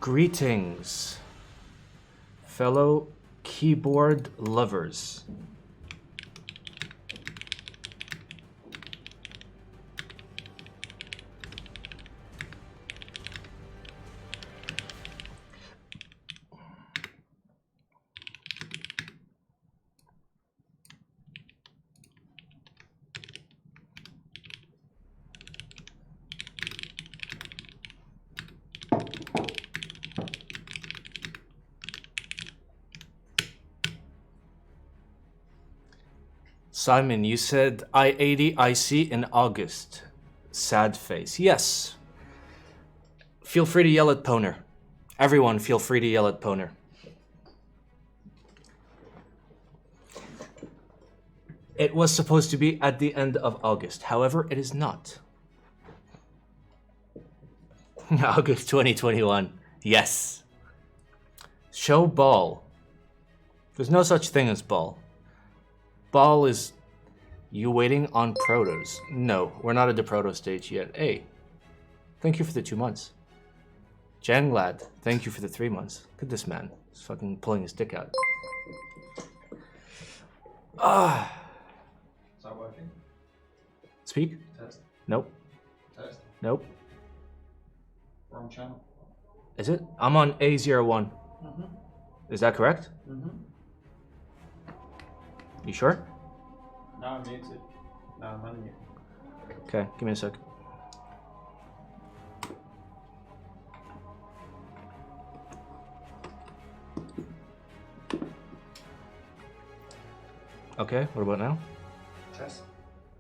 Greetings, fellow keyboard lovers. Simon, you said I-80 IC in August. Sad face. Yes. Feel free to yell at Poner. Everyone feel free to yell at Poner. It was supposed to be at the end of August. However, it is not. August 2021. Yes. Show ball. There's no such thing as ball. Ball is you waiting on protos. No, we're not at the proto stage yet. Hey, thank you for the 2 months. Janglad, thank you for the 3 months. Look at this man. He's fucking pulling his dick out. Ah. Is that working? Speak? Test. Nope. Test. Nope. Wrong channel. Is it? I'm on A01. Mm-hmm. Is that correct? Mm-hmm. You sure? Now I'm muted. Now I'm unmuted. Okay, give me a sec. Okay, what about now? Test.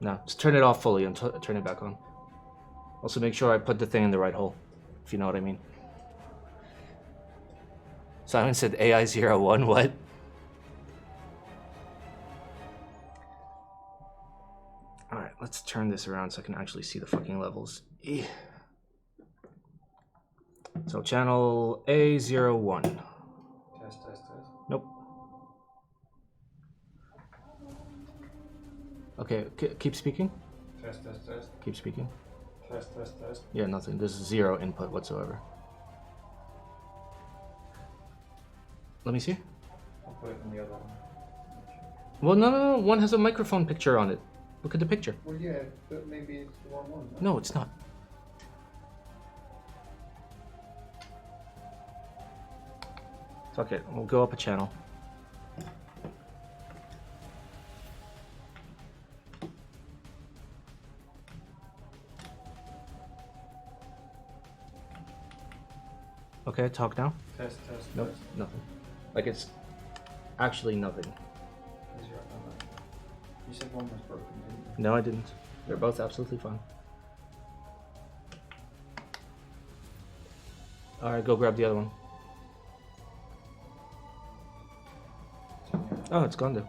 No, just turn it off fully and turn it back on. Also make sure I put the thing in the right hole, if you know what I mean. Simon said AI01, what? Alright, let's turn this around so I can actually see the fucking levels. So channel A01. Test, test, test. Nope. Okay, keep speaking. Test, test, test. Keep speaking. Test, test, test. Yeah, nothing. There's zero input whatsoever. Let me see. I'll put it on the other one. Well, no. One has a microphone picture on it. Look at the picture. Well, yeah, but maybe it's the wrong one. No, it's not. Fuck it. We'll go up a channel. Okay, talk now. Test, test, Nope, test. nothing. Like it's actually nothing. Is your other? You said one was broken, didn't you? No, I didn't. They're both absolutely fine. Alright, go grab the other one. Oh, it's gone though.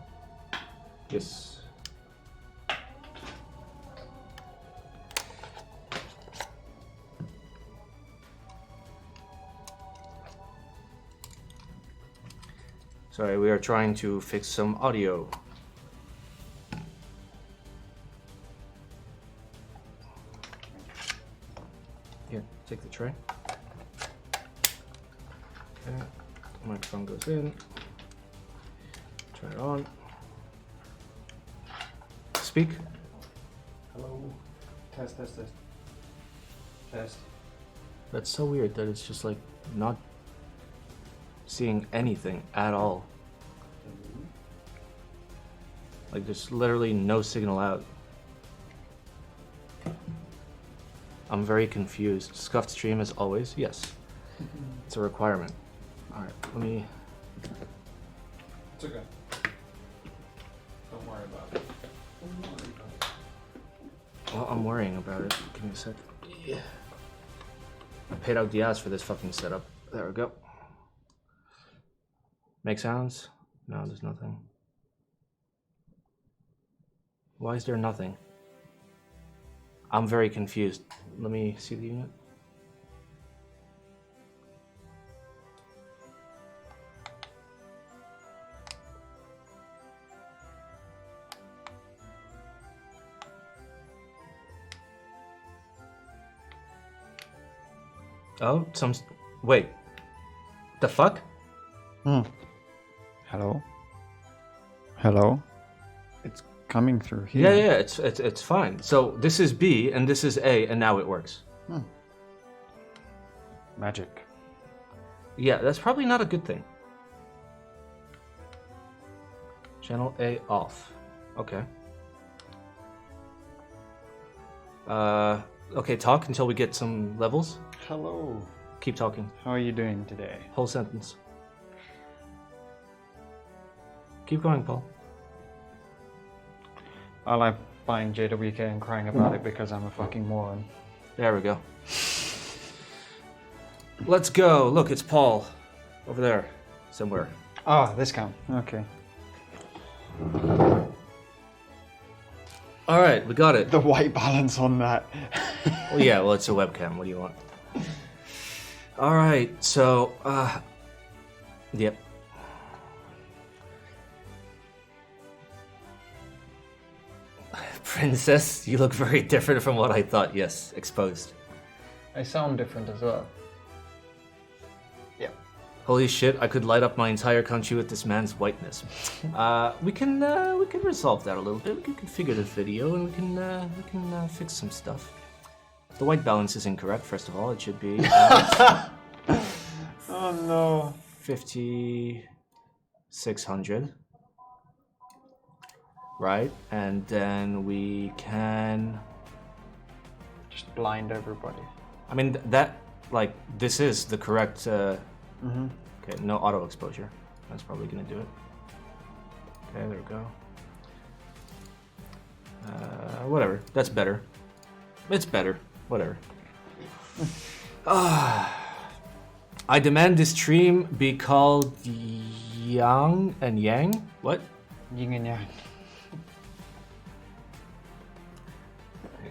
Yes. Sorry, we are trying to fix some audio. Here, take the tray. Okay, microphone goes in. Turn it on. Speak. Hello. Test, test, test. Test. That's so weird that it's just like not seeing anything at all. Like there's literally no signal out. I'm very confused. Scuffed stream as always? Yes. It's a requirement. Alright, let me... It's okay. Don't worry about it. Don't worry about it. Well, I'm worrying about it. Give me a sec. Yeah. I paid out the ass for this fucking setup. There we go. Make sounds? No, there's nothing. Why is there nothing? I'm very confused. Let me see the unit. Oh, wait. The fuck? Hello? Hello? It's coming through here. Yeah, it's fine. So this is B and this is A, and now it works. Magic. Yeah, that's probably not a good thing. Channel A off. Okay. Okay, talk until we get some levels. Hello. Keep talking. How are you doing today? Whole sentence. Keep going, Paul. I like buying JWK and crying about it because I'm a fucking moron. There we go. Let's go. Look, it's Paul. Over there. Somewhere. Ah, this count. Okay. Alright, we got it. The white balance on that. Well, yeah, well, it's a webcam. What do you want? Alright, so, yep. Princess, you look very different from what I thought. Yes, exposed. I sound different as well. Yeah. Holy shit, I could light up my entire country with this man's whiteness. We can resolve that a little bit. We can configure the video and we can fix some stuff. The white balance is incorrect, first of all. It should be Oh no. 5600. Right, and then we can Just blind everybody. I mean that like this is the correct Okay, no auto exposure. That's probably gonna do it. Okay, there we go. Whatever. That's better. It's better. Whatever. I demand this stream be called Yang and Yang. What? Yin and yang.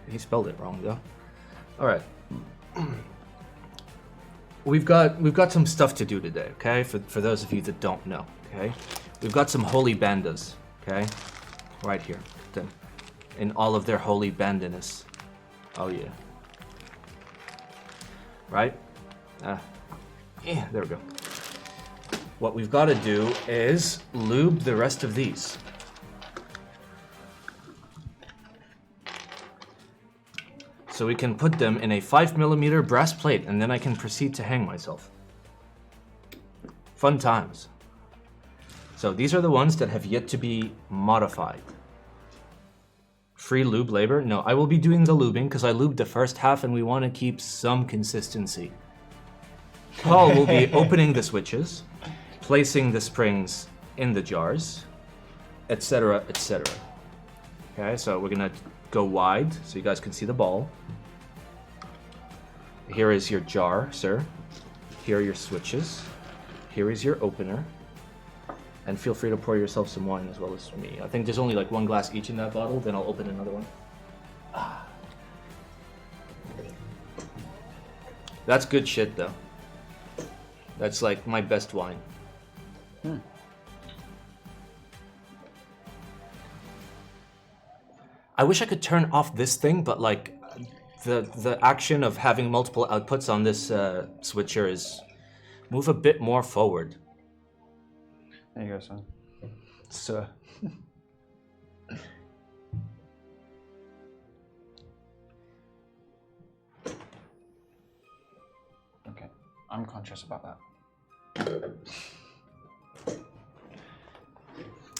He spelled it wrong though. All right. We've got some stuff to do today, okay? For those of you that don't know, okay? We've got some holy bandas, okay? Right here. Them. In all of their holy bandiness. Oh yeah. Right? Yeah, there we go. What we've got to do is lube the rest of these. So we can put them in a 5mm brass plate, and then I can proceed to hang myself. Fun times. So these are the ones that have yet to be modified. Free lube labor? No, I will be doing the lubing because I lubed the first half and we want to keep some consistency. Paul will be opening the switches, placing the springs in the jars, etc., etc. Okay, so we're gonna go wide so you guys can see the ball. Here is your jar, sir. Here are your switches. Here is your opener. And feel free to pour yourself some wine as well as me. I think there's only like one glass each in that bottle, then I'll open another one. That's good shit though. That's like my best wine. I wish I could turn off this thing, but like the action of having multiple outputs on this switcher is move a bit more forward. There you go, son. So Okay, I'm conscious about that.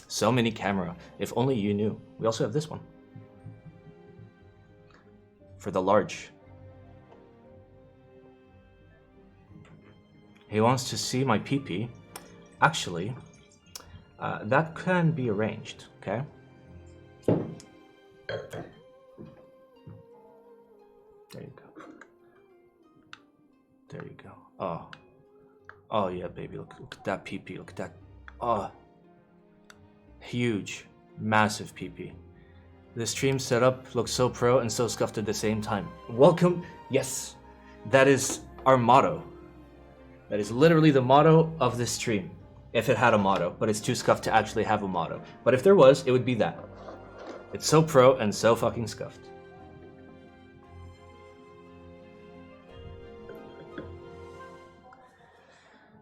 so many camera. If only you knew. We also have this one. For the large. He wants to see my pee-pee. Actually, that can be arranged, okay? There you go. There you go. Oh. Oh yeah, baby, look at that pee-pee, look at that. Oh. Huge, massive pee-pee. The stream setup looks so pro and so scuffed at the same time. Welcome, yes, that is our motto. That is literally the motto of this stream. If it had a motto, but it's too scuffed to actually have a motto. But if there was, it would be that. It's so pro and so fucking scuffed.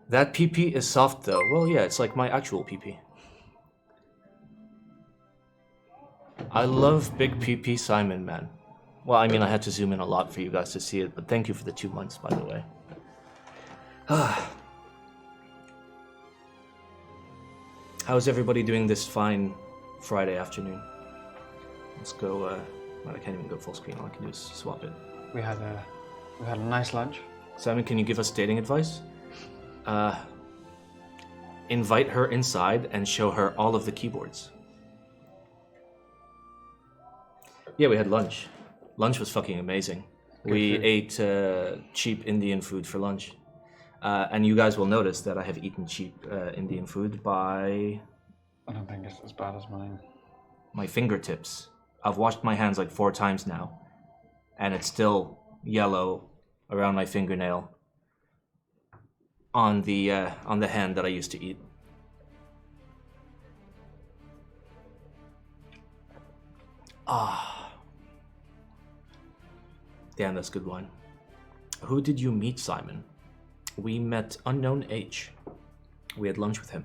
That PP is soft though. Well, yeah, it's like my actual PP. I love big PP Simon, man. Well, I mean, I had to zoom in a lot for you guys to see it, but thank you for the 2 months, by the way. How's everybody doing this fine Friday afternoon? Let's go, well, I can't even go full screen. All I can do is swap it. We had a nice lunch. Simon, can you give us dating advice? Invite her inside and show her all of the keyboards. Yeah, we had lunch. Lunch was fucking amazing. We ate cheap Indian food for lunch. And you guys will notice that I have eaten cheap Indian food by... I don't think it's as bad as mine. My fingertips. I've washed my hands like 4 times now. And it's still yellow around my fingernail on the hand that I used to eat. Ah. Damn, that's good wine. Who did you meet, Simon? We met Unknown H. We had lunch with him.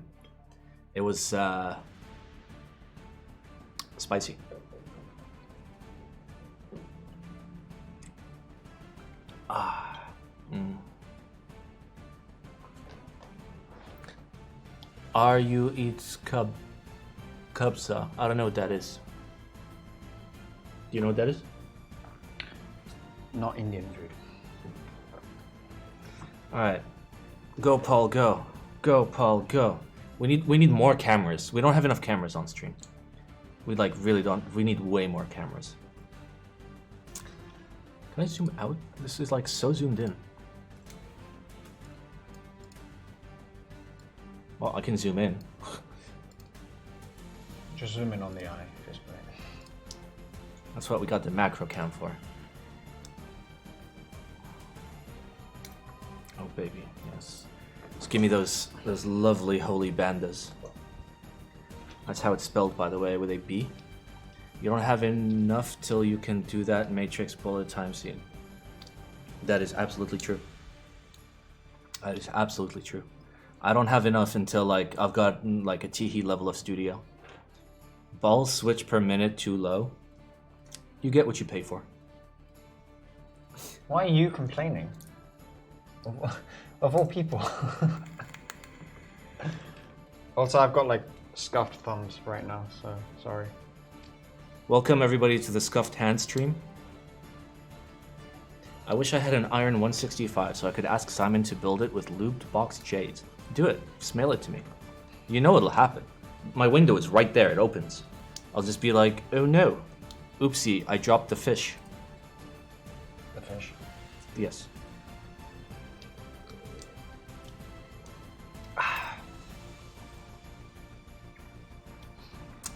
It was spicy. Ah. Are you eat kabsa? I don't know what that is. Do you know what that is? Not Indian food. All right, go Paul, go. Go Paul, go. We need more cameras. We don't have enough cameras on stream. We like really don't. We need way more cameras. Can I zoom out? This is like so zoomed in. Well, I can zoom in. Just zoom in on the eye. Just That's what we got the macro cam for. Oh baby, yes. Just give me those lovely holy bandas. That's how it's spelled, by the way, with a B. You don't have enough till you can do that matrix bullet time scene. That is absolutely true. That is absolutely true. I don't have enough until like I've got like a Teehee level of studio. Ball switch per minute too low. You get what you pay for. Why are you complaining? Of all people. Also, I've got like scuffed thumbs right now, so sorry. Welcome everybody to the Scuffed Hand stream. I wish I had an iron 165 so I could ask Simon to build it with lubed box jades. Do it. Just mail it to me. You know it'll happen. My window is right there. It opens. I'll just be like, oh no. Oopsie, I dropped the fish. The fish? Yes.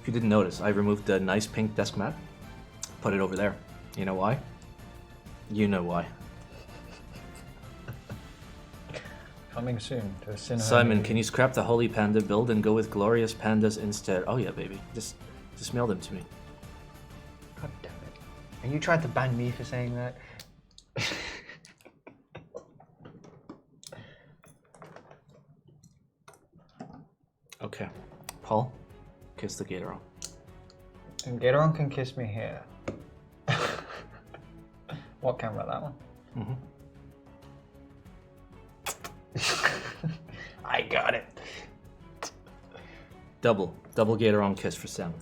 If you didn't notice, I removed the nice pink desk mat. Put it over there. You know why? You know why. Coming soon to a cinema. Simon, can you scrap the Holy Panda build and go with Glorious Pandas instead? Oh yeah, baby. Just mail them to me. God damn it. And you tried to ban me for saying that? Okay. Paul, kiss the Gatoron. And Gatoron can kiss me here. What camera, that one? Mm-hmm. I got it. Double Gatoron kiss for Sam.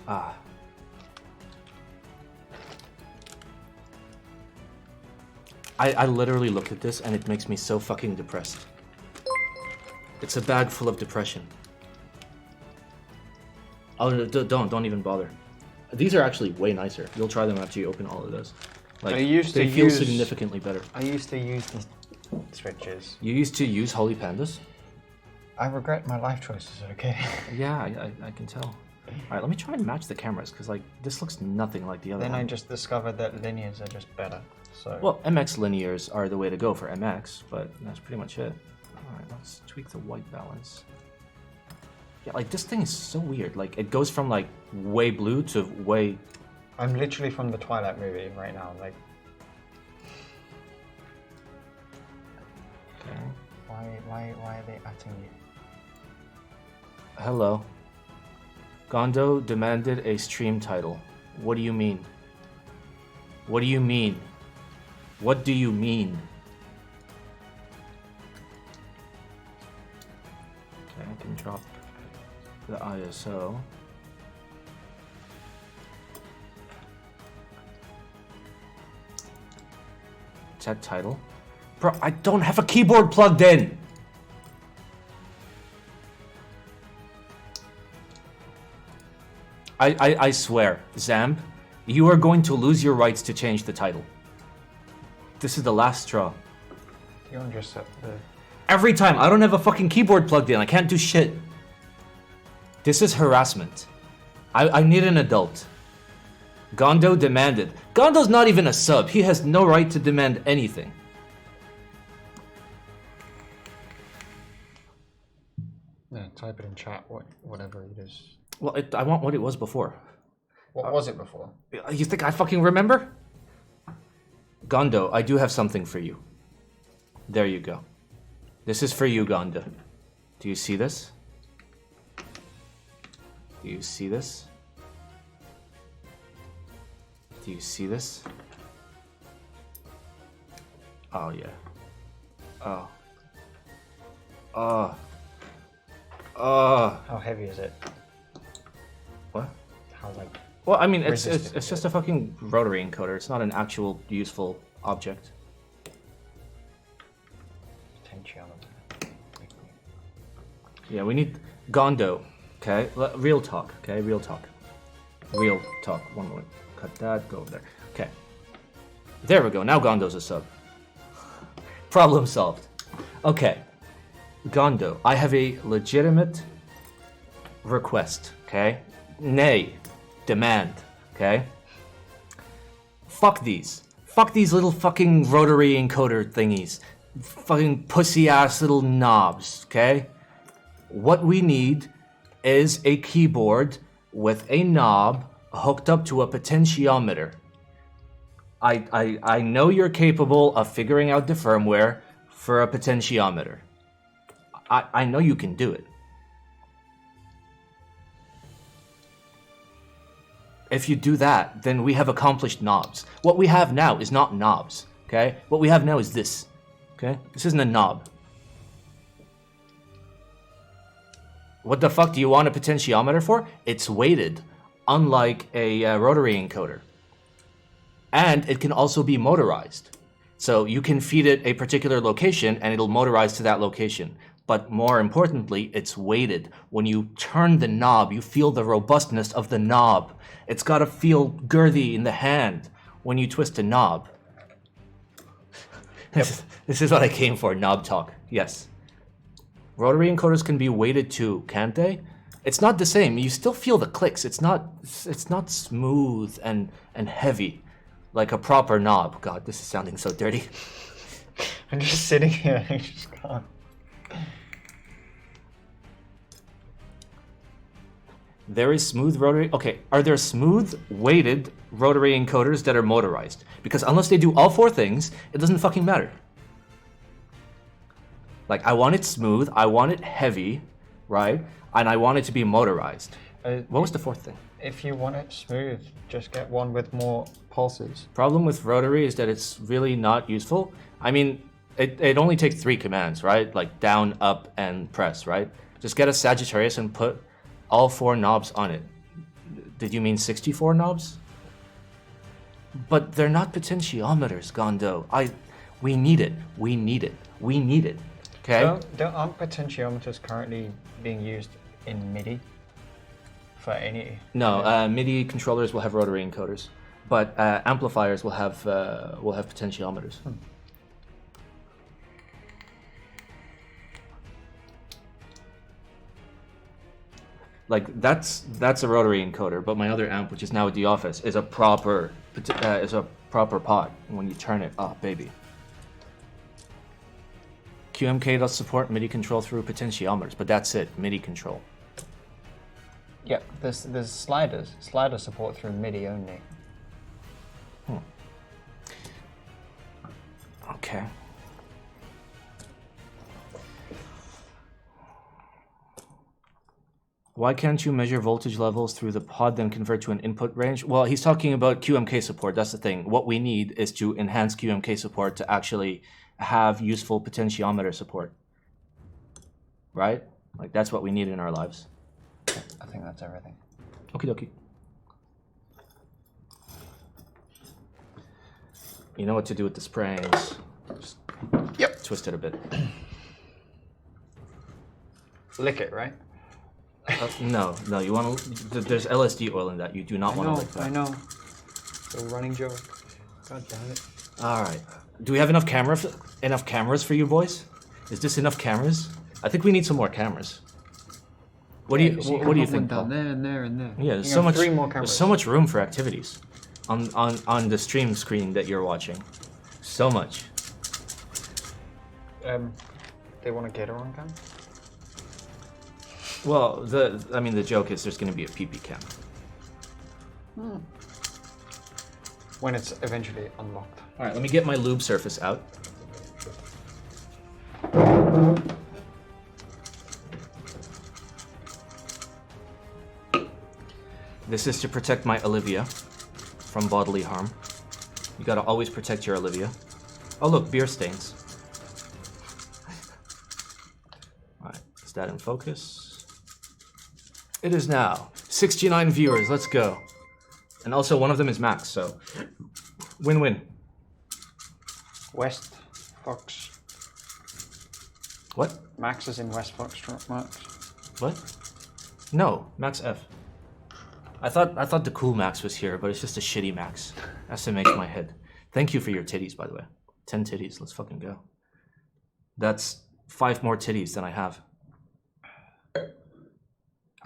Ah. I literally look at this and it makes me so fucking depressed. It's a bag full of depression. Oh, don't even bother. These are actually way nicer. You'll try them after you open all of those. Like, they feel significantly better. I used to use these switches. You used to use Holy Pandas? I regret my life choices, okay? Yeah, I can tell. Alright, let me try and match the cameras, because like this looks nothing like the other one. Then I just discovered that linears are just better, so... Well, MX linears are the way to go for MX, but that's pretty much it. Alright, let's tweak the white balance. Yeah, like this thing is so weird. Like it goes from like way blue to way I'm literally from the Twilight movie right now. Like, Okay. why are they atting you? Hello. Gondo demanded a stream title. What do you mean? What do you mean? What do you mean? Okay, I can drop the ISO. Set title. Bro, I don't have a keyboard plugged in! I swear, Zamb, you are going to lose your rights to change the title. This is the last straw. You don't just set the... Every time, I don't have a fucking keyboard plugged in. I can't do shit. This is harassment. I need an adult. Gondo demanded. Gondo's not even a sub. He has no right to demand anything. Yeah, type it in chat, whatever it is. Well, I want what it was before. What was it before? You think I fucking remember? Gondo, I do have something for you. There you go. This is for you, Gondo. Do you see this? Do you see this? Do you see this? Oh, yeah. Oh. Oh. Oh. How heavy is it? What? How, like... Well, I mean, it's resistant just a fucking rotary encoder. It's not an actual useful object. Potentiometer. Yeah, we need Gondo. Okay, real talk. Okay, real talk. Real talk. One moment. Cut that. Go over there. Okay. There we go. Now Gondo's a sub. Problem solved. Okay. Gondo, I have a legitimate request. Okay. Nay. Demand. Okay. Fuck these. Fuck these little fucking rotary encoder thingies. Fucking pussy ass little knobs. Okay. What we need is a keyboard with a knob hooked up to a potentiometer. I know you're capable of figuring out the firmware for a potentiometer. I know you can do it. If you do that, then we have accomplished knobs. What we have now is not knobs, okay? What we have now is this, okay? This isn't a knob. What the fuck do you want a potentiometer for? It's weighted, unlike a rotary encoder. And it can also be motorized. So you can feed it a particular location and it'll motorize to that location. But more importantly, it's weighted. When you turn the knob, you feel the robustness of the knob. It's gotta feel girthy in the hand when you twist a knob. This is what I came for, knob talk. Yes. Rotary encoders can be weighted too, can't they? It's not the same. You still feel the clicks. It's not smooth and heavy like a proper knob. God, this is sounding so dirty. I'm just sitting here and I just can't. There is smooth rotary. Okay, are there smooth weighted rotary encoders that are motorized? Because unless they do all four things, it doesn't fucking matter. Like, I want it smooth, I want it heavy, right? And I want it to be motorized. What was the fourth thing? If you want it smooth, just get one with more pulses. Problem with rotary is that it's really not useful. I mean, it only takes 3 commands, right? Like down, up, and press, right? Just get a Sagittarius and put all 4 knobs on it. Did you mean 64 knobs? But they're not potentiometers, Gondo. We need it. We need it. We need it. Okay? Aren't potentiometers currently being used in MIDI? For any... No, MIDI controllers will have rotary encoders, but amplifiers will have potentiometers. Like that's a rotary encoder, but my other amp, which is now at the office, is a proper pod. When you turn it up, baby. QMK does support MIDI control through potentiometers, but that's it, MIDI control. Yeah, there's sliders. Slider support through MIDI only. Okay. Why can't you measure voltage levels through the pod, then convert to an input range? Well, he's talking about QMK support. That's the thing. What we need is to enhance QMK support to actually have useful potentiometer support. Right? Like, that's what we need in our lives. I think that's everything. Okie dokie. You know what to do with the springs. Just twist it a bit. Lick it, right? No, you want to. There's LSD oil in that. You do not want to lick that. I know. It's a running joke. God damn it. All right. Do we have enough cameras for you boys? Is this enough cameras? I think we need some more cameras. What do you think, Paul? Down there and there and there. Yeah, there's so much. 3 more cameras. There's so much room for activities on the stream screen that you're watching. So much. They want to get her on cam? Well, the joke is there's going to be a PP cam. When it's eventually unlocked. All right, let me get my lube surface out. This is to protect my Olivia from bodily harm. You gotta always protect your Olivia. Oh look, beer stains. Alright, is that in focus? It is now. 69 viewers, let's go. And also one of them is Max, so win-win. West Fox. What? Max is in West Fox, Max. What? No, Max F. I thought the cool Max was here, but it's just a shitty Max. That's what makes my head. Thank you for your titties, by the way. 10 titties, let's fucking go. That's 5 more titties than I have.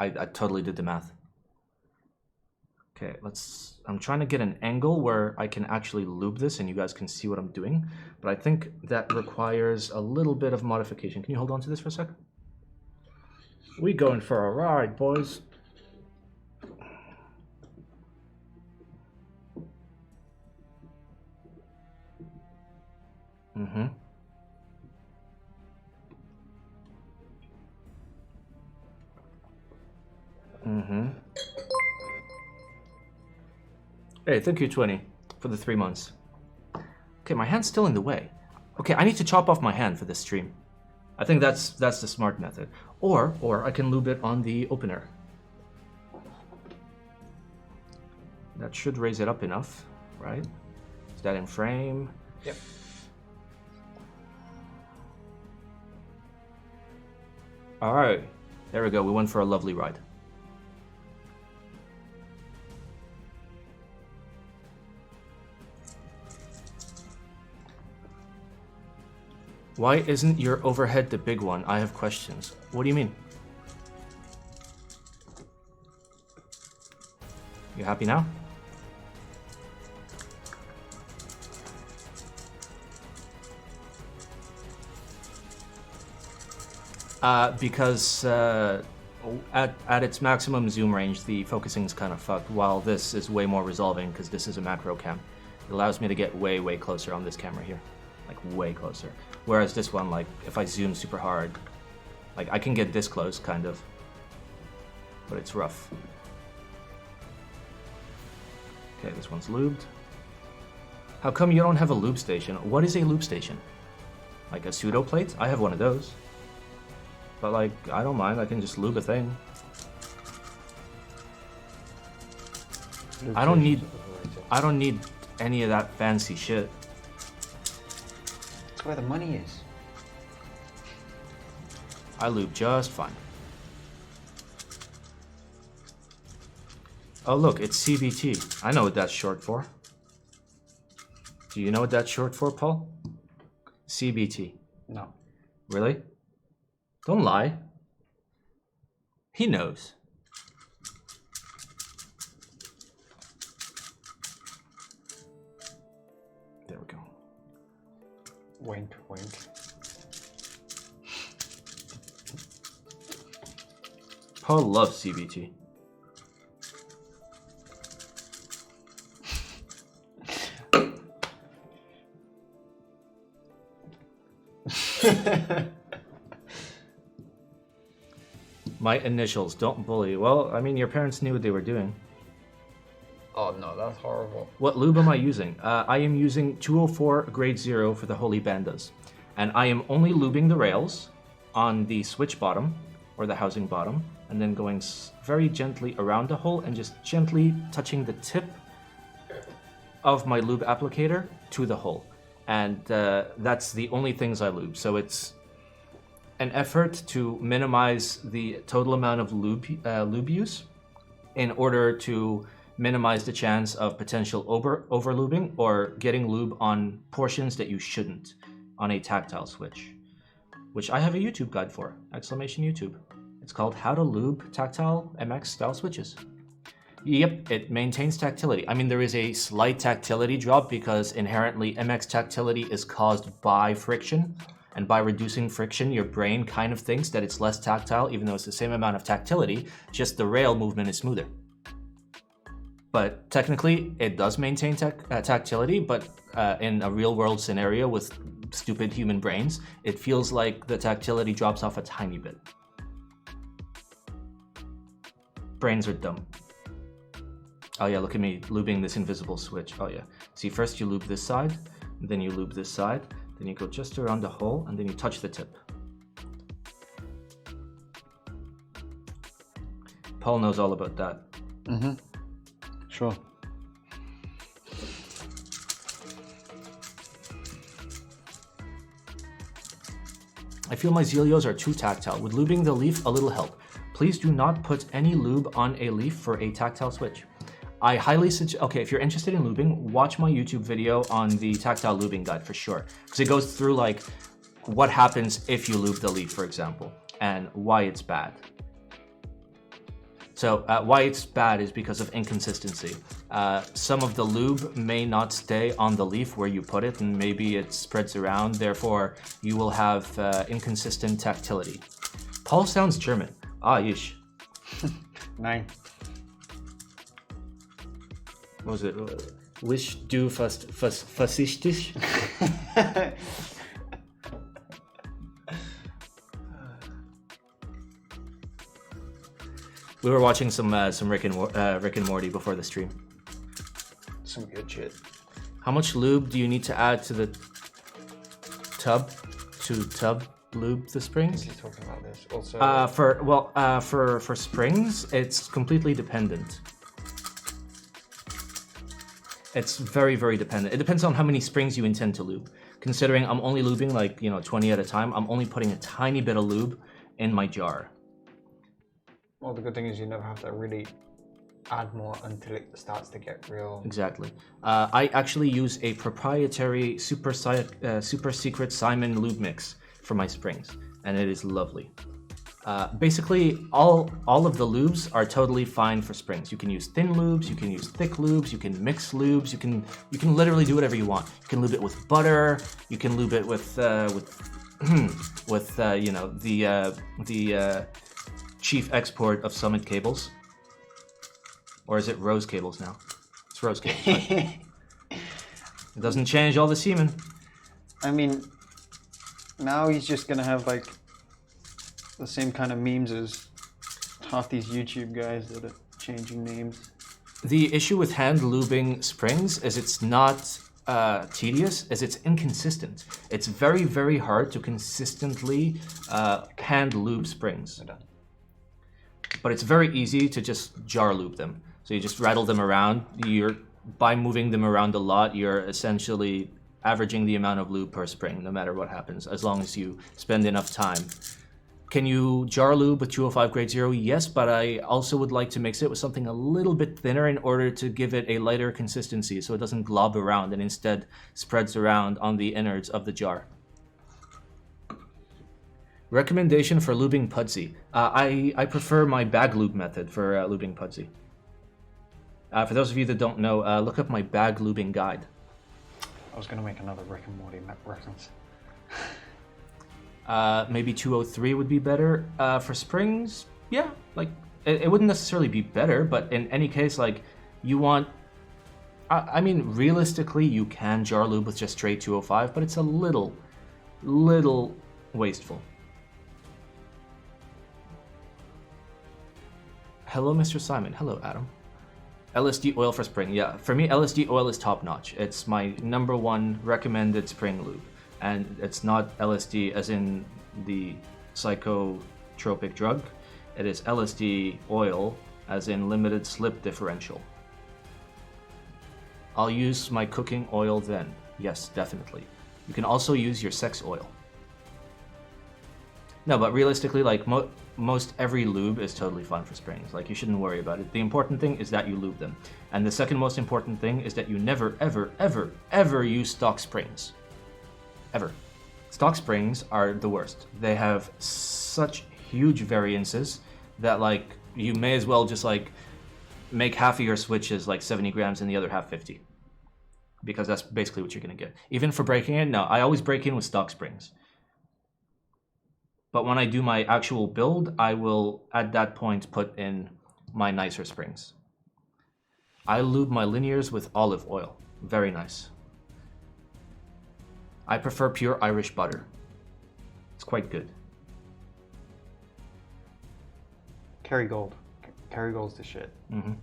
I totally did the math. Okay, I'm trying to get an angle where I can actually lube this and you guys can see what I'm doing, but I think that requires a little bit of modification. Can you hold on to this for a second? We going for a ride, boys. Mm-hmm. Mm-hmm. Hey, thank you, 20, for the 3 months. Okay, my hand's still in the way. Okay, I need to chop off my hand for this stream. I think that's the smart method. Or I can lube it on the opener. That should raise it up enough, right? Is that in frame? Yep. All right, there we go. We went for a lovely ride. Why isn't your overhead the big one? I have questions. What do you mean? You happy now? Because at its maximum zoom range, the focusing is kind of fucked, while this is way more resolving because this is a macro cam. It allows me to get way, way closer on this camera here. Like, way closer. Whereas this one, like, if I zoom super hard, like, I can get this close, kind of. But it's rough. Okay, this one's lubed. How come you don't have a lube station? What is a lube station? Like a pseudo plate? I have one of those. But like, I don't mind, I can just lube a thing. I don't need any of that fancy shit. That's where the money is. I lube just fine. Oh look, it's CBT. I know what that's short for. Do you know what that's short for, Paul? CBT. No. Really? Don't lie. He knows. There we go. Wink, wink. Paul loves CBT. My initials, don't bully. Well, I mean, your parents knew what they were doing. Oh no, that's horrible. What lube am I using? I am using 204 grade 0 for the holy bandas. And I am only lubing the rails on the switch bottom, or the housing bottom, and then going very gently around the hole and just gently touching the tip of my lube applicator to the hole. And that's the only things I lube. So it's an effort to minimize the total amount of lube use in order to minimize the chance of potential over lubing or getting lube on portions that you shouldn't on a tactile switch, which I have a YouTube guide for, exclamation YouTube. It's called How to Lube Tactile MX Style Switches. Yep, it maintains tactility. I mean, there is a slight tactility drop because inherently MX tactility is caused by friction, and by reducing friction, your brain kind of thinks that it's less tactile, even though it's the same amount of tactility, just the rail movement is smoother. But technically, it does maintain tactility, but in a real-world scenario with stupid human brains, it feels like the tactility drops off a tiny bit. Brains are dumb. Oh yeah, look at me lubing this invisible switch. Oh yeah. See, first you lube this side, then you lube this side, then you go just around the hole, and then you touch the tip. Paul knows all about that. Mm-hmm. Sure. I feel my Zelios are too tactile. Would lubing the leaf a little help? Please do not put any lube on a leaf for a tactile switch. I highly suggest, okay, if you're interested in lubing, watch my YouTube video on the tactile lubing guide for sure. Because it goes through like what happens if you lube the leaf, for example, and why it's bad. So why it's bad is because of inconsistency. Some of the lube may not stay on the leaf where you put it, and maybe it spreads around, therefore you will have inconsistent tactility. Paul sounds German. Ah, yeesh. Nine. What was it? Wish du fast vorsichtig? We were watching some Rick and Morty before the stream. Some good shit. How much lube do you need to add to the tub to lube the springs? He's talking about this also. For springs, it's completely dependent. It's very, very dependent. It depends on how many springs you intend to lube. Considering I'm only lubing like 20 at a time, I'm only putting a tiny bit of lube in my jar. Well, the good thing is you never have to really add more until it starts to get real. Exactly. I actually use a proprietary super secret Simon lube mix for my springs, and it is lovely. Basically, all of the lubes are totally fine for springs. You can use thin lubes, you can use thick lubes, you can mix lubes, you can literally do whatever you want. You can lube it with butter, you can lube it with the chief export of Summit cables. Or is it Rose cables now? It's Rose cables. Right? It doesn't change all the semen. I mean, now he's just gonna have like the same kind of memes as half these YouTube guys that are changing names. The issue with hand lubing springs is it's not tedious, as it's inconsistent. It's very, very hard to consistently hand lube springs. But it's very easy to just jar lube them. So you just rattle them around. By moving them around a lot, you're essentially averaging the amount of lube per spring, no matter what happens, as long as you spend enough time. Can you jar lube with 205 grade 0? Yes, but I also would like to mix it with something a little bit thinner in order to give it a lighter consistency so it doesn't glob around and instead spreads around on the innards of the jar. Recommendation for lubing Pudsey. I prefer my bag lube method for lubing Pudsey. For those of you that don't know, look up my bag lubing guide. I was going to make another Rick and Morty reference. Maybe 203 would be better. For springs, yeah, like it wouldn't necessarily be better, but in any case, like you want, I mean, realistically, you can jar lube with just straight 205, but it's a little wasteful. Hello, Mr. Simon. Hello, Adam. LSD oil for spring. Yeah, for me, LSD oil is top notch. It's my #1 recommended spring lube. And it's not LSD as in the psychotropic drug. It is LSD oil as in limited slip differential. I'll use my cooking oil then. Yes, definitely. You can also use your sex oil. No, but realistically, like most every lube is totally fine for springs. Like, you shouldn't worry about it. The important thing is that you lube them. And the second most important thing is that you never, ever, ever, ever use stock springs. Ever. Stock springs are the worst. They have such huge variances that, like, you may as well just, like, make half of your switches like 70 grams and the other half 50. Because that's basically what you're going to get. Even for breaking in, no, I always break in with stock springs. But when I do my actual build, I will, at that point, put in my nicer springs. I lube my linears with olive oil. Very nice. I prefer pure Irish butter. It's quite good. Kerrygold. Kerrygold's the shit. Mm-hmm.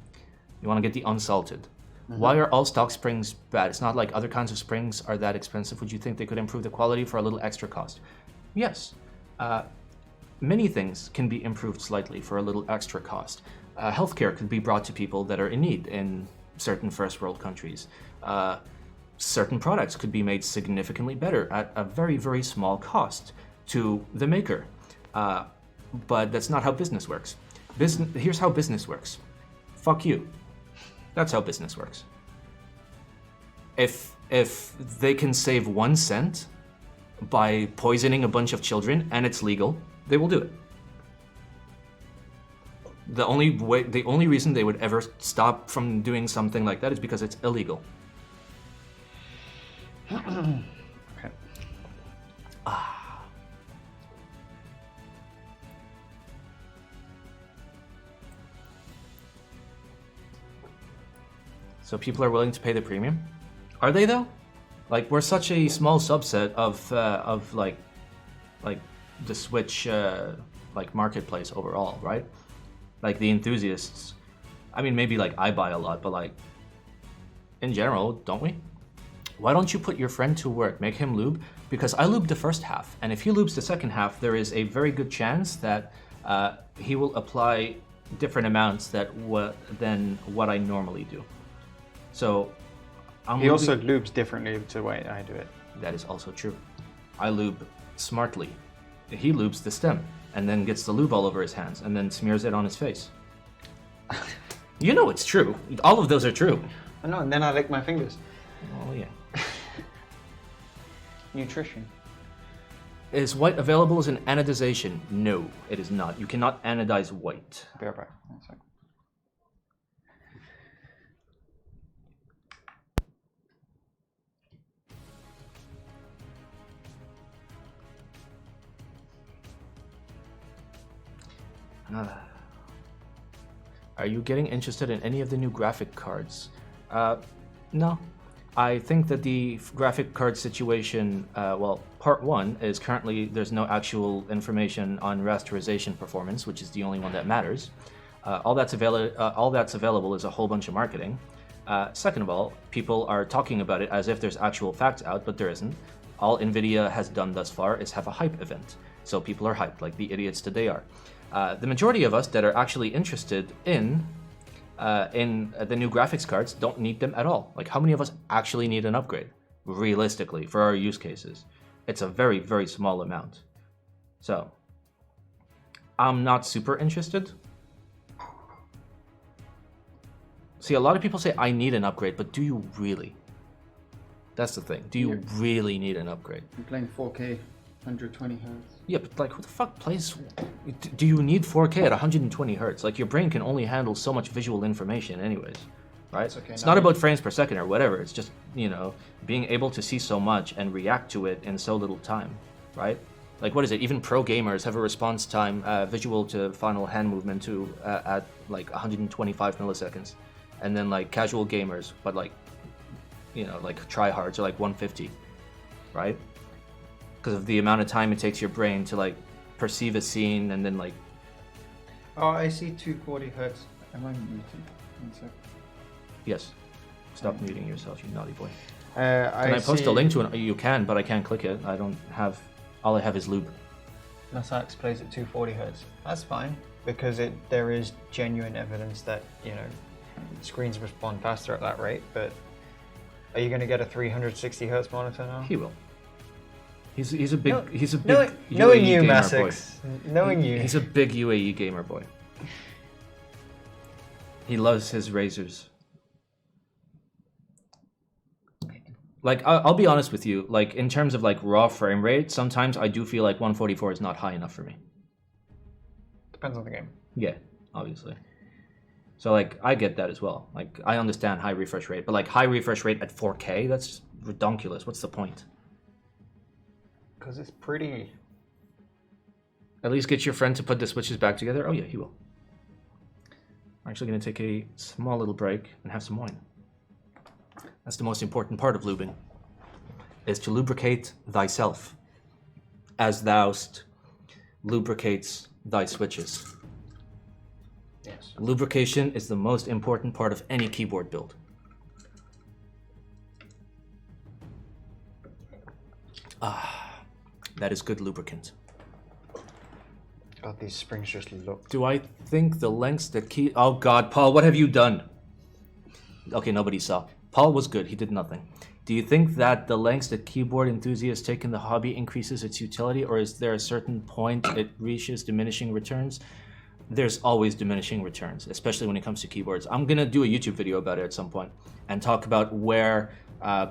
You want to get the unsalted. Mm-hmm. Why are all stock springs bad? It's not like other kinds of springs are that expensive. Would you think they could improve the quality for a little extra cost? Yes. Many things can be improved slightly for a little extra cost. Healthcare could be brought to people that are in need in certain first world countries. Certain products could be made significantly better at a very, very small cost to the maker. But that's not how business works. Here's how business works. Fuck you. That's how business works. If they can save 1 cent by poisoning a bunch of children and it's legal, they will do it. The only reason they would ever stop from doing something like that is because it's illegal. Okay. So people are willing to pay the premium? Are they though? Like, we're such a small subset of like the Switch like marketplace overall, right? Like the enthusiasts. I mean, maybe like I buy a lot, but like in general, don't we? Why don't you put your friend to work? Make him lube? Because I lube the first half, and if he lubes the second half, there is a very good chance that he will apply different amounts than what I normally do. So he also lubes differently to the way I do it. That is also true. I lube smartly. He lubes the stem and then gets the lube all over his hands and then smears it on his face. You know it's true. All of those are true. I know, and then I lick my fingers. Oh yeah. Nutrition. Is white available as an anodization? No, it is not. You cannot anodize white. Be right back. One second. Are you getting interested in any of the new graphic cards? No. I think that the graphic card situation, well, part 1 is currently there's no actual information on rasterization performance, which is the only one that matters. All that's available is a whole bunch of marketing. Second of all, people are talking about it as if there's actual facts out, but there isn't. All NVIDIA has done thus far is have a hype event. So people are hyped, like the idiots that they are. The majority of us that are actually interested in the new graphics cards don't need them at all. Like, how many of us actually need an upgrade? Realistically, for our use cases. It's a very, very small amount. So, I'm not super interested. See, a lot of people say, I need an upgrade, but do you really? That's the thing. Do you really need an upgrade? I'm playing 4K, 120 hertz. Yeah, but like, who the fuck plays? Do you need 4K at 120 hertz? Like, your brain can only handle so much visual information, anyways, right? It's not about frames per second or whatever. It's just, you know, being able to see so much and react to it in so little time, right? Like, what is it? Even pro gamers have a response time visual to final hand movement to at like 125 milliseconds, and then like casual gamers, but like, you know, like tryhards are like 150, right? because of the amount of time it takes your brain to like perceive a scene and then like. Oh, I see 240 hertz. Am I muted? One sec. Yes. Stop muting yourself, you naughty boy. Can Can I post a link to it? You can, but I can't click it. I don't have. All I have is lube. Nasax plays at 240 hertz. That's fine because there is genuine evidence that screens respond faster at that rate. But are you going to get a 360 hertz monitor now? He will. He's a big knowing UAE you, gamer Masix. Knowing you. He's a big UAE gamer boy. He loves his razors. Like I'll be honest with you, like in terms of like raw frame rate, sometimes I do feel like 144 is not high enough for me. Depends on the game. Yeah, obviously. So like I get that as well. Like I understand high refresh rate, but like high refresh rate at 4K, that's redonkulous. What's the point? Because it's pretty. At least get your friend to put the switches back together. Oh yeah, he will. I'm actually gonna take a small little break and have some wine. That's the most important part of lubing, is to lubricate thyself, as thou'st lubricates thy switches. Yes. Lubrication is the most important part of any keyboard build. That is good lubricant. God, these springs just look. Do I think the lengths that key... Oh God, Paul, what have you done? Okay, nobody saw. Paul was good, he did nothing. Do you think that the lengths that keyboard enthusiasts take in the hobby increases its utility, or is there a certain point it reaches diminishing returns? There's always diminishing returns, especially when it comes to keyboards. I'm gonna do a YouTube video about it at some point and talk about where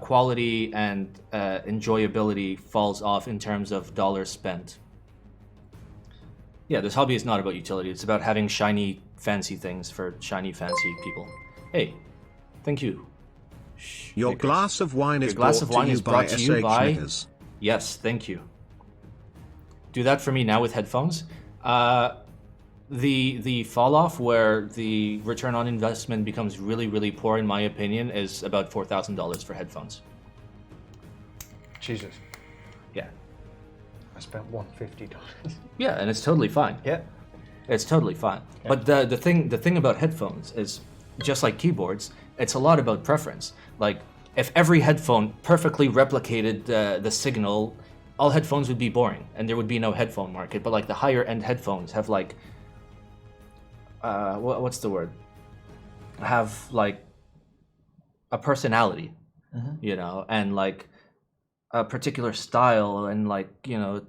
quality and enjoyability falls off in terms of dollars spent. Yeah, this hobby is not about utility, it's about having shiny, fancy things for shiny, fancy people. Hey, thank you. Your glass of wine is brought to you by SH. Yes, thank you. Do that for me now with headphones. The fall off where the return on investment becomes really, really poor, in my opinion, is about $4,000 for headphones. Jesus. Yeah. I spent $150. Yeah, and it's totally fine. Yeah. It's totally fine. Yeah. But the thing about headphones is, just like keyboards, it's a lot about preference. Like, if every headphone perfectly replicated the signal, all headphones would be boring, and there would be no headphone market. But like the higher end headphones have like, what's the word? Have like a personality, you know, and like a particular style and like, you know,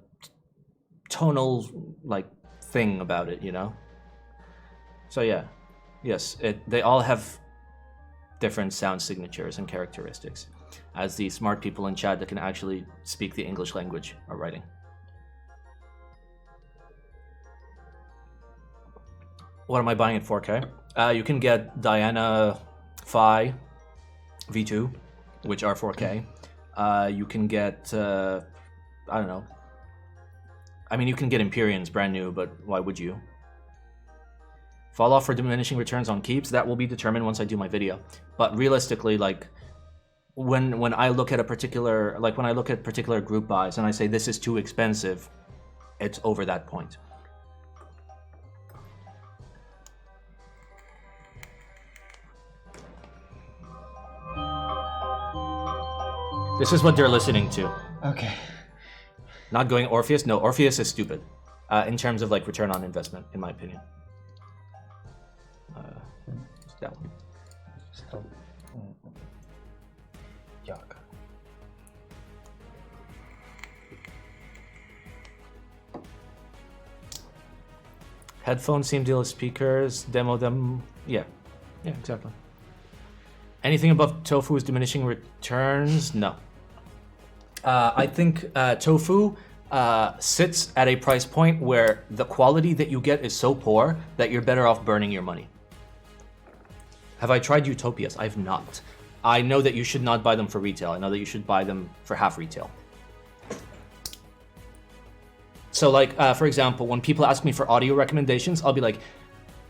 tonal like thing about it, you know. So yeah, yes, they all have different sound signatures and characteristics, as the smart people in chat that can actually speak the English language are writing. What am I buying at 4K? You can get Diana Phi V2, which are 4K. You can get, I don't know. I mean, you can get Empyreans brand new, but why would you? Fall off for diminishing returns on keeps, that will be determined once I do my video. But realistically, like, when I look at a particular, like when I look at particular group buys and I say this is too expensive, it's over that point. This is what they're listening to. Okay. Not going Orpheus? No, Orpheus is stupid. In terms of like return on investment, in my opinion. That one. Yuck. Headphones, same deal as speakers, demo them. Yeah, exactly. Anything above tofu is diminishing returns? No. I think tofu sits at a price point where the quality that you get is so poor that you're better off burning your money. Have I tried Utopias? I've not. I know that you should not buy them for retail. I know that you should buy them for half retail. So like, for example, when people ask me for audio recommendations, I'll be like,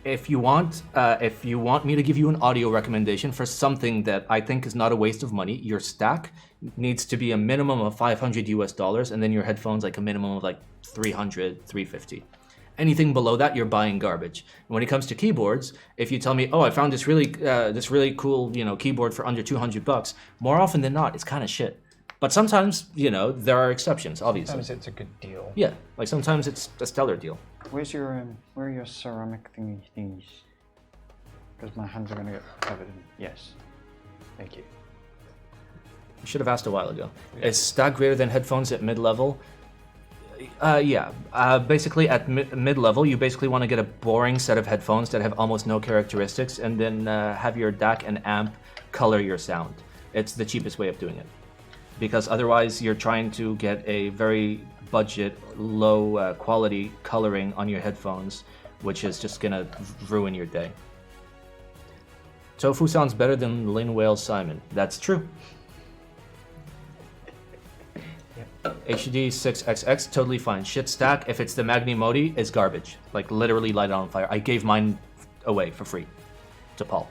if you want me to give you an audio recommendation for something that I think is not a waste of money, your stack needs to be a minimum of $500 and then your headphones like a minimum of like 300, 350. Anything below that, you're buying garbage. And when it comes to keyboards, if you tell me, oh, I found this really cool, keyboard for under $200, more often than not, it's kind of shit. But sometimes, there are exceptions, obviously. Sometimes it's a good deal. Yeah, like sometimes it's a stellar deal. Where's your where are your ceramic thingies? Because my hands are gonna get covered in. Yes. Thank you. You should have asked a while ago. Yeah. Is stack greater than headphones at mid-level? Yeah. Basically, at mid-level, you basically want to get a boring set of headphones that have almost no characteristics, and then have your DAC and amp color your sound. It's the cheapest way of doing it. Because otherwise, you're trying to get a very budget, low quality coloring on your headphones, which is just going to ruin your day. Tofu sounds better than Lin Whale Simon. That's true. HD 6XX, totally fine. Shit stack, if it's the Magni Modi, is garbage. Like, literally light it on fire. I gave mine away for free to Paul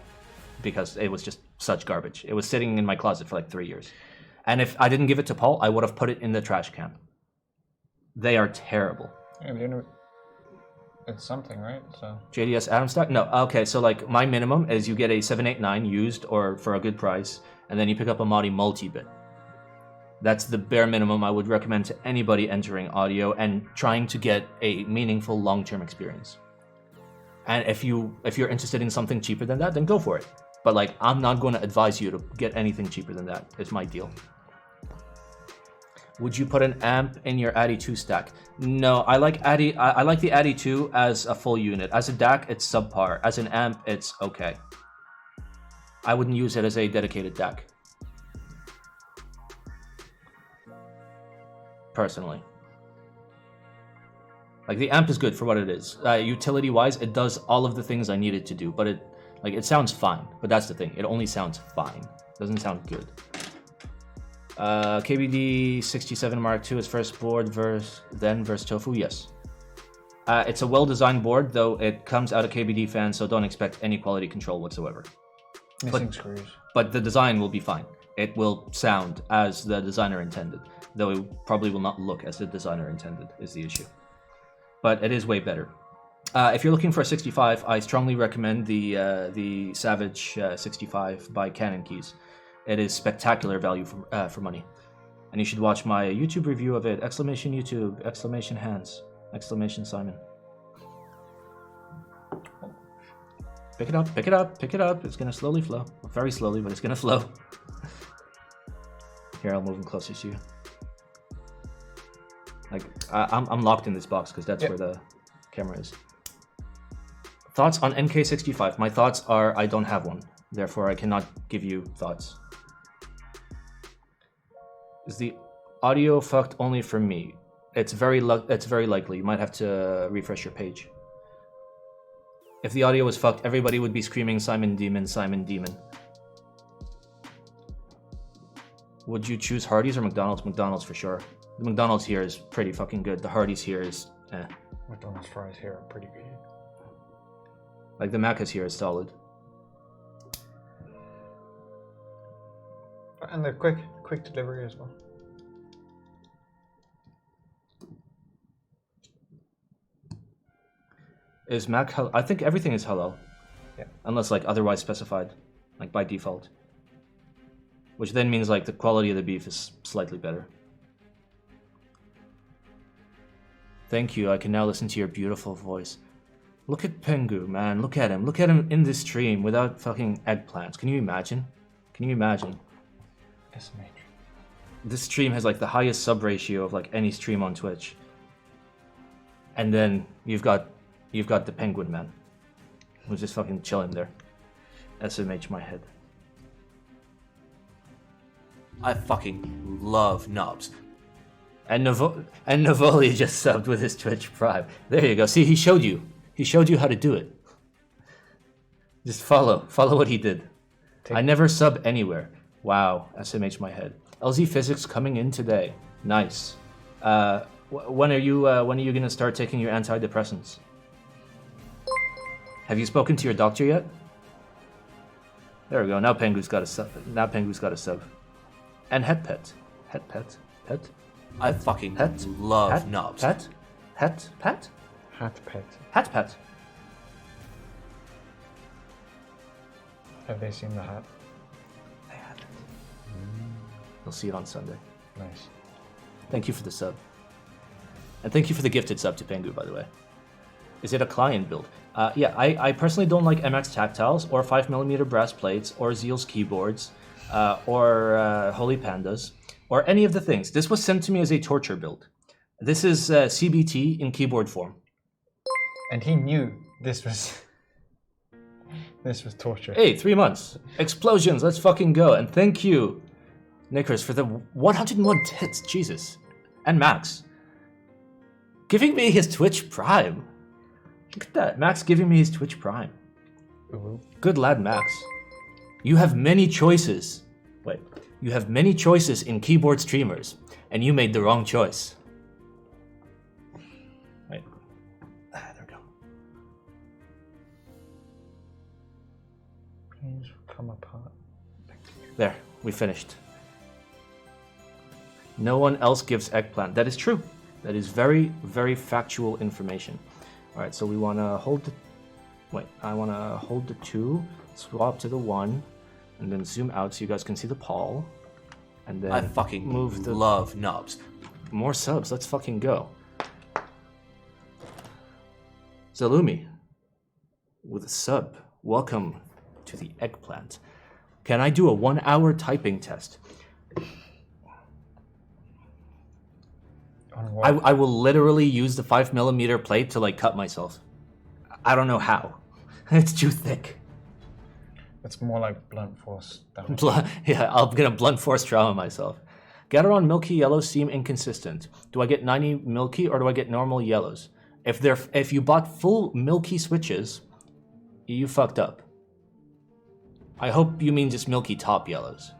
because it was just such garbage. It was sitting in my closet for like 3 years. And if I didn't give it to Paul, I would have put it in the trash can. They are terrible. Yeah, it's something, right? So JDS Atom stock? No. Okay, so like my minimum is you get a 789 used or for a good price, and then you pick up a Modi multi-bit. That's the bare minimum I would recommend to anybody entering audio and trying to get a meaningful long-term experience. And if you're interested in something cheaper than that, then go for it. But like, I'm not going to advise you to get anything cheaper than that. It's my deal. Would you put an amp in your Addy 2 stack? No, I like the Addy 2 as a full unit. As a DAC, it's subpar. As an amp, it's okay. I wouldn't use it as a dedicated DAC. Personally. Like, the amp is good for what it is. Utility-wise, it does all of the things I need it to do, but it sounds fine. But that's the thing. It only sounds fine. It doesn't sound good. KBD 67 Mark II is first board versus Tofu. Yes. It's a well-designed board, though it comes out of KBD fans, so don't expect any quality control whatsoever. Missing screws. But the design will be fine. It will sound as the designer intended, though it probably will not look as the designer intended, is the issue. But it is way better. If you're looking for a 65, I strongly recommend the Savage 65 by Canon Keys. It is spectacular value for money. And you should watch my YouTube review of it. Exclamation YouTube, exclamation hands, exclamation Simon. Pick it up, pick it up, pick it up. It's gonna slowly flow. Very slowly, but it's gonna flow. Here, I'll move him closer to you. Like, I'm locked in this box because that's where the camera is. Thoughts on NK65? My thoughts are I don't have one. Therefore, I cannot give you thoughts. Is the audio fucked only for me? It's very likely. You might have to refresh your page. If the audio was fucked, everybody would be screaming Simon Demon, Simon Demon. Would you choose Hardee's or McDonald's? McDonald's for sure. The McDonald's here is pretty fucking good. The Hardee's here is eh. McDonald's fries here are pretty good. Like the Macca's here is solid. And they're quick delivery as well. Is Mac halal? I think everything is halal. Yeah. Unless like otherwise specified, like by default. Which then means like the quality of the beef is slightly better. Thank you, I can now listen to your beautiful voice. Look at Pengu, man, look at him. Look at him in this stream without fucking eggplants. Can you imagine? Can you imagine? This stream has like the highest sub ratio of like any stream on Twitch. And then you've got the penguin man who's just fucking chilling there. SMH my head. I fucking love knobs. And Navoli just subbed with his Twitch Prime. There you go. See, he showed you. He showed you how to do it. Just follow what he did. I never sub anywhere. Wow, SMH my head. LZ Physics coming in today. Nice. When are you gonna start taking your antidepressants? Have you spoken to your doctor yet? There we go. Now Pengu's got a sub. And head pet. Head pet. Pet. I fucking Pet. love Pet. knobs. Pet. Pet. Pet. Hat pet. Hat pet. Have they seen the hat? They haven't. You'll see it on Sunday. Nice. Thank you for the sub. And thank you for the gifted sub to Pengu, by the way. Is it a client build? Yeah, I personally don't like MX tactiles or 5mm brass plates or Zeal's keyboards or Holy Pandas or any of the things. This was sent to me as a torture build. This is CBT in keyboard form. And he knew this was torture. Hey, 3 months. Explosions, let's fucking go. And thank you, Nickers, for the 101 tits, Jesus. And Max. Giving me his Twitch Prime. Look at that, Max giving me his Twitch Prime. Ooh. Good lad, Max. You have many choices. Wait, you have many choices in keyboard streamers, and you made the wrong choice. Wait. There we go. Please come apart. There, we finished. No one else gives eggplant. That is true. That is very, very factual information. All right, so we want to hold the... Wait, I want to hold the 2, swap to the 1, and then zoom out so you guys can see the Paul. And then I fucking move the... love knobs. More subs, let's fucking go. Zalumi, with a sub. Welcome to the eggplant. Can I do a 1-hour typing test? I will literally use the 5mm plate to like cut myself. I don't know how. It's too thick. It's more like blunt force damage. Yeah, I'm gonna blunt force trauma myself. Gateron milky yellows seem inconsistent. Do I get 90 milky or do I get normal yellows? If you bought full milky switches, you fucked up. I hope you mean just milky top yellows.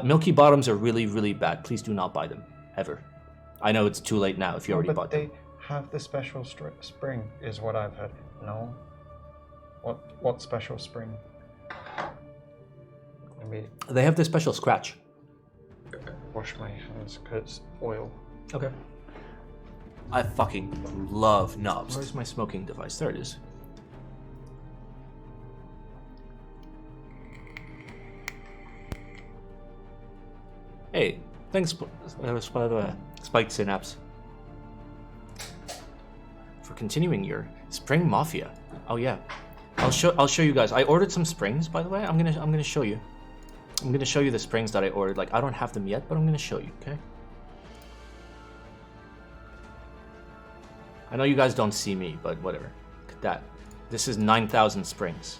Milky bottoms are really, really bad. Please do not buy them. Ever. I know it's too late now if you already bought them. But they have the special spring, is what I've heard. No? What special spring? Maybe They have this special scratch. wash my hands because oil. Okay. I fucking love knobs. Where's my smoking device? There it is. Hey, thanks, Spiked Synapse, for continuing your spring mafia. Oh yeah, I'll show you guys. I ordered some springs, by the way. I'm gonna show you. I'm gonna show you the springs that I ordered. Like I don't have them yet, but I'm gonna show you. Okay. I know you guys don't see me, but whatever. Look at that. This is 9,000 springs.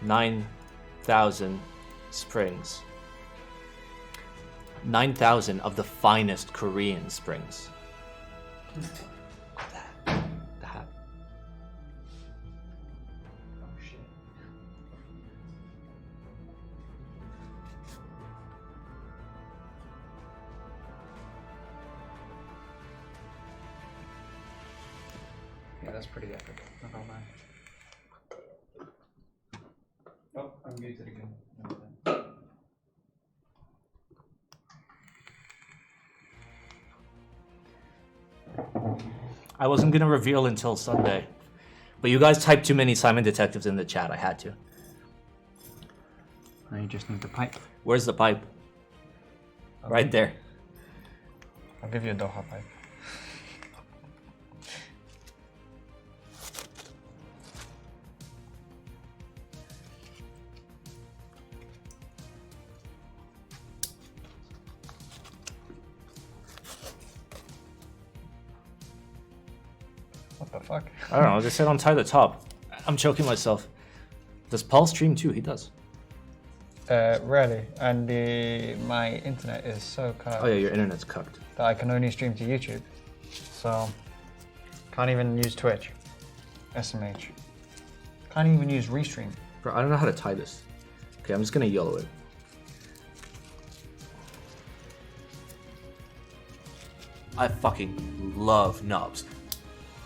9,000 springs. 9,000 of the finest Korean springs. Look at that. The hat. Oh shit. Yeah, that's pretty epic. Not gonna lie. Oh, I'm muted again. I wasn't gonna reveal until Sunday, but you guys typed too many Simon Detectives in the chat. I had to. Now you just need the pipe. Where's the pipe? Okay. Right there. I'll give you a Doha pipe. What the fuck? I don't know. I just said untie the top. I'm choking myself. Does Paul stream too? He does. Rarely, and my internet is so cut Oh yeah, your internet's cooked. that I can only stream to YouTube. So, can't even use Twitch. SMH. Can't even use Restream. Bro, I don't know how to tie this. Okay, I'm just gonna yellow it. I fucking love knobs.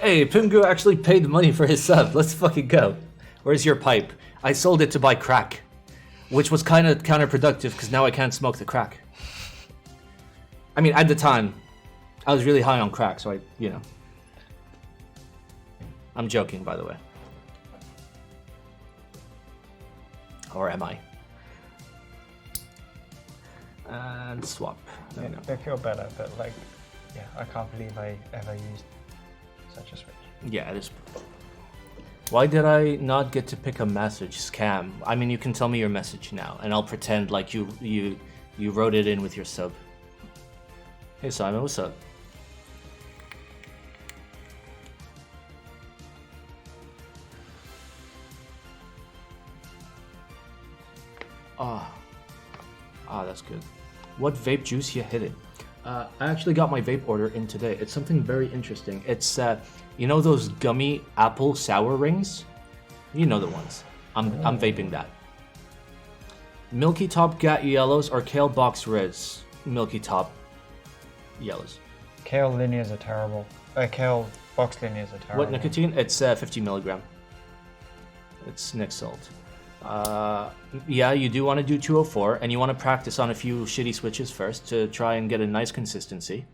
Hey, Pimgu actually paid money for his sub. Let's fucking go. Where's your pipe? I sold it to buy crack. which was kind of counterproductive because now I can't smoke the crack. I mean, at the time, I was really high on crack, so I'm joking, by the way. Or am I? And swap. I feel better, but like, yeah, I can't believe I ever used such a switch. Yeah, it is. Why did I not get to pick a message? Scam. I mean, you can tell me your message now, and I'll pretend like you wrote it in with your sub. Hey Simon, what's up? That's good. What vape juice you hitting? I actually got my vape order in today. It's something very interesting. It's you know those gummy apple sour rings? You know the ones. I'm vaping that. Milky Top Gat Yellows or Kale Box Reds? Milky Top Yellows. Kale linears are terrible. Kale box linears are terrible. What nicotine? It's 50 milligram. It's Nick Salt. Yeah, you do want to do 204, and you want to practice on a few shitty switches first to try and get a nice consistency.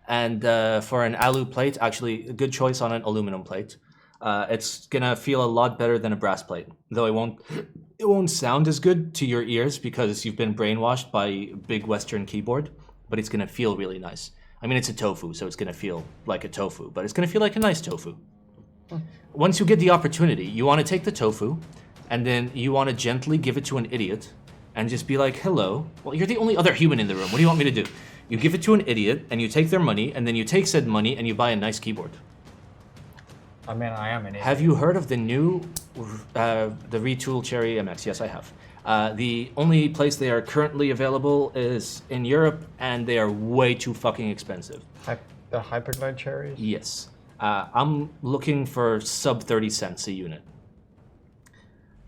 And for an alu plate, actually, a good choice on an aluminum plate. It's gonna feel a lot better than a brass plate, though it won't sound as good to your ears because you've been brainwashed by a big Western keyboard. But it's gonna feel really nice. I mean, it's a tofu, so it's gonna feel like a tofu, but it's gonna feel like a nice tofu. Once you get the opportunity, you want to take the tofu, and then you want to gently give it to an idiot and just be like, hello. Well, you're the only other human in the room. What do you want me to do? You give it to an idiot and you take their money and then you take said money and you buy a nice keyboard. I mean, I am an idiot. Have you heard of the new, the Retool Cherry MX? Yes, I have. The only place they are currently available is in Europe and they are way too fucking expensive. The Hyperglide cherries? Yes. I'm looking for sub 30 cents a unit.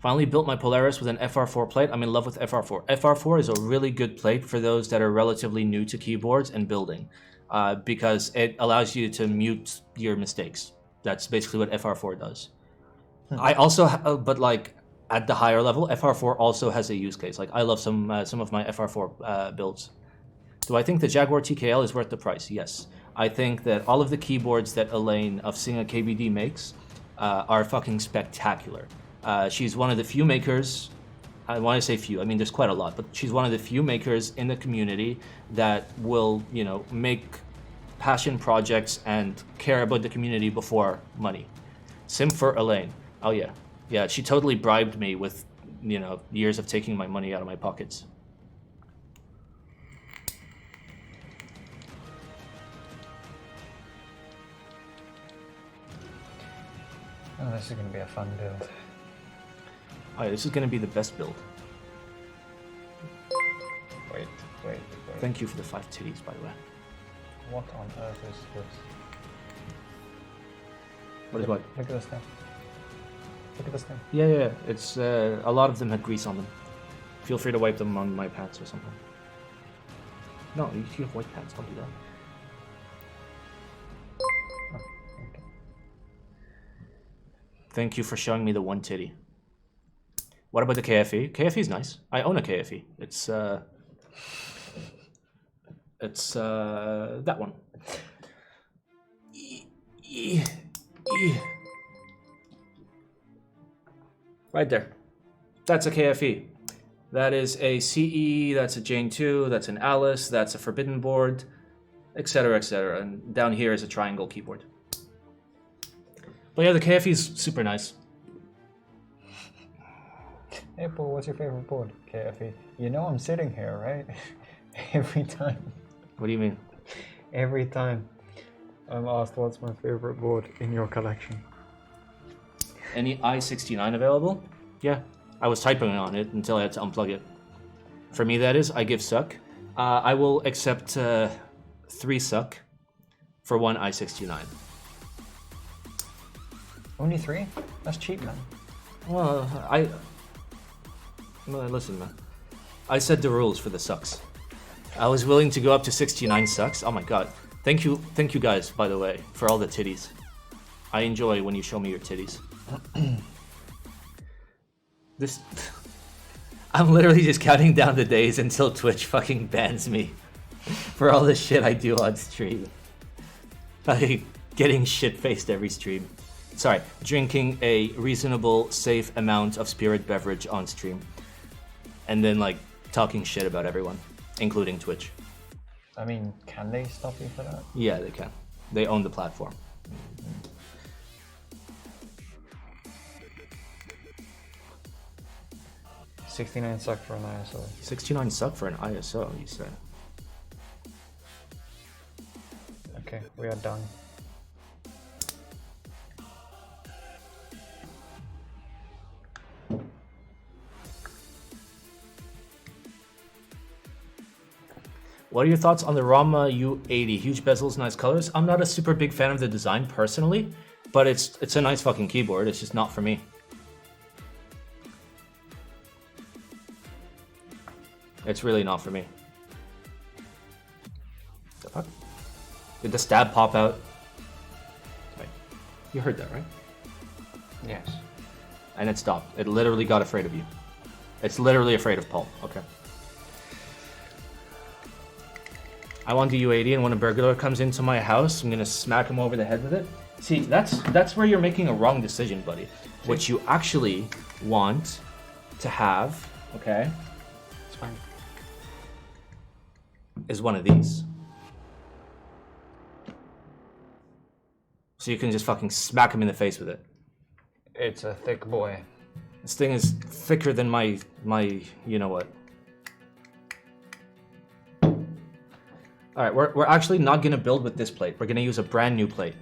Finally built my Polaris with an FR4 plate. I'm in love with FR4. FR4 is a really good plate for those that are relatively new to keyboards and building because it allows you to mute your mistakes. That's basically what FR4 does. I also, but like at the higher level, FR4 also has a use case. Like I love some of my FR4 builds. Do I think the Jaguar TKL is worth the price? Yes. I think that all of the keyboards that Elaine of Singa KBD makes are fucking spectacular. She's one of the few makers, I want to say few, I mean there's quite a lot, but she's one of the few makers in the community that will, make passion projects and care about the community before money. Sim for Elaine. Oh yeah. Yeah, she totally bribed me with, years of taking my money out of my pockets. Oh, this is going to be a fun build. Oh, yeah, this is going to be the best build. Wait. Thank you for the 5 titties, by the way. What on earth is this? What is what? Look at this thing. Look at this thing. Yeah. It's a lot of them had grease on them. Feel free to wipe them on my pants or something. No, you have white pants. Don't do that. Oh, okay. Thank you for showing me the one titty. What about the KFE? KFE is nice. I own a KFE. It's that one. Right there. That's a KFE. That is a CE, that's a Jane 2, that's an Alice, that's a Forbidden board, etc., etc. And down here is a triangle keyboard. But yeah, the KFE is super nice. Hey Paul, what's your favorite board? KFE. You know I'm sitting here, right? Every time. What do you mean? Every time I'm asked what's my favorite board in your collection. Any i69 available? Yeah. I was typing on it until I had to unplug it. For me, that is, I give suck. I will accept 3 suck for 1 i69. Only 3? That's cheap, man. Well, listen, man. I said the rules for the sucks. I was willing to go up to 69 sucks. Oh my god. Thank you guys, by the way, for all the titties. I enjoy when you show me your titties. I'm literally just counting down the days until Twitch fucking bans me for all the shit I do on stream. Like, getting shit-faced every stream. Sorry, drinking a reasonable, safe amount of spirit beverage on stream. And then, like, talking shit about everyone, including Twitch. I mean, can they stop you for that? Yeah, they can. They own the platform. 69 suck for an ISO. 69 suck for an ISO, you said. Okay, we are done. What are your thoughts on the Rama U80? Huge bezels, nice colors. I'm not a super big fan of the design personally, but it's a nice fucking keyboard. It's just not for me. It's really not for me. The fuck? Did the stab pop out? Right. You heard that, right? Yes. And it stopped. It literally got afraid of you. It's literally afraid of Paul. Okay. I want the U80, and when a burglar comes into my house, I'm gonna smack him over the head with it. See, that's where you're making a wrong decision, buddy. What you actually want to have, okay, It's fine. is one of these. So you can just fucking smack him in the face with it. It's a thick boy. This thing is thicker than my you know what. All right, we're actually not gonna build with this plate. We're gonna use a brand new plate.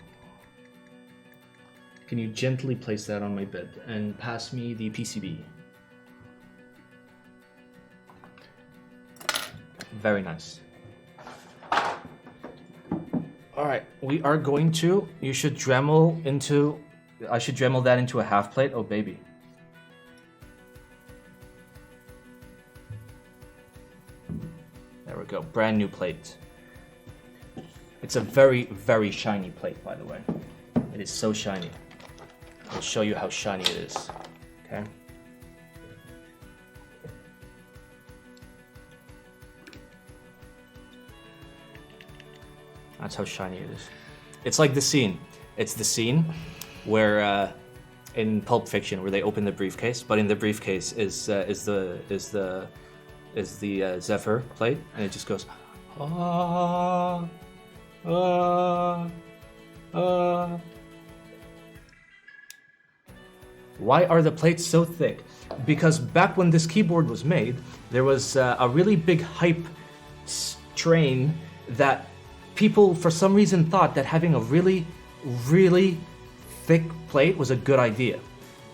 Can you gently place that on my bed and pass me the PCB? Very nice. All right, we are going to, you should Dremel into, I should Dremel that into a half plate. Oh, baby. There we go, brand new plate. It's a very, very shiny plate, by the way. It is so shiny. I'll show you how shiny it is, okay? That's how shiny it is. It's like the scene. It's the scene where, in Pulp Fiction, where they open the briefcase, but in the briefcase is the Zephyr plate, and it just goes, ah. Why are the plates so thick? Because back when this keyboard was made, there was a really big hype train that people, for some reason, thought that having a really, really thick plate was a good idea.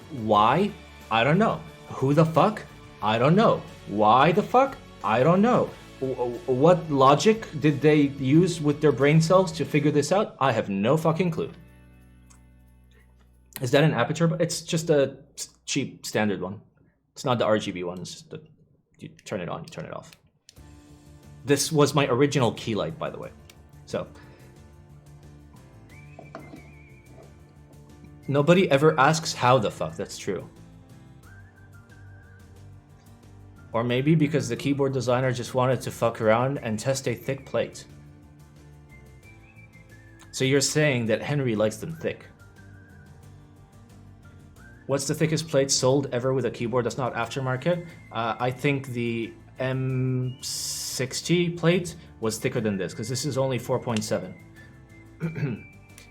Why? I don't know. Who the fuck? I don't know. Why the fuck? I don't know. What logic did they use with their brain cells to figure this out? I have no fucking clue. Is that an aperture? It's just a cheap standard one. It's not the RGB one. It's just the, you turn it on, you turn it off. This was my original key light, by the way. So nobody ever asks how the fuck. That's true. Or maybe because the keyboard designer just wanted to fuck around and test a thick plate. So you're saying that Henry likes them thick. What's the thickest plate sold ever with a keyboard that's not aftermarket? I think the M60 plate was thicker than this, because this is only 4.7.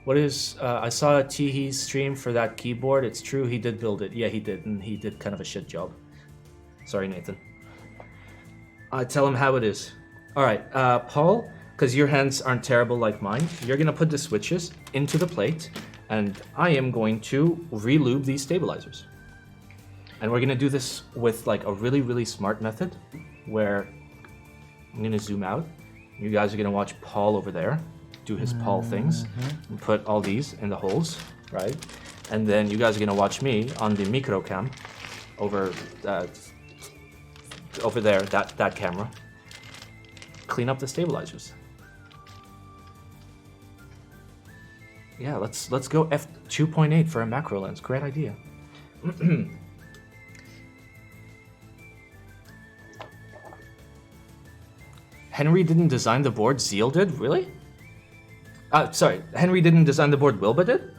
What is, I saw a Teehee stream for that keyboard. It's true, he did build it. Yeah, he did, and he did kind of a shit job. Sorry, Nathan. Tell him how it is. All right, Paul, because your hands aren't terrible like mine, you're gonna put the switches into the plate, and I am going to re-lube these stabilizers. And we're gonna do this with like a really, really smart method, where I'm gonna zoom out. You guys are gonna watch Paul over there do his Paul things, and put all these in the holes, right? And then you guys are gonna watch me on the micro cam over there, that camera, clean up the stabilizers. Yeah, let's go f2.8 for a macro lens. Great idea. Henry didn't design the board, Zeal did? Really? Sorry, Henry didn't design the board, Wilbur did?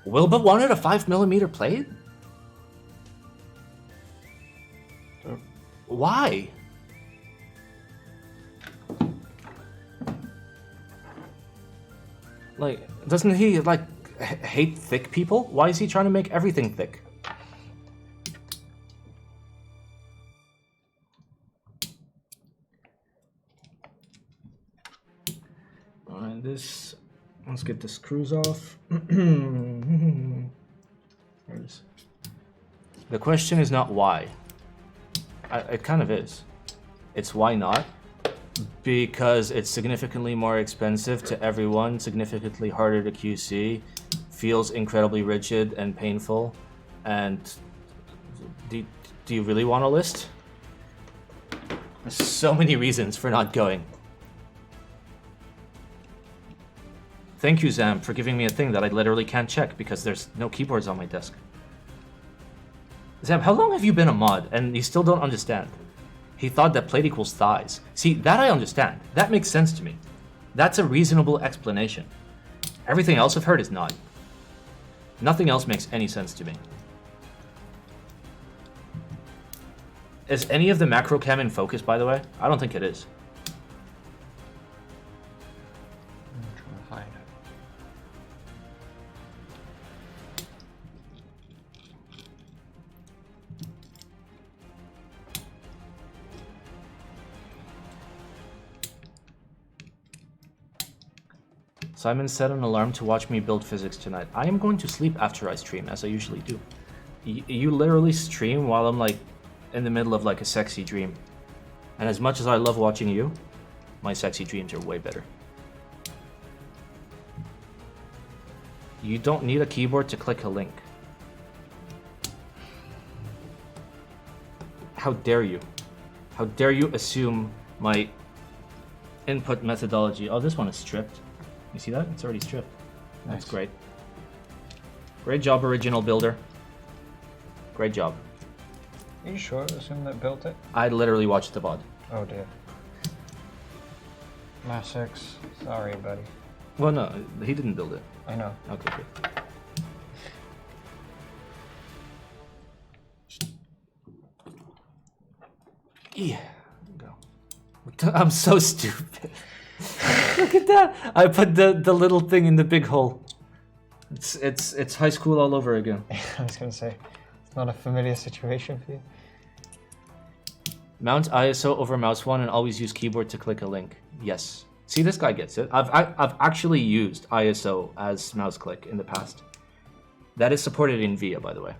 Wilbur wanted a 5mm plate? Why? Like, doesn't he, like, hate thick people? Why is he trying to make everything thick? Alright, this... Let's get the screws off. The question is not why. It kind of is. It's why not? Because it's significantly more expensive to everyone, significantly harder to QC, feels incredibly rigid and painful, and do you really want a list? There's so many reasons for not going. Thank you, Zam, for giving me a thing that I literally can't check because there's no keyboards on my desk. Zam, how long have you been a mod and you still don't understand? He thought that plate equals thighs. See, that I understand. That makes sense to me. That's a reasonable explanation. Everything else I've heard is not. Nothing else makes any sense to me. Is any of the macro cam in focus, by the way? I don't think it is. I'm trying to find it. Simon set an alarm to watch me build physics tonight. I am going to sleep after I stream, as I usually do. You literally stream while I'm like in the middle of like a sexy dream. And as much as I love watching you, my sexy dreams are way better. You don't need a keyboard to click a link. How dare you? How dare you assume my input methodology? Oh, this one is stripped. You see that? It's already stripped. That's Nice. great. Great job, original builder. Great job. Are you sure it was him that built it? I literally watched the VOD. Oh dear. Mass 6, sorry buddy. Well, no, he didn't build it. I know. Okay, good. Yeah. Go. I'm so stupid. Look at that! I put the little thing in the big hole. It's high school all over again. I was gonna say, it's not a familiar situation for you. Mount ISO over mouse 1 and always use keyboard to click a link. Yes. See, this guy gets it. I've actually used ISO as mouse click in the past. That is supported in VIA, by the way.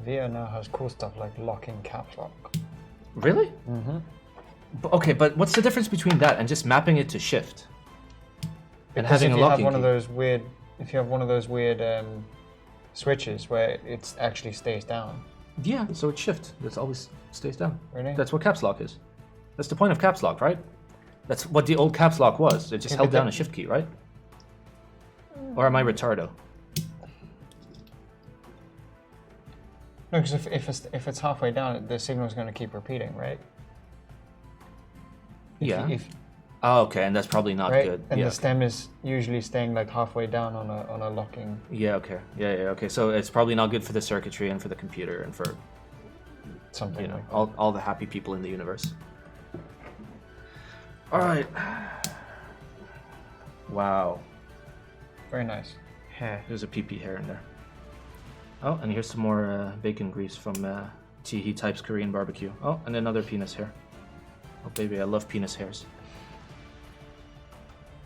VIA now has cool stuff like locking caps lock. Really? Mm-hmm. Okay, but what's the difference between that and just mapping it to shift? And having a if you have locking one of key? those weird, if you have one of those weird switches where it actually stays down. Yeah, so it's shift. That always stays down. Really? That's what caps lock is. That's the point of caps lock, right? That's what the old caps lock was. It just Yeah, held but down a that- shift key, right? Or am I retardo? No, because if it's halfway down, the signal is going to keep repeating, right? Yeah. If, Oh, okay, and that's probably not right? good. And yeah, the stem is usually staying like halfway down on a locking. yeah, okay. Yeah, okay. So it's probably not good for the circuitry and for the computer and for, Something you know, like that. all the happy people in the universe. All right. Wow. Very nice. Hair. There's a pee hair in there. Oh, and here's some more bacon grease from Teehee Types Korean barbecue. Oh, and another penis hair. Oh, baby, I love penis hairs.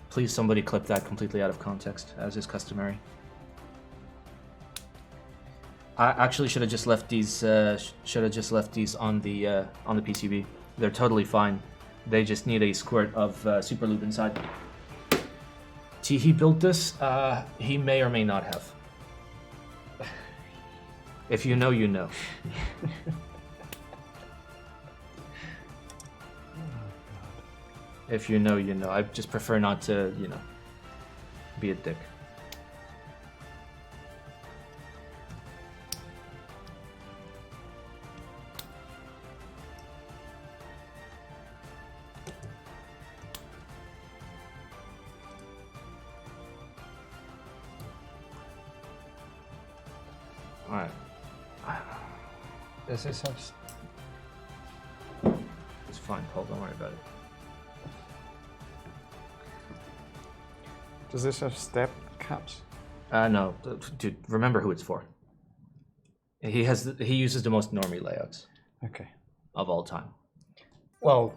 Please, somebody clip that completely out of context, as is customary. I actually should have just left these. On the PCB. They're totally fine. They just need a squirt of super lube inside. Teehee built this. He may or may not have. If you know, you know. If you know, you know. I just prefer not to, you know, be a dick. Alright. Does this have... It's fine, Paul. Don't worry about it. Does this have step caps? No. Dude, remember who it's for. He uses the most normie layouts. Okay. Of all time. Well...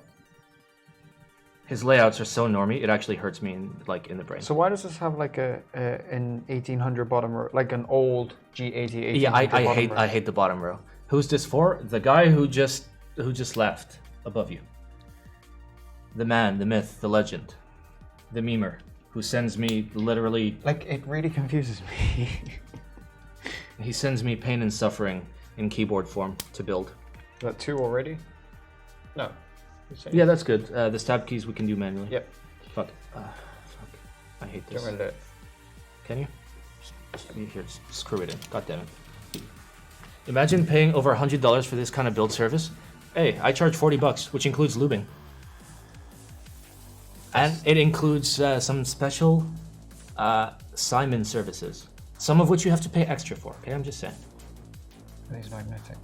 His layouts are so normie, it actually hurts me in the brain. So why does this have like an 1800 bottom row, like an old G80 Yeah, I bottom row? I hate the bottom row. Who's this for? The guy who just left above you. The man, the myth, the legend, the memer, who sends me literally. Like, it really confuses me. He sends me pain and suffering in keyboard form to build. Is that 2 already? No. Yeah, that's good. The stab keys we can do manually. Yep. Fuck. I hate this. Get rid of it. Can you? Here, screw it in. God damn it. Imagine paying over $100 for this kind of build service. Hey, I charge $40, which includes lubing. And it includes some special Simon services. Some of which you have to pay extra for, okay? I'm just saying. Are these magnetic?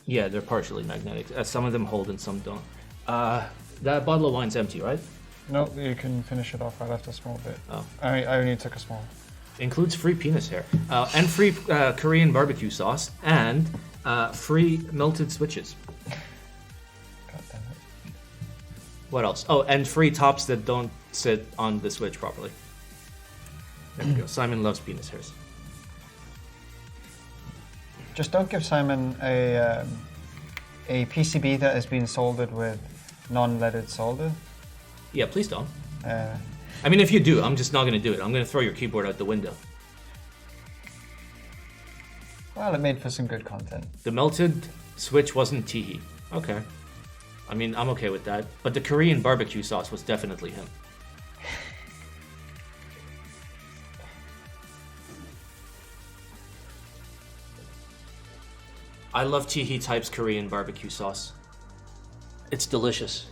Yeah, they're partially magnetic. Some of them hold and some don't. That bottle of wine's empty, right? No, you can finish it off. I left a small bit. Oh. I only took a small. Includes free penis hair. And free Korean barbecue sauce. And free melted switches. God damn it. What else? Oh, and free tops that don't sit on the switch properly. There we go. Simon loves penis hairs. Just don't give Simon a PCB that has been soldered with non-leaded solder. Yeah, please don't. I mean, if you do, I'm just not going to do it. I'm going to throw your keyboard out the window. Well, it made for some good content. The melted switch wasn't Teehee. Okay. I mean, I'm okay with that. But the Korean barbecue sauce was definitely him. I love Teehee Type's Korean barbecue sauce. It's delicious.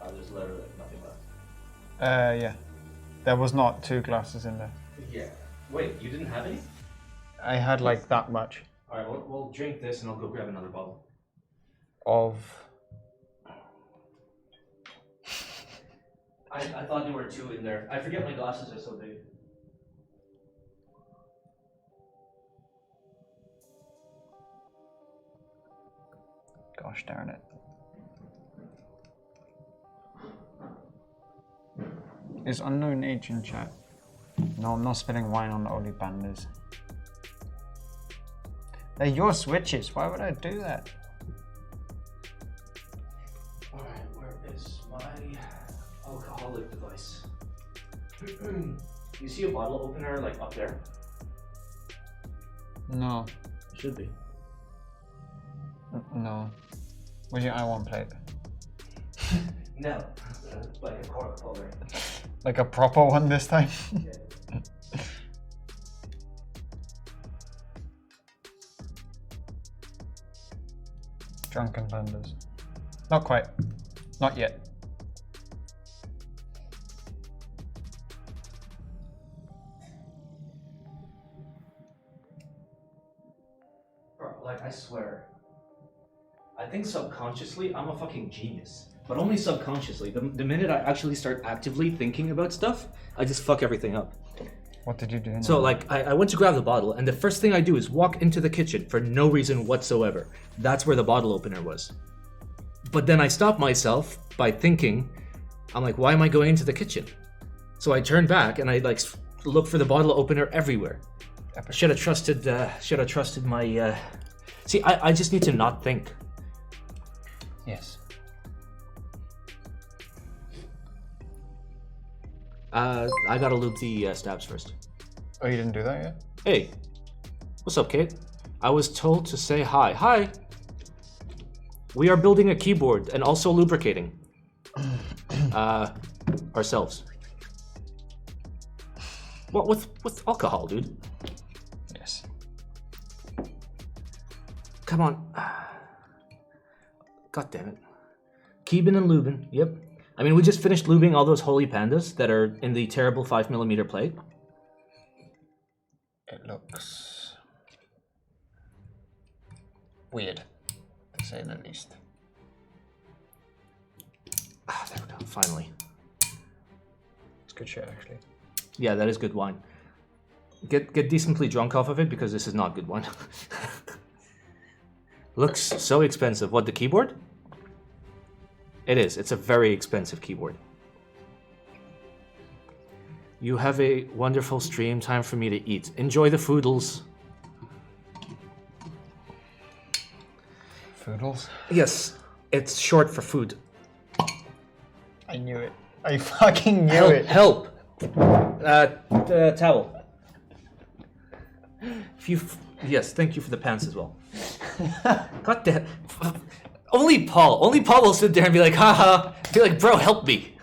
There's literally nothing left. Yeah. There was not 2 glasses in there. Yeah. Wait, you didn't have any? I had like that much. Alright, we'll drink this and I'll go grab another bottle. Of... I thought there were 2 in there. I forget my glasses are so big. Gosh darn it. Is unknown age in chat? No, I'm not spilling wine on the only bandas. They're your switches. Why would I do that? Alright, where is my alcoholic device? You see a bottle opener like up there? No. It should be. No. Where's your I1 plate? No. Like a cork holder. Like a proper one this time? Yeah. Drunken bandas. Not quite. Not yet. Bro, like I swear. I think subconsciously I'm a fucking genius. But only subconsciously. The minute I actually start actively thinking about stuff, I just fuck everything up. What did you do? So like, I went to grab the bottle, and the first thing I do is walk into the kitchen for no reason whatsoever. That's where the bottle opener was. But then I stop myself by thinking, I'm like, why am I going into the kitchen? So I turn back and I like look for the bottle opener everywhere. Should have trusted my. See, I just need to not think. Yes. I gotta lube the stabs first. Oh, you didn't do that yet? Hey, what's up, Kate? I was told to say hi. Hi! We are building a keyboard and also lubricating. Ourselves. What, with alcohol, dude? Yes. Come on. God damn it. Keybin and Lubin, yep. I mean, we just finished lubing all those holy pandas that are in the terrible 5mm plate. It looks weird, to say the least. Ah, there we go, finally. It's good shit, actually. Yeah, that is good wine. Get decently drunk off of it, because this is not good wine. Looks so expensive. What, the keyboard? It is. It's a very expensive keyboard. You have a wonderful stream. Time for me to eat. Enjoy the foodles. Foodles? Yes, it's short for food. I knew it. I fucking knew Help! it. Help! Towel. Yes, thank you for the pants as well. God damn. Only Paul will sit there and be like, haha. Be like, bro, help me.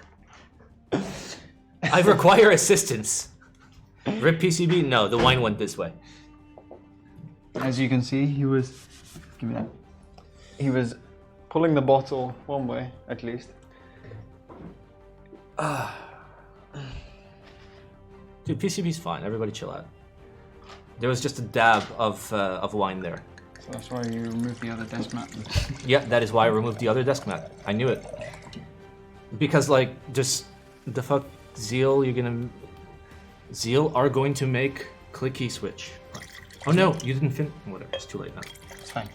I require assistance. Rip PCB? No, the wine went this way. As you can see, he was... Give me that. He was pulling the bottle one way, at least. Dude, PCB's fine. Everybody chill out. There was just a dab of wine there. So that's why you removed the other desk mat. Yeah, that is why I removed the other desk mat. I knew it. Because, like, just the fuck, Zeal, Zeal are going to make clicky switch. Oh no, you didn't whatever, it's too late now. It's fine.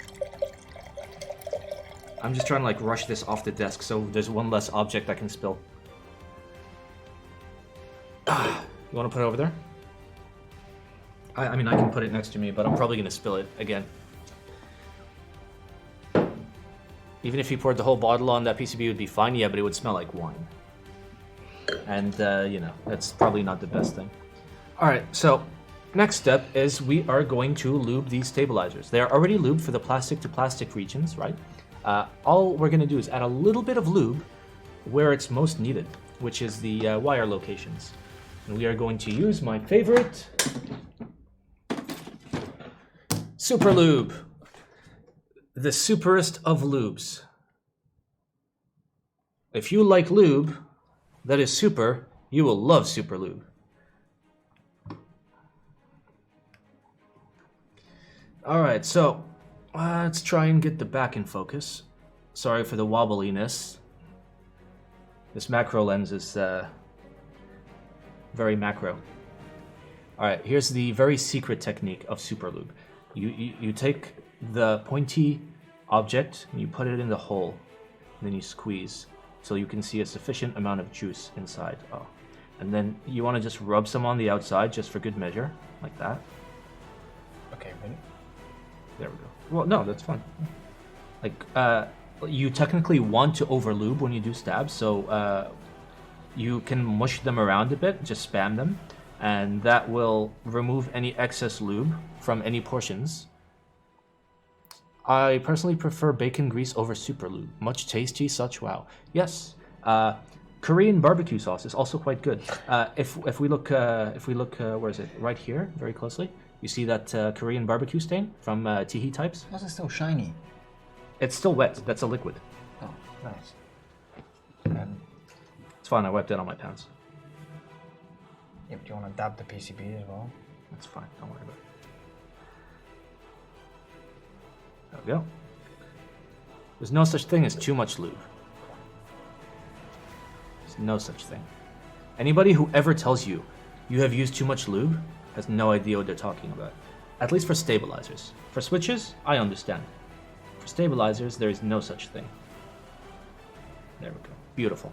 I'm just trying to, like, rush this off the desk so there's one less object I can spill. You want to put it over there? I mean, I can put it next to me, but I'm probably going to spill it again. Even if you poured the whole bottle on, that PCB would be fine, yeah, but it would smell like wine. And, you know, that's probably not the best thing. Alright, so, next step is we are going to lube these stabilizers. They are already lubed for the plastic-to-plastic regions, right? All we're going to do is add a little bit of lube where it's most needed, which is the wire locations. And we are going to use my favorite Super Lube. The superest of lubes. If you like lube that is super, you will love Super Lube. Alright, so let's try and get the back in focus. Sorry for the wobbliness. This macro lens is very macro. Alright, here's the very secret technique of Super Lube. You take the pointy object and you put it in the hole, and then you squeeze so you can see a sufficient amount of juice inside. Oh, and then you want to just rub some on the outside just for good measure, like that. Okay, ready? There we go. Well, no, that's fine. Like, you technically want to over lube when you do stabs, so you can mush them around a bit, just spam them, and that will remove any excess lube from any portions. I personally prefer bacon grease over Super Lube. Much tasty, such wow. Yes, Korean barbecue sauce is also quite good. If we look, where is it? Right here, very closely. You see that Korean barbecue stain from Teehee Types? How's it still shiny? It's still wet. That's a liquid. Oh, nice. It's fine. I wiped it on my pants. Yeah, but do you want to dab the PCB as well? That's fine. Don't worry about it. There we go. There's no such thing as too much lube. There's no such thing. Anybody who ever tells you you have used too much lube has no idea what they're talking about. At least for stabilizers. For switches, I understand. For stabilizers, there is no such thing. There we go. Beautiful.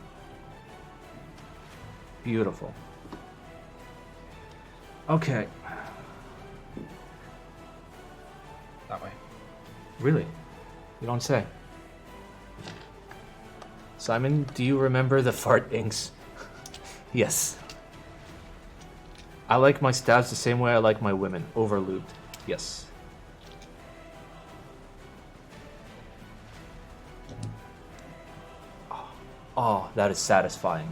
Beautiful. Okay. That way. Really? You don't say. Simon, do you remember the fart inks? Yes. I like my stabs the same way I like my women, overlubed. Yes. Oh, that is satisfying.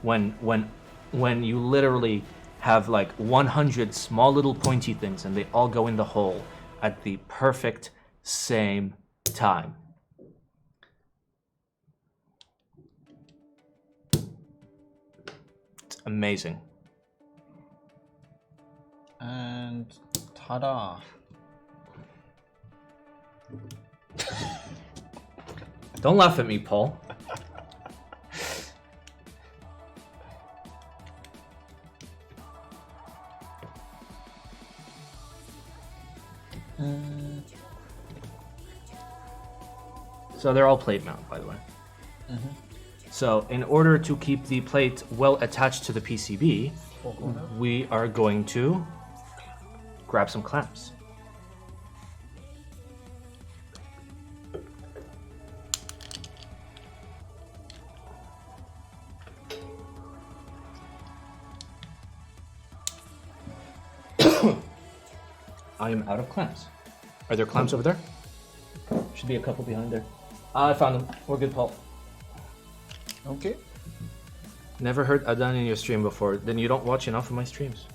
When you literally have like 100 small little pointy things and they all go in the hole at the perfect same time. Amazing. And ta-da. Don't laugh at me, Paul. So they're all plate mount, by the way. So in order to keep the plate well attached to the PCB, we are going to grab some clamps. I am out of clamps. Are there clamps over there? Should be a couple behind there. I found them. We're good, Paul. Okay. Never heard Adan in your stream before. Then you don't watch enough of my streams.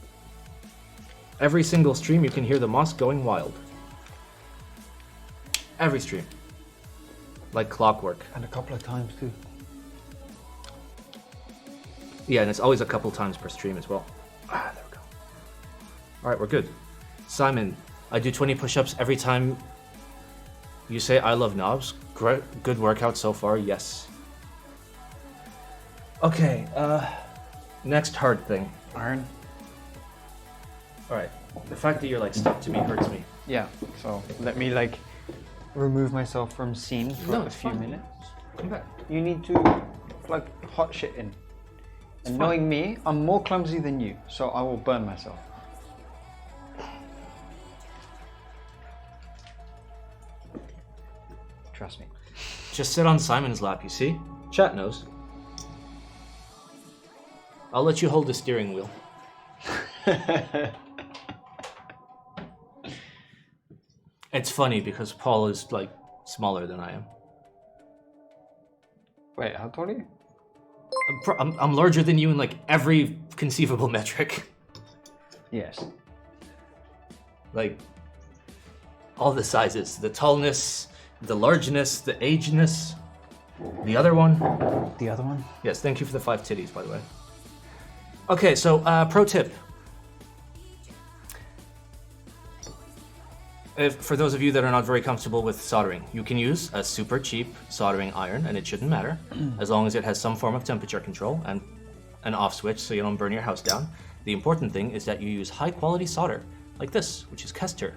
Every single stream you can hear the mosque going wild. Every stream. Like clockwork. And a couple of times too. Yeah, and it's always a couple times per stream as well. Ah, there we go. Alright, we're good. Simon, I do 20 push-ups every time you say I love knobs. Great, good workout so far, yes. Okay, next hard thing. Iron. Alright, the fact that you're like stuck to me hurts me. Yeah, so let me like remove myself from scene for a few minutes. Come back. You need to plug hot shit in. And knowing me, I'm more clumsy than you, so I will burn myself. Trust me. Just sit on Simon's lap, you see? Chat knows. I'll let you hold the steering wheel. It's funny because Paul is like smaller than I am. Wait, how tall are you? I'm larger than you in like every conceivable metric. Yes. Like all the sizes, the tallness, the largeness, the ageness. The other one. The other one? Yes, thank you for the 5 titties, by the way. Okay, so pro tip. For those of you that are not very comfortable with soldering, you can use a super cheap soldering iron, and it shouldn't matter, as long as it has some form of temperature control and an off switch so you don't burn your house down. The important thing is that you use high quality solder, like this, which is Kester.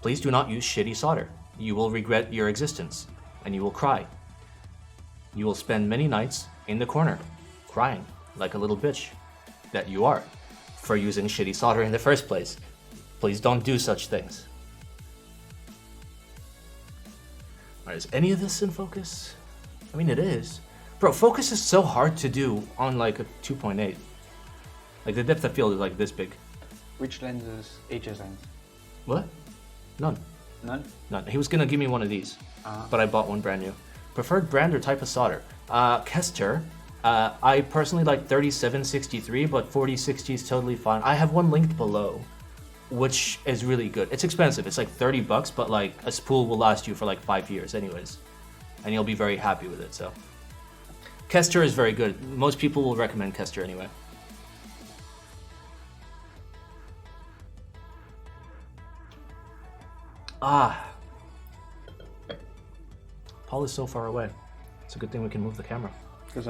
Please do not use shitty solder. You will regret your existence, and you will cry. You will spend many nights in the corner, crying like a little bitch that you are for using shitty solder in the first place. Please don't do such things. Alright, is any of this in focus? I mean, it is. Bro, focus is so hard to do on like a 2.8. Like the depth of field is like this big. Which lens is HS lens? What? None. None? None. He was gonna give me one of these, but I bought one brand new. Preferred brand or type of solder? Kester. I personally like 3763, but 4060 is totally fine. I have one linked below, which is really good. It's expensive. It's like $30, but like a spool will last you for like 5 years anyways, and you'll be very happy with it. So Kester is very good. Most people will recommend Kester anyway. Paul is so far away. It's a good thing we can move the camera. Because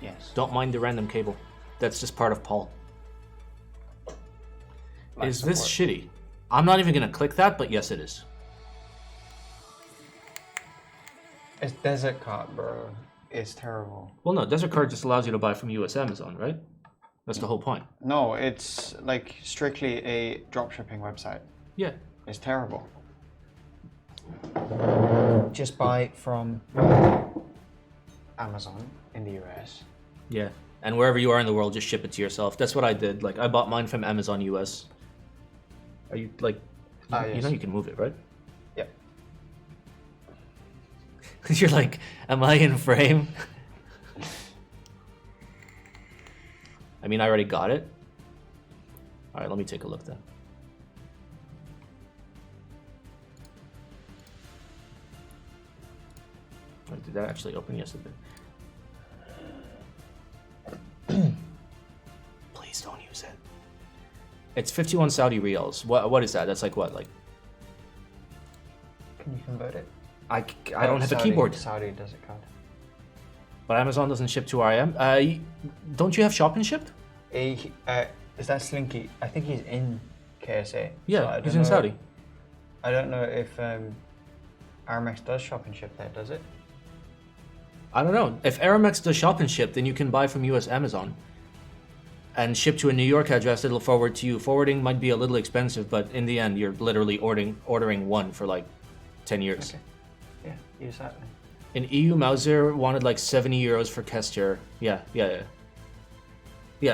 yes. Don't mind the random cable. That's just part of Paul. Is this shitty? I'm not even gonna click that, but yes it is. It's Desert Cart, bro. It's terrible. Well, no, Desert Card just allows you to buy from US Amazon, right? That's the whole point. No, it's like strictly a dropshipping website. Yeah. It's terrible. Just buy from Amazon in the US. Yeah. And wherever you are in the world, just ship it to yourself. That's what I did. Like, I bought mine from Amazon US. Are you, like, you know you can move it, right? Yep. You're like, am I in frame? I mean, I already got it. All right, let me take a look then. Wait, did that actually open? Yes, it did. It's 51 Saudi riyals. What is that? That's like what? Like Can you convert it? I don't have a keyboard. Saudi does it, card. But Amazon doesn't ship to where I am. Don't you have Shop and Ship? Is that Slinky? I think he's in KSA. Yeah, he's in Saudi. I don't know if Aramex does Shop and Ship there, does it? I don't know. If Aramex does Shop and Ship, then you can buy from US Amazon and ship to a New York address. It'll forward to you. Forwarding might be a little expensive, but in the end, you're literally ordering one for like 10 years. Okay. Yeah, use that then. In EU, Mauser wanted like 70 euros for Kester. Yeah.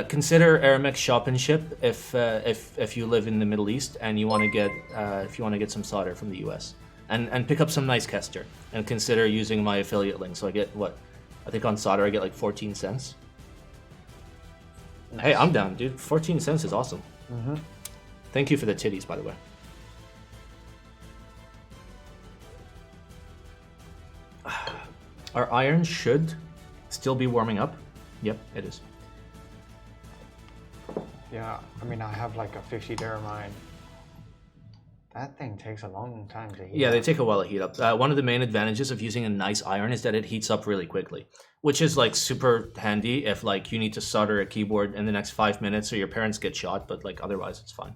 Consider Aramex Shop and Ship if you live in the Middle East and you want to get some solder from the US and pick up some nice Kester, and consider using my affiliate link. So I get what? I think on solder I get like 14 cents. Nice. Hey, I'm down, dude. 14 cents is awesome. Mm-hmm. Thank you for the titties, by the way. Our iron should still be warming up. Yep, it is. Yeah, I mean, I have like a 50 dirham iron. That thing takes a long time to heat up. Yeah, they take a while to heat up. One of the main advantages of using a nice iron is that it heats up really quickly, which is like super handy if like you need to solder a keyboard in the next 5 minutes or your parents get shot, but like otherwise it's fine.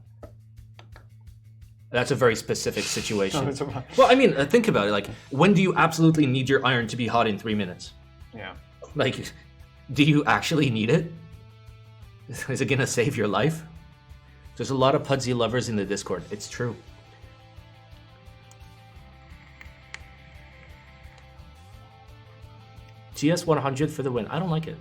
That's a very specific situation. Well, I mean, think about it. Like, when do you absolutely need your iron to be hot in 3 minutes? Yeah. Like, do you actually need it? Is it gonna save your life? There's a lot of Pudsey lovers in the Discord. It's true. GS 100 for the win. I don't like it.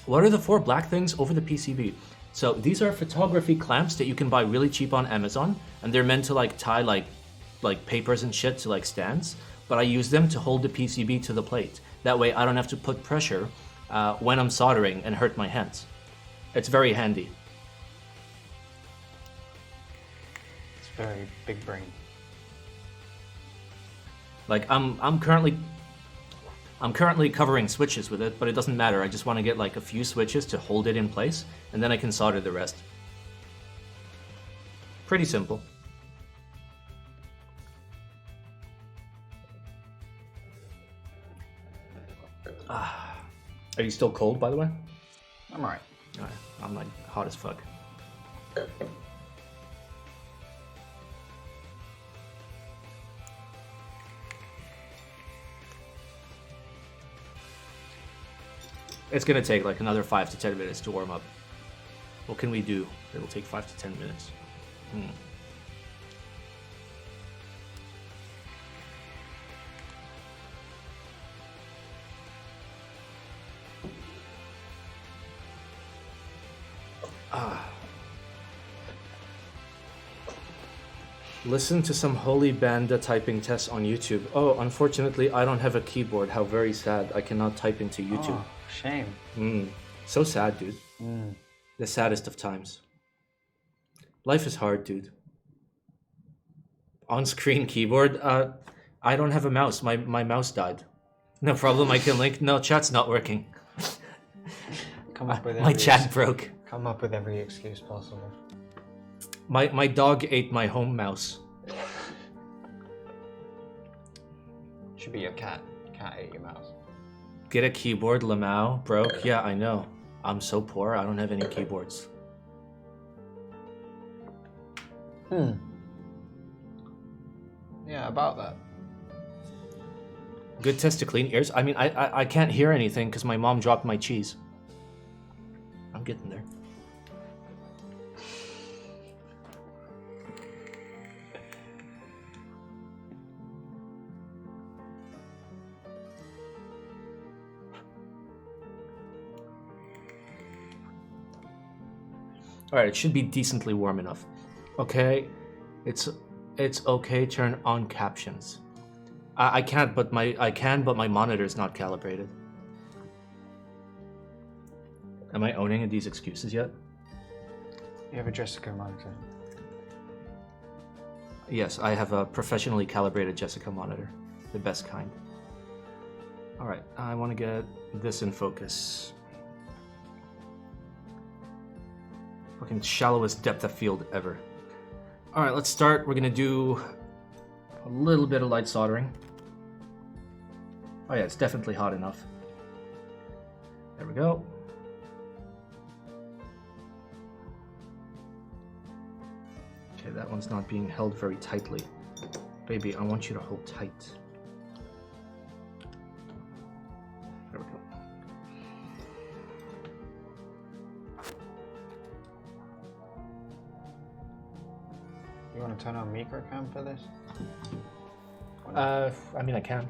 What are the 4 black things over the PCB? So these are photography clamps that you can buy really cheap on Amazon, and they're meant to like tie like papers and shit to like stands. But I use them to hold the PCB to the plate. That way I don't have to put pressure when I'm soldering and hurt my hands. It's very handy. It's very big brain. Like I'm currently covering switches with it, but it doesn't matter. I just want to get like a few switches to hold it in place, and then I can solder the rest. Pretty simple. Are you still cold, by the way? I'm alright. Alright, I'm like hot as fuck. It's gonna take like another 5 to 10 minutes to warm up. What can we do? It'll take 5 to 10 minutes. Listen to some holy banda typing tests on YouTube. Oh, unfortunately, I don't have a keyboard. How very sad. I cannot type into YouTube. Oh, shame. So sad, dude. The saddest of times. Life is hard, dude. On-screen keyboard? I don't have a mouse. My mouse died. No problem, I can link. No, chat's not working. Come up with my chat broke. Come up with every excuse possible. My dog ate my home mouse. Should be your cat. Cat ate your mouse. Get a keyboard, Lamau. Broke. Yeah, I know. I'm so poor, I don't have any keyboards. Yeah, about that. Good test to clean ears. I mean, I can't hear anything because my mom dropped my cheese. I'm getting there. Alright, it should be decently warm enough. Okay, it's okay. Turn on captions. I can, but my monitor's not calibrated. Am I owning these excuses yet? You have a Jessica monitor. Yes, I have a professionally calibrated Jessica monitor, the best kind. Alright, I want to get this in focus. Fucking shallowest depth of field ever. Alright, let's start. We're gonna do a little bit of light soldering. Oh yeah, it's definitely hot enough. There we go. Okay, that one's not being held very tightly. Baby, I want you to hold tight. There we go. You want to turn on microcam for this? I mean, I can.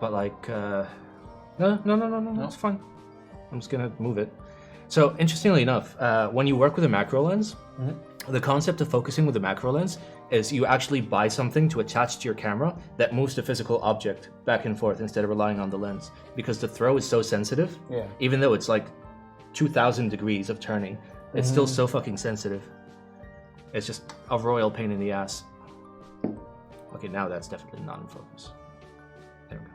But like, no, it's fine. I'm just gonna move it. So, interestingly enough, when you work with a macro lens, the concept of focusing with a macro lens is you actually buy something to attach to your camera that moves the physical object back and forth instead of relying on the lens. Because the throw is so sensitive, even though it's like 2,000 degrees of turning, it's still so fucking sensitive. It's just a royal pain in the ass. Okay, now that's definitely not in focus. There we go.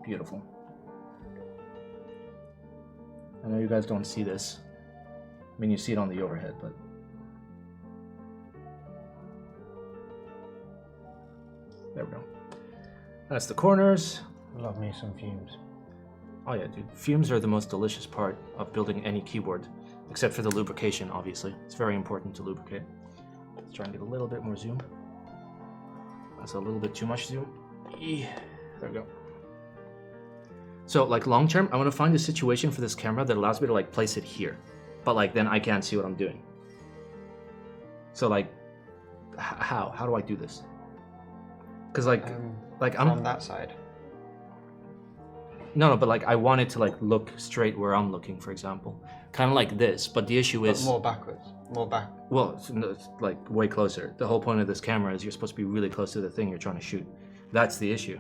Beautiful. I know you guys don't see this. I mean, you see it on the overhead, but... There we go. That's the corners. Love me some fumes. Oh yeah, dude. Fumes are the most delicious part of building any keyboard. Except for the lubrication, obviously. It's very important to lubricate. Let's try and get a little bit more zoom. That's a little bit too much zoom. There we go. So, like, long term, I want to find a situation for this camera that allows me to, like, place it here. But, like, then I can't see what I'm doing. So, like, how? How do I do this? Because, like I'm... On that side. No, but, like, I want it to, like, look straight where I'm looking, for example. Kind of like this, but the issue is... But more backwards. More back. Well, it's, like, way closer. The whole point of this camera is you're supposed to be really close to the thing you're trying to shoot. That's the issue.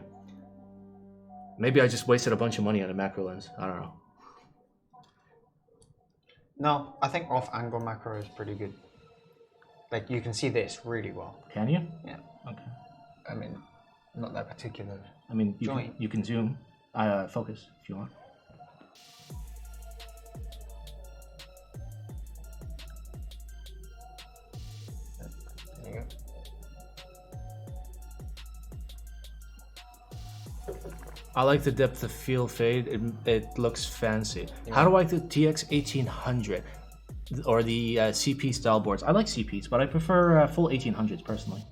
Maybe I just wasted a bunch of money on a macro lens. I don't know. No, I think off-angle macro is pretty good. Like, you can see this really well. Can you? Yeah. Okay. I mean, not that particular. I mean, you can zoom, focus if you want. There you go. I like the depth of field fade. It looks fancy. Yeah. How do I like the TX 1800 or the CP style boards? I like CPs, but I prefer full 1800s personally.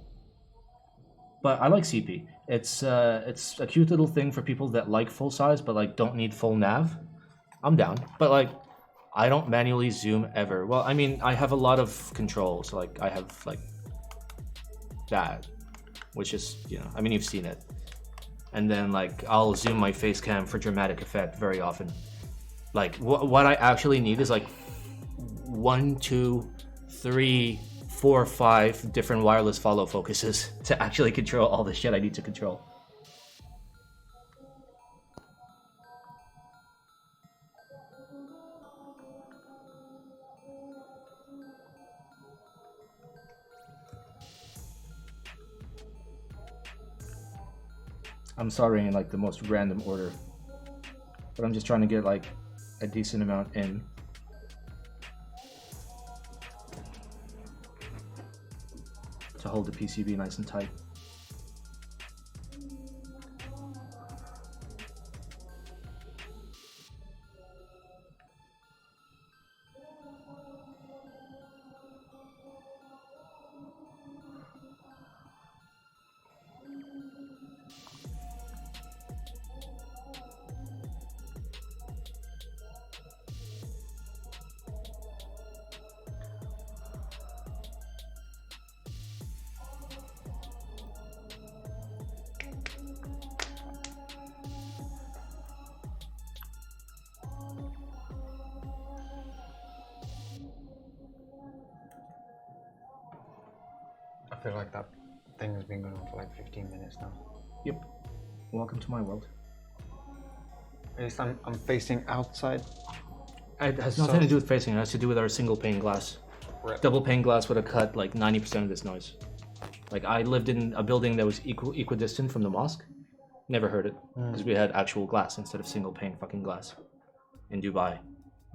But I like CP. It's a cute little thing for people that like full size, but like don't need full nav. I'm down. But like, I don't manually zoom ever. Well, I mean, I have a lot of control. So like, I have like that, which is, you know, I mean, you've seen it. And then like I'll zoom my face cam for dramatic effect very often. Like what I actually need is like 1, 2, 3, 4, 5 different wireless follow focuses to actually control all the shit I need to control. I'm sorry in like the most random order, but I'm just trying to get like a decent amount in. To hold the PCB nice and tight. I feel like that thing has been going on for like 15 minutes now. Yep. Welcome to my world. At least I'm facing outside. It has nothing to do with facing, it has to do with our single pane glass. Rip. Double pane glass would have cut like 90% of this noise. Like I lived in a building that was equidistant from the mosque. Never heard it because we had actual glass instead of single pane fucking glass in Dubai.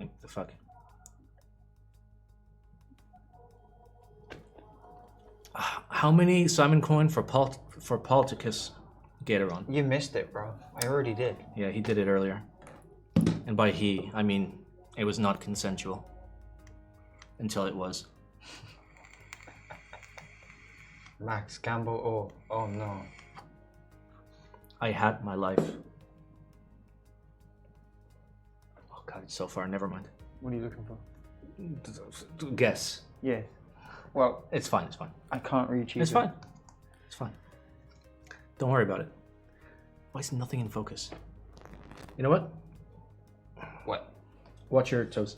Like the fuck. How many Simon coin for Politicus Gatoron? You missed it, bro. I already did. Yeah, he did it earlier. And by he, I mean it was not consensual. Until it was. Max Gamble. Oh no. I had my life. Oh god, it's so far. Never mind. What are you looking for? Guess. Yeah. Well, It's fine. It's fine. I can't reach you. It's fine. It's fine. Don't worry about it. Why is nothing in focus? You know what? What? Watch your toes.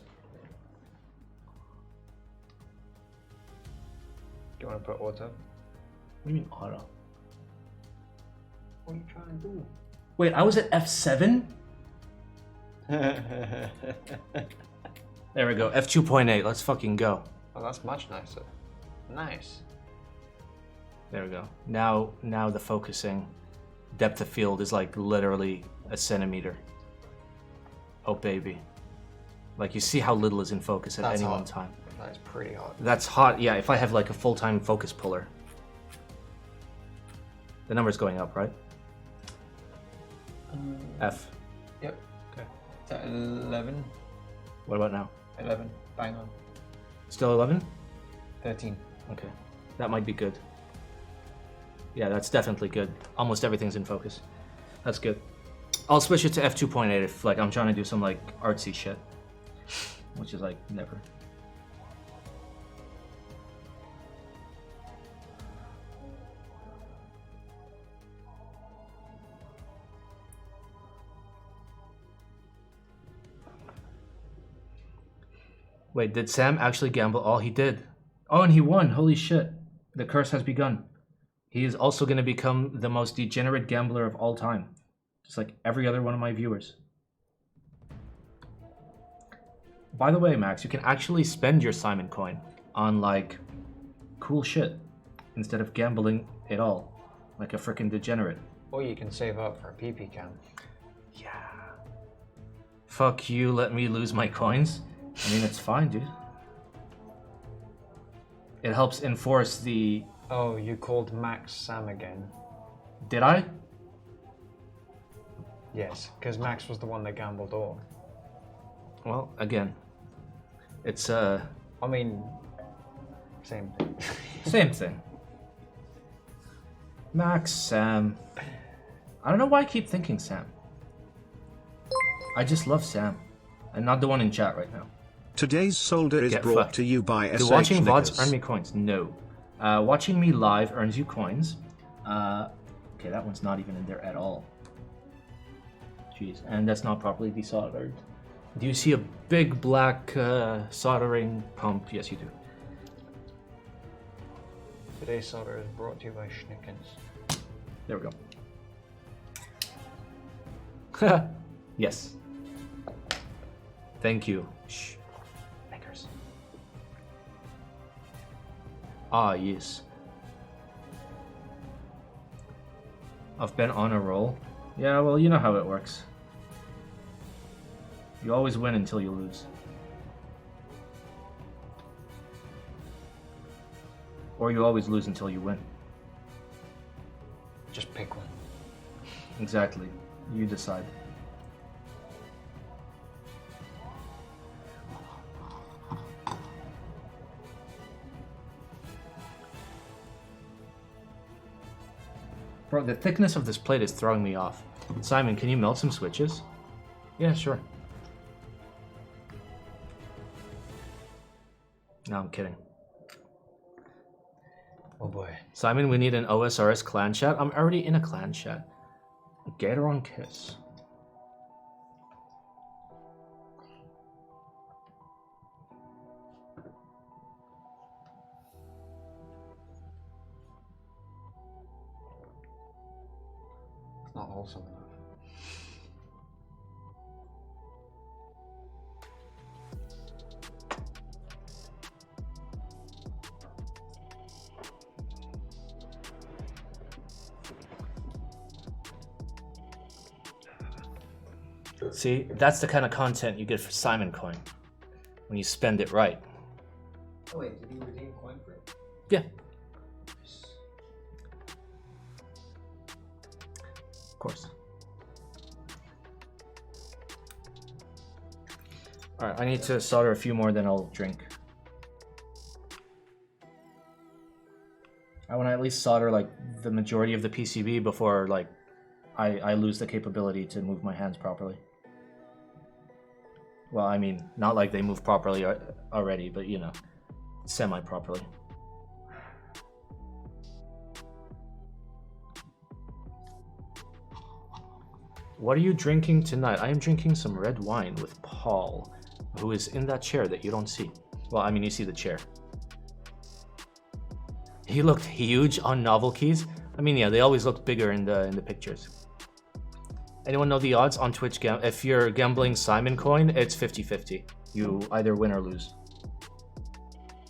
Do you want to put auto? What do you mean auto? What are you trying to do? Wait, I was at F7? There we go. F2.8. Let's fucking go. Oh, that's much nicer. Nice. There we go. Now the focusing depth of field is like literally a centimeter. Oh baby. Like you see how little is in focus at That's any hot. one time. That's pretty hot. That's hot, yeah, if I have like a full-time focus puller. The number's going up, right? F. Yep. Okay. Is that 11? What about now? 11. Bang on. Still 11? 13. Okay. That might be good. Yeah, that's definitely good. Almost everything's in focus. That's good. I'll switch it to f2.8 if like I'm trying to do some like artsy shit. Which is like never. Wait, did Sam actually gamble all he did? Oh, and he won. Holy shit. The curse has begun. He is also going to become the most degenerate gambler of all time. Just like every other one of my viewers. By the way, Max, you can actually spend your Simon coin on like cool shit instead of gambling it all like a freaking degenerate. Or you can save up for a PP cam. Yeah. Fuck you, let me lose my coins. I mean, it's fine, dude. It helps enforce the... Oh, you called Max Sam again. Did I? Yes, because Max was the one that gambled all. Well, again, it's I mean, same thing. same thing. Max, Sam. I don't know why I keep thinking Sam. I just love Sam. And not the one in chat right now. Today's solder is Get brought fucked. to you by Do SH watching Knickers. VODs earn me coins? No. Watching me live earns you coins. Okay, that one's not even in there at all. Jeez, and that's not properly desoldered. Do you see a big black soldering pump? Yes, you do. Today's solder is brought to you by Schnickens. There we go. Yes. Thank you. Shh. Makers. Ah, yes. I've been on a roll. Yeah, well, you know how it works. You always win until you lose. Or you always lose until you win. Just pick one. Exactly. You decide. Bro, the thickness of this plate is throwing me off. Simon, can you melt some switches? Yeah, sure. No, I'm kidding. Oh boy. Simon, we need an OSRS clan chat. I'm already in a clan chat. Gator on Kiss. It's not wholesome enough. See, that's the kind of content you get for Simon Coin when you spend it right. Oh wait, did you redeem coin for it? Yeah. Of course. Alright, I need to solder a few more, then I'll drink. I want to at least solder like the majority of the PCB before like I lose the capability to move my hands properly. Well, I mean, not like they move properly already, but you know, semi-properly. What are you drinking tonight? I am drinking some red wine with Paul, who is in that chair that you don't see. Well, I mean, you see the chair. He looked huge on novel keys. I mean, yeah, they always look bigger in the pictures. Anyone know the odds on Twitch? If you're gambling Simon Coin, it's 50-50. You either win or lose.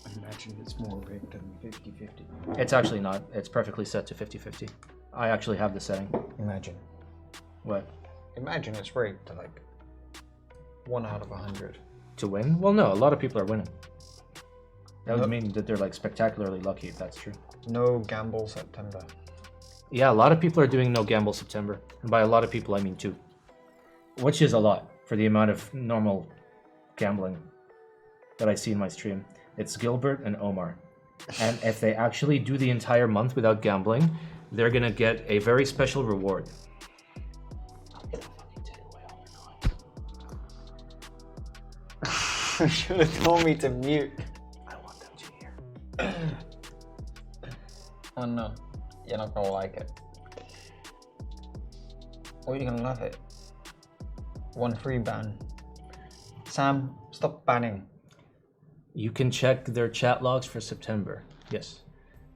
I imagine it's more rigged than 50-50. It's actually not. It's perfectly set to 50-50. I actually have the setting. Imagine. What? Imagine it's rigged to like 1 out of 100. To win? Well, no, a lot of people are winning. That would mean that they're like spectacularly lucky if that's true. No gamble September. Yeah, a lot of people are doing no gamble September. And by a lot of people, I mean 2. Which is a lot for the amount of normal gambling that I see in my stream. It's Gilbert and Omar. And if they actually do the entire month without gambling, they're gonna get a very special reward. You should have told me to mute. I want them to hear. Oh no, you're not gonna like it. Or you're gonna love it. 1 free ban. Sam, stop banning. You can check their chat logs for September. Yes.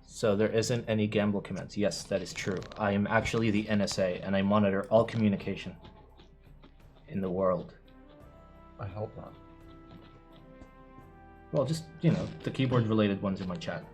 So there isn't any gamble comments. Yes, that is true. I am actually the NSA and I monitor all communication in the world. I hope not. Well, just, you know, the keyboard related ones in my chat.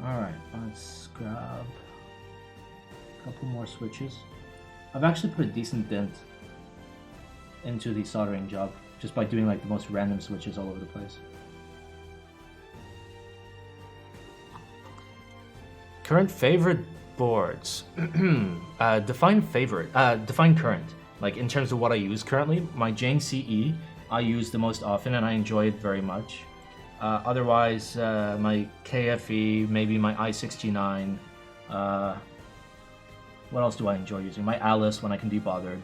Alright, let's grab a couple more switches. I've actually put a decent dent into the soldering job just by doing like the most random switches all over the place. Current favorite boards. Define favorite. Define current. Like in terms of what I use currently, my Jane CE I use the most often and I enjoy it very much. Otherwise, my KFE, maybe my i69. What else do I enjoy using? My Alice when I can be bothered.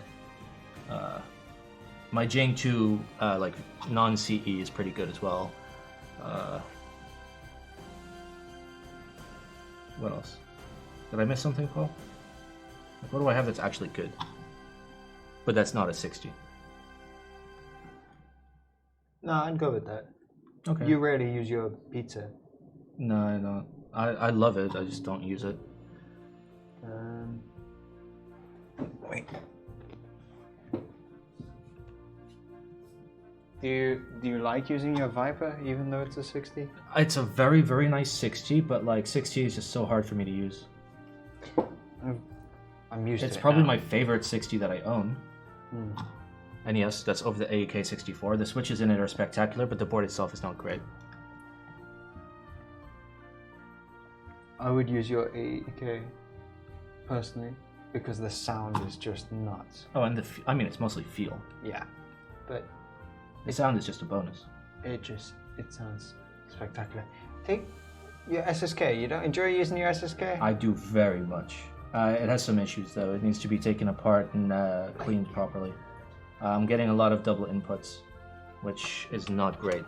My Jane 2, like non-CE, is pretty good as well. What else? Did I miss something, Paul? Like, what do I have that's actually good? But that's not a 60. No, I'd go with that. Okay. You rarely use your pizza. No, I don't. I love it, I just don't use it. Wait. Do you like using your Viper even though it's a 60? It's a very, very nice 60, but like 60 is just so hard for me to use. I'm used to it. It's probably now. my favorite 60 that I own. And yes, that's over the AEK 64. The switches in it are spectacular, but the board itself is not great. I would use your AEK personally because the sound is just nuts. Oh, and I mean, it's mostly feel. Yeah, but The sound is just a bonus. it sounds spectacular. Take your SSK. You don't enjoy using your SSK? I do very much. It has some issues though. It needs to be taken apart and cleaned properly. I'm getting a lot of double inputs. which is not great.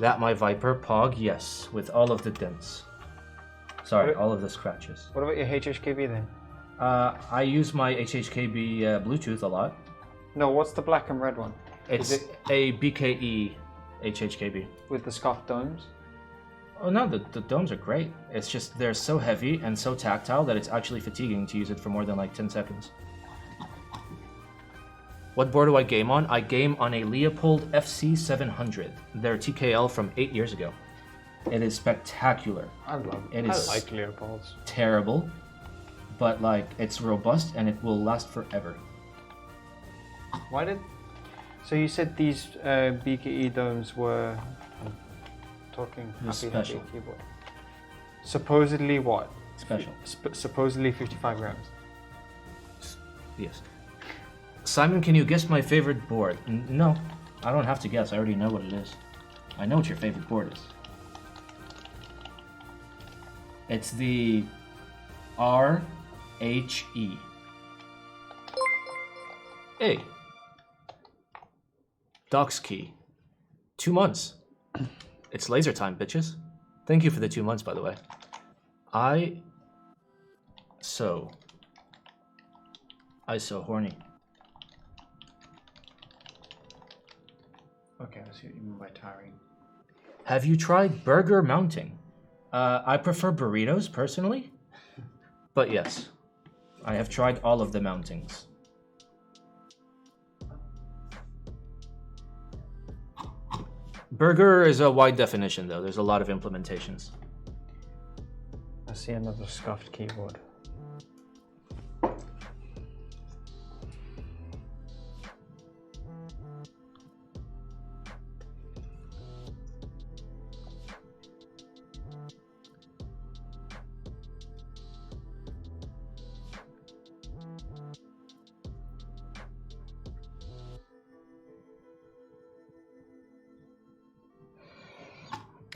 That my Viper Pog, yes, with all of the dents. Sorry, all of the scratches. What about your HHKB then? I use my HHKB Bluetooth a lot. No, what's the black and red one? It's a BKE HHKB. With the scuffed domes? Oh no, the domes are great. It's just they're so heavy and so tactile that it's actually fatiguing to use it for more than like 10 seconds. What board do I game on? I game on a Leopold FC700. Their TKL from 8 years ago. It is spectacular. I love it. It is I like Leopolds. terrible, but like it's robust and it will last forever. Why did... So you said these BKE domes were... I'm talking happy keyboard. Supposedly what? Special. Supposedly 55 grams. Yes. Simon, can you guess my favorite board? No, I don't have to guess. I already know what it is. I know what your favorite board is. It's the RHE. Hey. Doc's key. 2 months. It's laser time, bitches. Thank you for the 2 months, by the way. I so horny. Okay, I see what you mean by tiring. Have you tried burger mounting? I prefer burritos, personally. But yes, I have tried all of the mountings. Burger is a wide definition, though. There's a lot of implementations. I see another scuffed keyboard.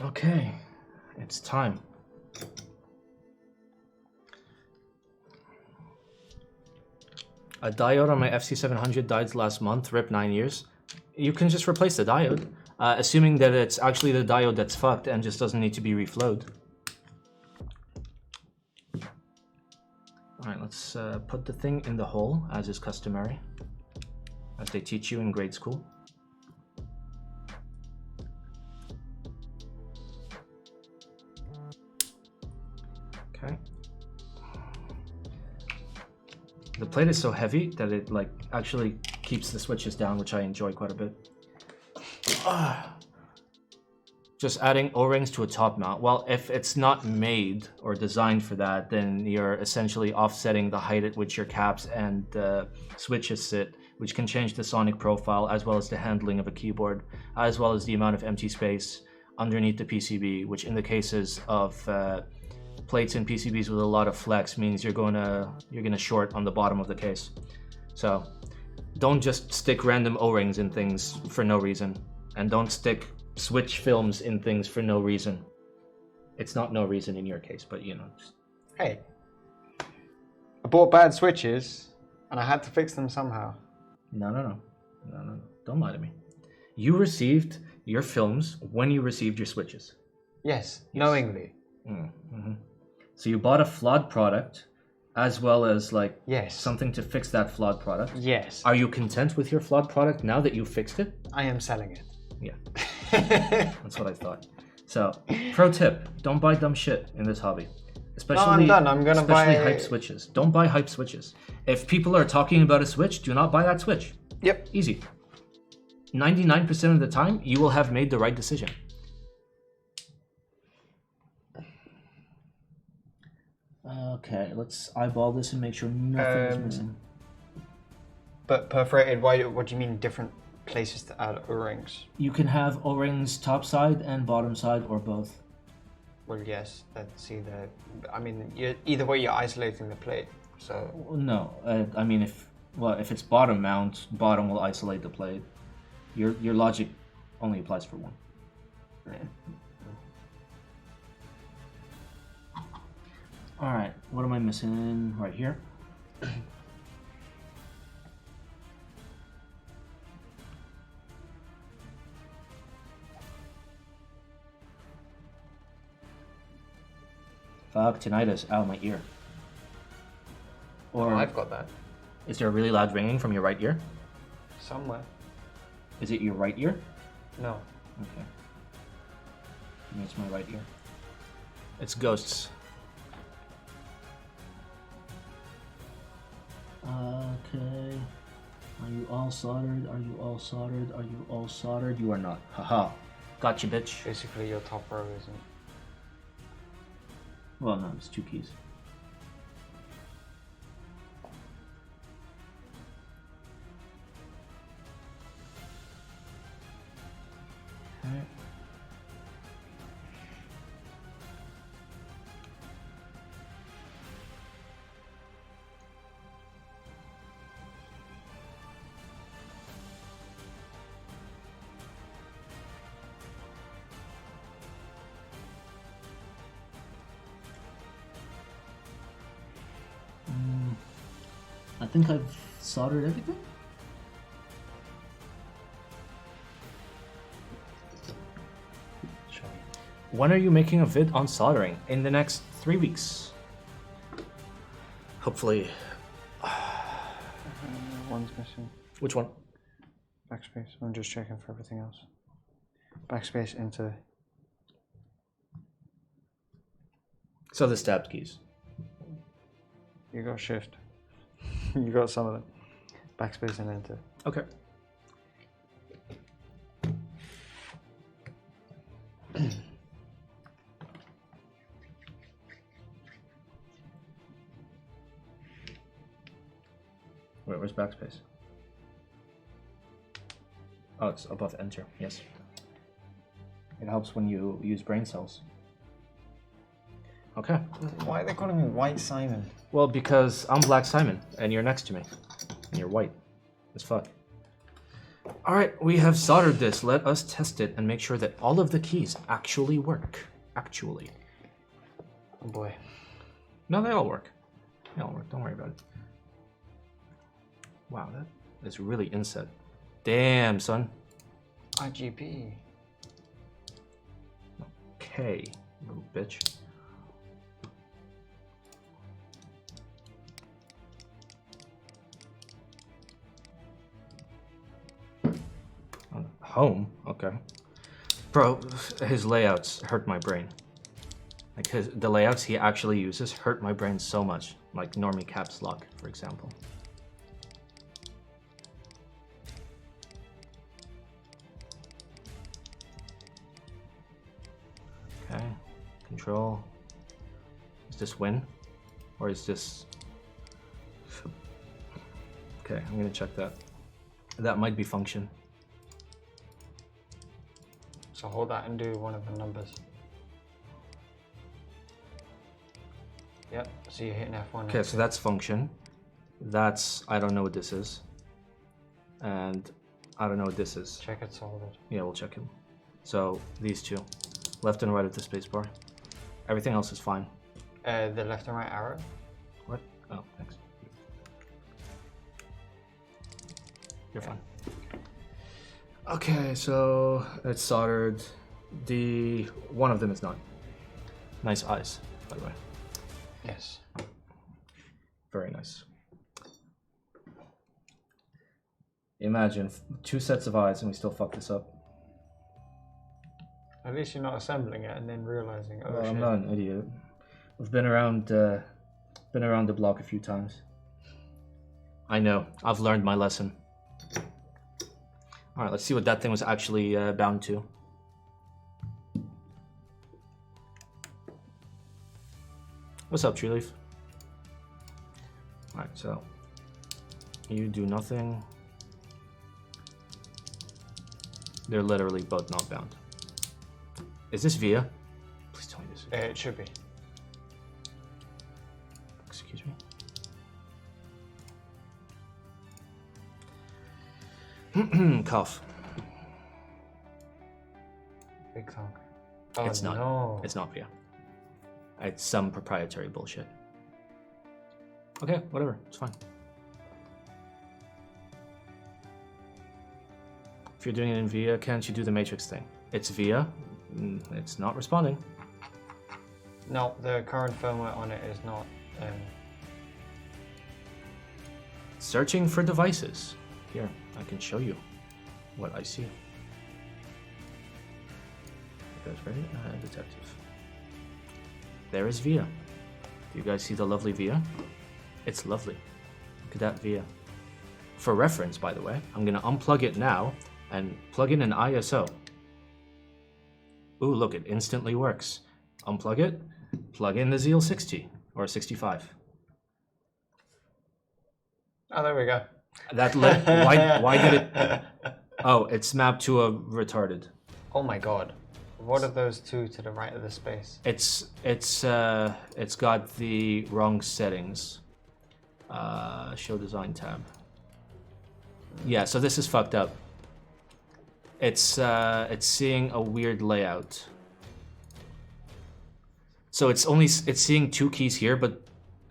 Okay, it's time. A diode on my FC700 died last month, RIP 9 years. You can just replace the diode, assuming that it's actually the diode that's fucked and just doesn't need to be reflowed. Alright, let's put the thing in the hole, as is customary, as they teach you in grade school. Okay. The plate is so heavy that it like actually keeps the switches down, which I enjoy quite a bit. Just adding O-rings to a top mount. Well, if it's not made or designed for that, then you're essentially offsetting the height at which your caps and switches sit, which can change the sonic profile as well as the handling of a keyboard, as well as the amount of empty space underneath the PCB, which in the cases of plates and PCBs with a lot of flex means you're gonna short on the bottom of the case. So don't just stick random O-rings in things for no reason, and don't stick switch films in things for no reason. It's not no reason in your case, but you know. Hey, I bought bad switches and I had to fix them somehow. No. Don't lie to me. You received your films when you received your switches. Yes. Knowingly. Mm-hmm. So you bought a flawed product, as well as like something to fix that flawed product. Yes. Are you content with your flawed product now that you fixed it? I am selling it. Yeah. That's what I thought. So, pro tip, don't buy dumb shit in this hobby. Especially, no, I'm done. I'm gonna buy hype switches. Don't buy hype switches. If people are talking about a switch, do not buy that switch. Yep. Easy. 99% of the time, you will have made the right decision. Okay, let's eyeball this and make sure nothing is missing. But perforated, what do you mean different places to add O-rings? You can have O-rings top side and bottom side, or both. Well, yes, that's either... I mean, either way you're isolating the plate, so... No, I mean, if it's bottom mount, bottom will isolate the plate. Your logic only applies for one. Alright, what am I missing right here? Fuck, tinnitus. Ow, my ear. Or Oh, I've got that. is there a really loud ringing from your right ear? Somewhere. Is it your right ear? No. Okay. Maybe it's my right ear. It's ghosts. Okay. Are you all soldered? Are you all soldered? Are you all soldered? You are not. Haha. Gotcha, bitch. Basically, your top row isn't. Well, no, it's 2 keys. Okay. I think I've soldered everything. When are you making a vid on soldering? In the next 3 weeks. Hopefully. One's missing. Which one? Backspace. I'm just checking for everything else. Backspace into. So the stabbed keys. You got shift. You got some of them. Backspace and enter. Okay. Wait, where's backspace? Oh, it's above enter. Yes. It helps when you use brain cells. Okay. Why are they calling me White Simon? Well, because I'm Black Simon, and you're next to me. And you're white as fuck. Alright, we have soldered this. Let us test it and make sure that all of the keys actually work. Actually. Oh boy. No, they all work. They all work. Don't worry about it. Wow, that is really inset. Damn, son. IGP. Okay, little bitch. Home? Okay. Bro, his layouts hurt my brain. Like the layouts he actually uses hurt my brain so much. Like normie caps lock, for example. Okay, control. Is this win? Or is this... Okay, I'm gonna check that. That might be function. So hold that and do one of the numbers. Yep, so you're hitting F1. Okay, so that's function. That's, I don't know what this is. And I don't know what this is. Check it soldered. Yeah, we'll check him. So these two, left and right of the spacebar. Everything else is fine. The left and right arrow. What? Oh, thanks. You're fine. Okay, so it's soldered. One of them is not. Nice eyes, by the way. Yes. Very nice. Imagine 2 sets of eyes and we still fuck this up. At least you're not assembling it and then realizing, oh Well, shit. I'm not an idiot. We've been around the block a few times. I know. I've learned my lesson. All right, let's see what that thing was actually bound to. What's up, Tree Leaf? All right, so you do nothing. They're literally both not bound. Is this via? Please tell me this. It should be. Excuse me. Cough. Big thunk. Oh, It's not. No. It's not via. It's some proprietary bullshit. Okay, whatever. It's fine. If you're doing it in via, can't you do the matrix thing? It's via. It's not responding. No, the current firmware on it is not. Searching for devices. Here, I can show you what I see. You guys ready? Detective. There is Via. Do you guys see the lovely Via? It's lovely. Look at that Via. For reference, by the way, I'm gonna unplug it now and plug in an ISO. Ooh, look, it instantly works. Unplug it, plug in the ZealPC or 65. Oh, there we go. That why did it? Oh, it's mapped to a retarded. Oh my god. What are those two to the right of the space? It's got the wrong settings. Show design tab. Yeah, so this is fucked up. It's seeing a weird layout. So it's seeing 2 keys here, but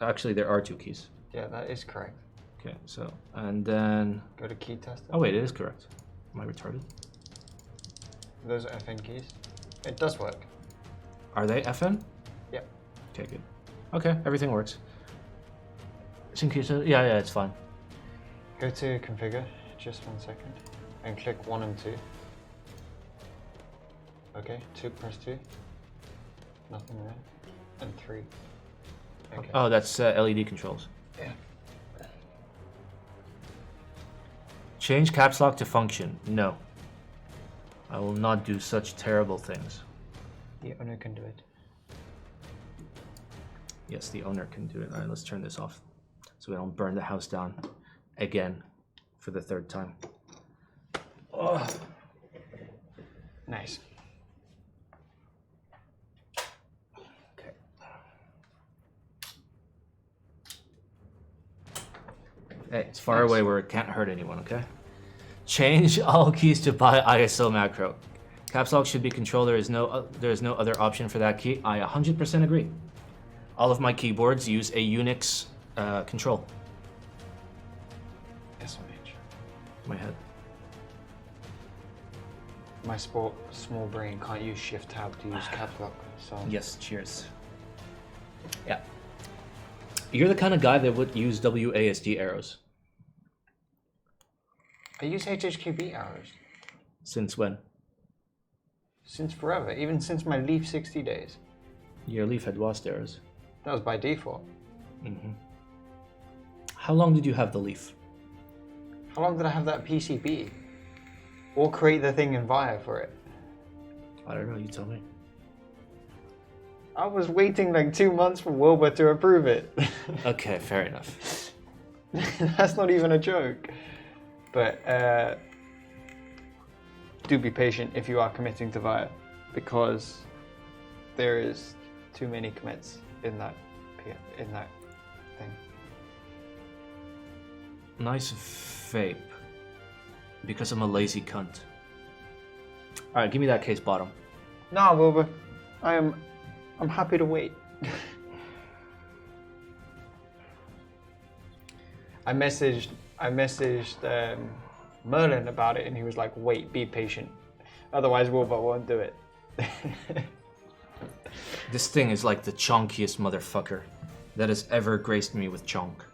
actually there are 2 keys. Yeah, that is correct. Okay, so and then Go to key tester. oh wait, it is correct. Am I retarded? Those are FN keys. It does work. Are they FN? Yep. Okay, good. Okay, everything works. Yeah, it's fine. Go to configure, just 1 second, and click 1 and 2. Okay, press 2. Nothing there. And 3. Okay. Oh, that's LED controls. Yeah. Change caps lock to function. No. I will not do such terrible things. The owner can do it. Yes, the owner can do it. All right, let's turn this off so we don't burn the house down again for the 3rd time. Oh. Nice. Okay. Hey, it's far away where it can't hurt anyone, okay? Change all keys to buy ISO macro. Caps lock should be controlled. There is no other option for that key. I 100% agree. All of my keyboards use a Unix control. SMH. My head. My small brain can't use Shift Tab to use caps lock, so. Yes, cheers. Yeah. You're the kind of guy that would use WASD arrows. I use HHQB arrows. Since when? Since forever, even since my Leaf 60 days. Your Leaf had WASD arrows. That was by default. Mm-hmm. How long did you have the Leaf? How long did I have that PCB? Or create the thing in VIA for it? I don't know, you tell me. I was waiting like 2 months for Wilbur to approve it. Okay, fair enough. That's not even a joke. But do be patient if you are committing to VIA, because there is too many commits in that thing. Nice vape. Because I'm a lazy cunt. Alright, give me that case bottom. Nah, Wilbur. I'm happy to wait. I messaged Merlin about it, and he was like, "Wait, be patient. Otherwise, Wilbur won't do it." This thing is like the chonkiest motherfucker that has ever graced me with chonk.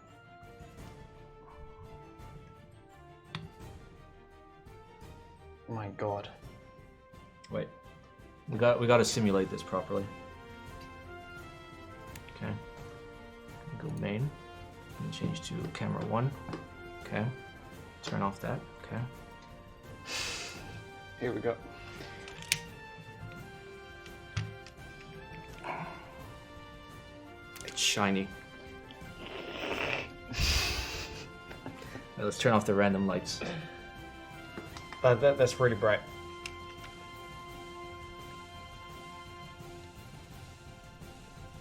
My God. Wait, we got to simulate this properly. Okay, go main and change to camera 1. Okay, turn off that. Okay, Here we go. it's shiny. Now let's turn off the random lights. That's really bright.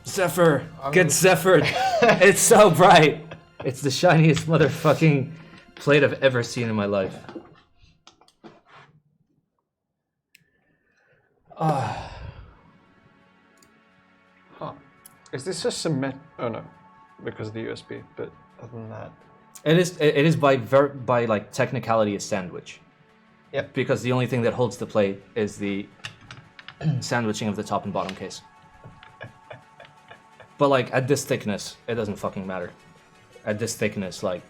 Zephyr! Get Zephyred! It's so bright! It's the shiniest motherfucking plate I've ever seen in my life. Huh. Is this just cement? Oh no, because of the USB. But other than that, It is by like technicality a sandwich. Yep. Because the only thing that holds the plate is the sandwiching of the top and bottom case. But like at this thickness, it doesn't fucking matter. At this thickness, like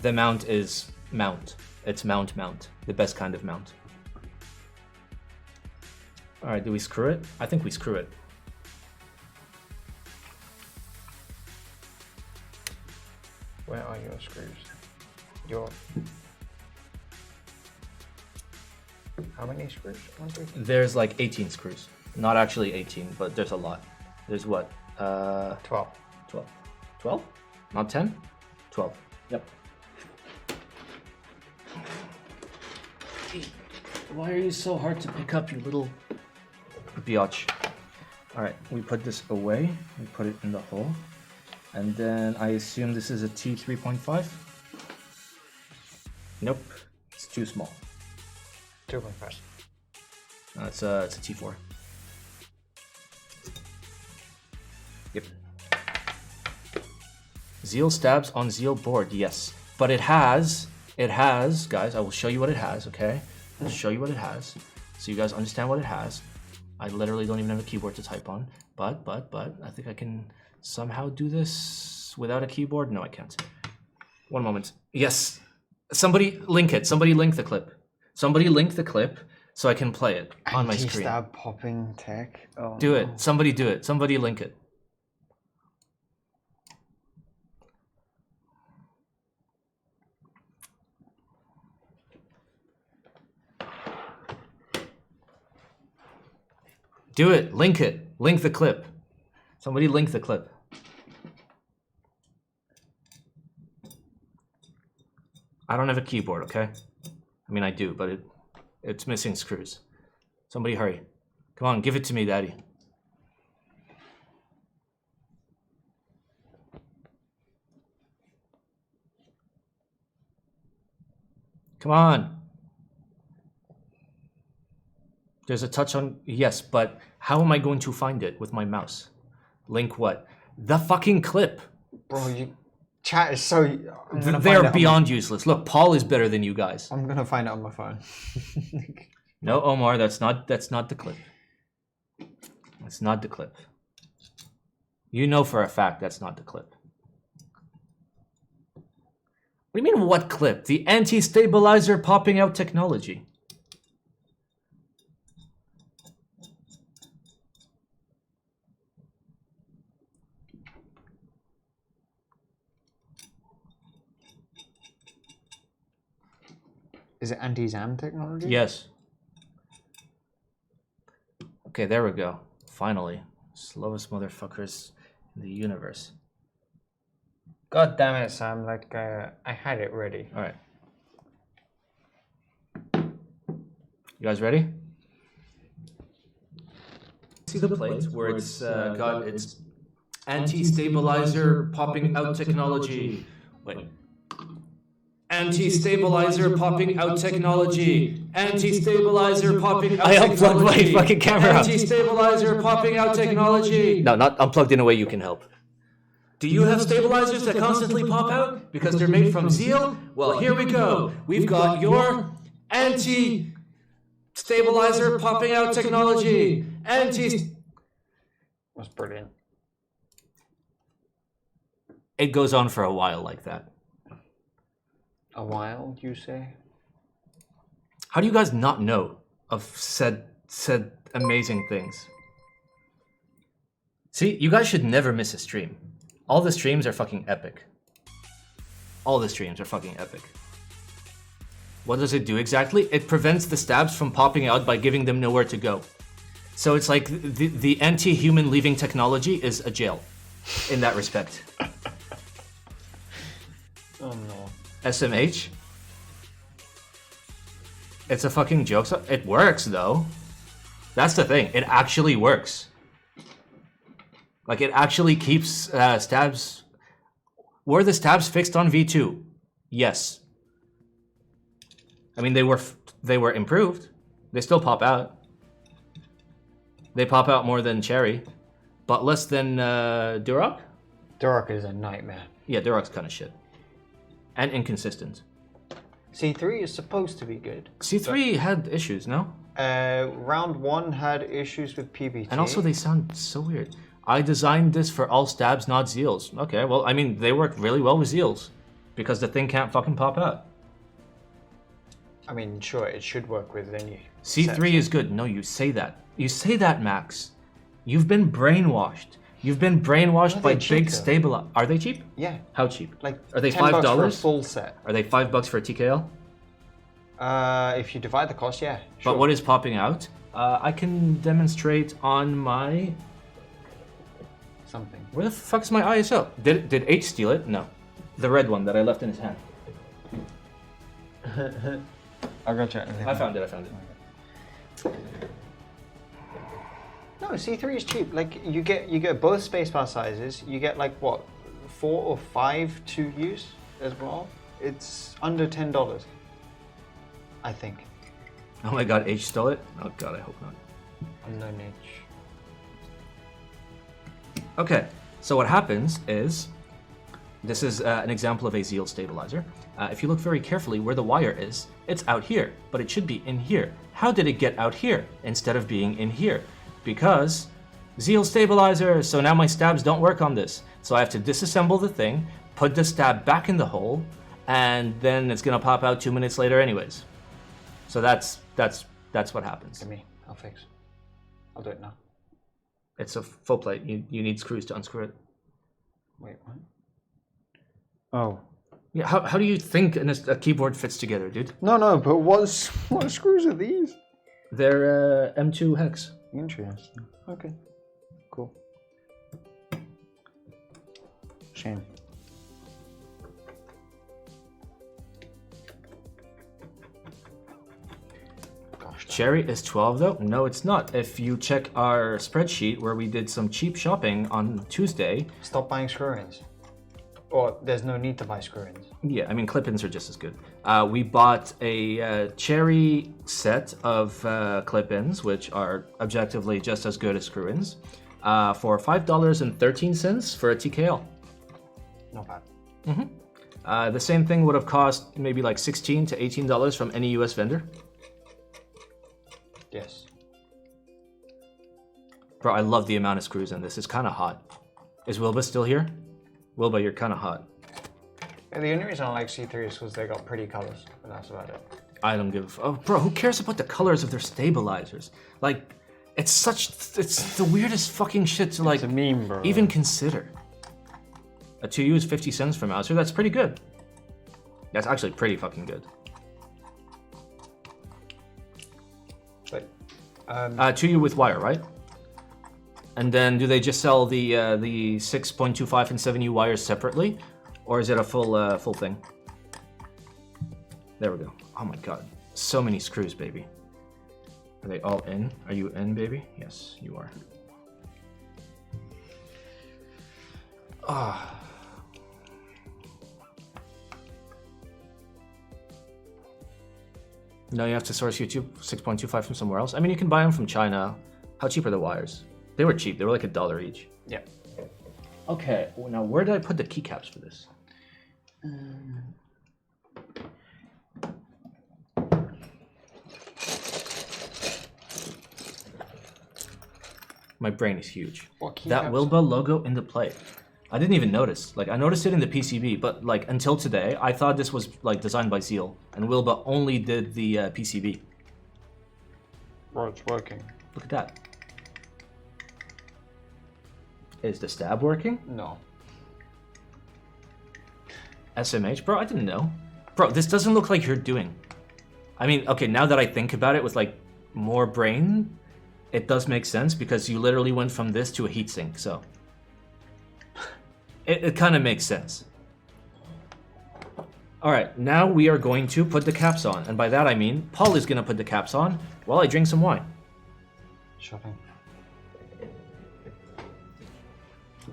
the mount is mount. It's mount. The best kind of mount. All right, do we screw it? I think we screw it. Where are your screws? How many screws? 1, 2, 3. There's like 18 screws. Not actually 18, but there's a lot. There's what? 12. 12. 12? Not 10? 12. Yep. Why are you so hard to pick up, you little biatch? Alright, we put this away. We put it in the hole. And then I assume this is a T3.5? Nope. It's too small. 2.5. No, it's a T4. Yep. Zeal stabs on Zeal board, yes. But it has, guys, I will show you what it has, okay? I'll show you what it has, so you guys understand what it has. I literally don't even have a keyboard to type on, but, I think I can somehow do this without a keyboard. No, I can't. One moment. Yes. Somebody link it. Somebody link the clip. Somebody link the clip so I can play it on my screen. Anti-stab popping tech. Oh, do it. Somebody do it. Somebody link it. Do it. Link it. Link the clip. Somebody link the clip. I don't have a keyboard, okay? I mean, I do, but it's missing screws. Somebody hurry. Come on, give it to me, Daddy. Come on. There's a touch on, yes, but how am I going to find it with my mouse? Link what? The fucking clip. Bro, chat is so... They're beyond useless. Look, Paul is better than you guys. I'm gonna find it on my phone. No, Omar, that's not the clip. That's not the clip. You know for a fact that's not the clip. What do you mean, what clip? The anti-stabilizer popping out technology. Is it anti-ZAM technology? Yes. Okay, there we go. Finally. Slowest motherfuckers in the universe. God damn it, Sam. Like, I had it ready. Alright. You guys ready? See the plate where it's got its anti-stabilizer popping out technology. Wait. Anti-stabilizer popping out technology. Anti-stabilizer popping out technology. I unplugged my fucking camera. Anti-stabilizer popping out technology. No, not unplugged in a way you can help. Do you have stabilizers that constantly pop out because they're made from Zeal? Well, here we go. We've got your anti-stabilizer popping out technology. That's brilliant. It goes on for a while like that. A while, you say? How do you guys not know of said amazing things? See, you guys should never miss a stream. All the streams are fucking epic. All the streams are fucking epic. What does it do exactly? It prevents the stabs from popping out by giving them nowhere to go. So it's like the anti-human leaving technology is a jail in that respect. Oh no. SMH? It's a fucking joke. It works though. That's the thing. It actually works. Like it actually keeps stabs. Were the stabs fixed on V2? Yes. I mean they were improved. They still pop out. They pop out more than Cherry, but less than Duroc. Duroc is a nightmare. Yeah, Duroc's kind of shit. And inconsistent. C3 is supposed to be good. C3 had issues, no? Round 1 had issues with PBT. And also they sound so weird. I designed this for all stabs, not Zeals. Okay, well, I mean, they work really well with Zeals because the thing can't fucking pop out. I mean, sure, it should work with any. C3 is good. No, you say that. You say that, Max. You've been brainwashed. You've been brainwashed by big stabilizers. Are they cheap? Yeah. How cheap? Like are they $10 $5 for a full set? Are they $5 for a TKL? If you divide the cost, yeah. Sure. But what is popping out? I can demonstrate on my something. Where the fuck is my ISO? Did H steal it? No, the red one that I left in his hand. I got you. I found it. No, C3 is cheap. Like you get both spacebar sizes. You get like what, 4 or 5 to use as well. It's under $10, I think. Oh my god, H stole it? Oh god, I hope not. Unknown H. Okay, so what happens is, this is an example of a Zeal stabilizer. If you look very carefully where the wire is, it's out here, but it should be in here. How did it get out here instead of being in here? Because Zeal stabilizer, so now my stabs don't work on this. So I have to disassemble the thing, put the stab back in the hole, and then it's gonna pop out 2 minutes later anyways. So that's what happens. Give me, I'll fix. I'll do it now. It's a full plate. You need screws to unscrew it. Wait, what? Oh. Yeah, how do you think a keyboard fits together, dude? No, but what screws are these? They're M2 hex. Interesting. Okay. Cool. Shame. Cherry is 12 though? No, it's not. If you check our spreadsheet where we did some cheap shopping on Tuesday. Stop buying screw-ins. Or there's no need to buy screw-ins. Yeah, I mean clip-ins are just as good. We bought a Cherry set of clip-ins, which are objectively just as good as screw-ins, for $5.13 for a TKL. Not bad. Mm-hmm. The same thing would have cost maybe like $16 to $18 from any US vendor. Yes. Bro, I love the amount of screws in this. It's kind of hot. Is Wilbur still here? Wilbur, you're kind of hot. Yeah, the only reason I like C3 is because they got pretty colors, but that's about it. I don't give. Oh, bro, who cares about the colors of their stabilizers? Like, it's the weirdest fucking shit to like. It's a meme, bro. Even consider. A 2U is 50 cents from Mouser. That's pretty good. That's actually pretty fucking good. But 2U with wire, right? And then do they just sell the 6.25 and 7U wires separately, or is it a full thing? There we go. Oh my god, so many screws, baby. Are they all in? Are you in, baby? Yes, you are. Ah. No, you have to source YouTube 6.25 from somewhere else. I mean, you can buy them from China. How cheap are the wires? They were cheap. They were like $1 each. Yeah. Okay. Well, now, where did I put the keycaps for this? My brain is huge. That Wilbur logo in the plate. I didn't even notice. Like, I noticed it in the PCB, but like until today, I thought this was like designed by Zeal, and Wilbur only did the PCB. Bro, it's working. Look at that. Is the stab working? No. SMH? Bro, I didn't know. Bro, this doesn't look like you're doing. I mean, okay, now that I think about it with like more brain, it does make sense because you literally went from this to a heatsink, so. It kind of makes sense. Alright, now we are going to put the caps on. And by that I mean, Paul is going to put the caps on while I drink some wine. Shopping.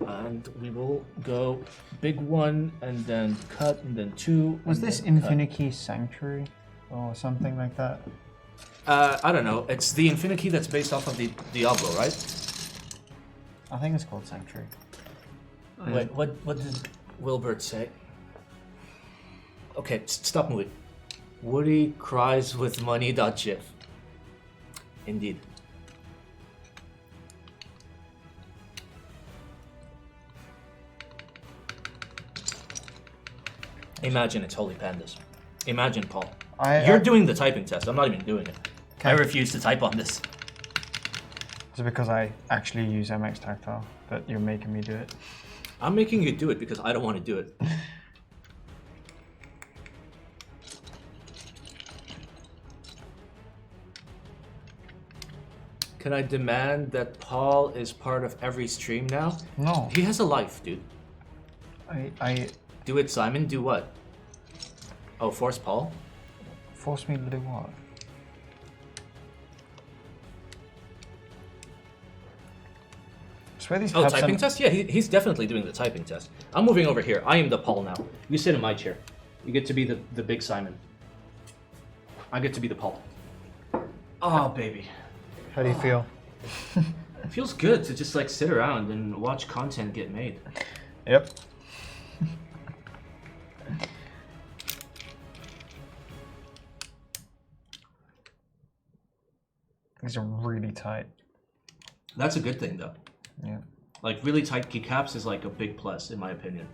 And we will go big one, and then cut, and then two. Was this Infinity Sanctuary or something like that? I don't know. It's the Infinity that's based off of the Diablo, right? I think it's called Sanctuary. Wait, what did Wilbert say? Okay, stop moving. Woody cries with money.gif. Indeed. Imagine it's Holy Pandas. Imagine, Paul. You're doing the typing test. I'm not even doing it. Okay. I refuse to type on this. Is it because I actually use MX Tactile that you're making me do it? I'm making you do it because I don't want to do it. Can I demand that Paul is part of every stream now? No. He has a life, dude. I Do it, Simon. Do what? Oh, force Paul? force me to do what? I swear these Oh, tabs typing are- test? Yeah, he's definitely doing the typing test. I'm moving over here. I am the Paul now. You sit in my chair. You get to be the big Simon. I get to be the Paul. Oh, baby. How do you feel? It feels good to just like sit around and watch content get made. Yep. These are really tight. That's a good thing, though. Yeah. Like, really tight keycaps is like a big plus, in my opinion.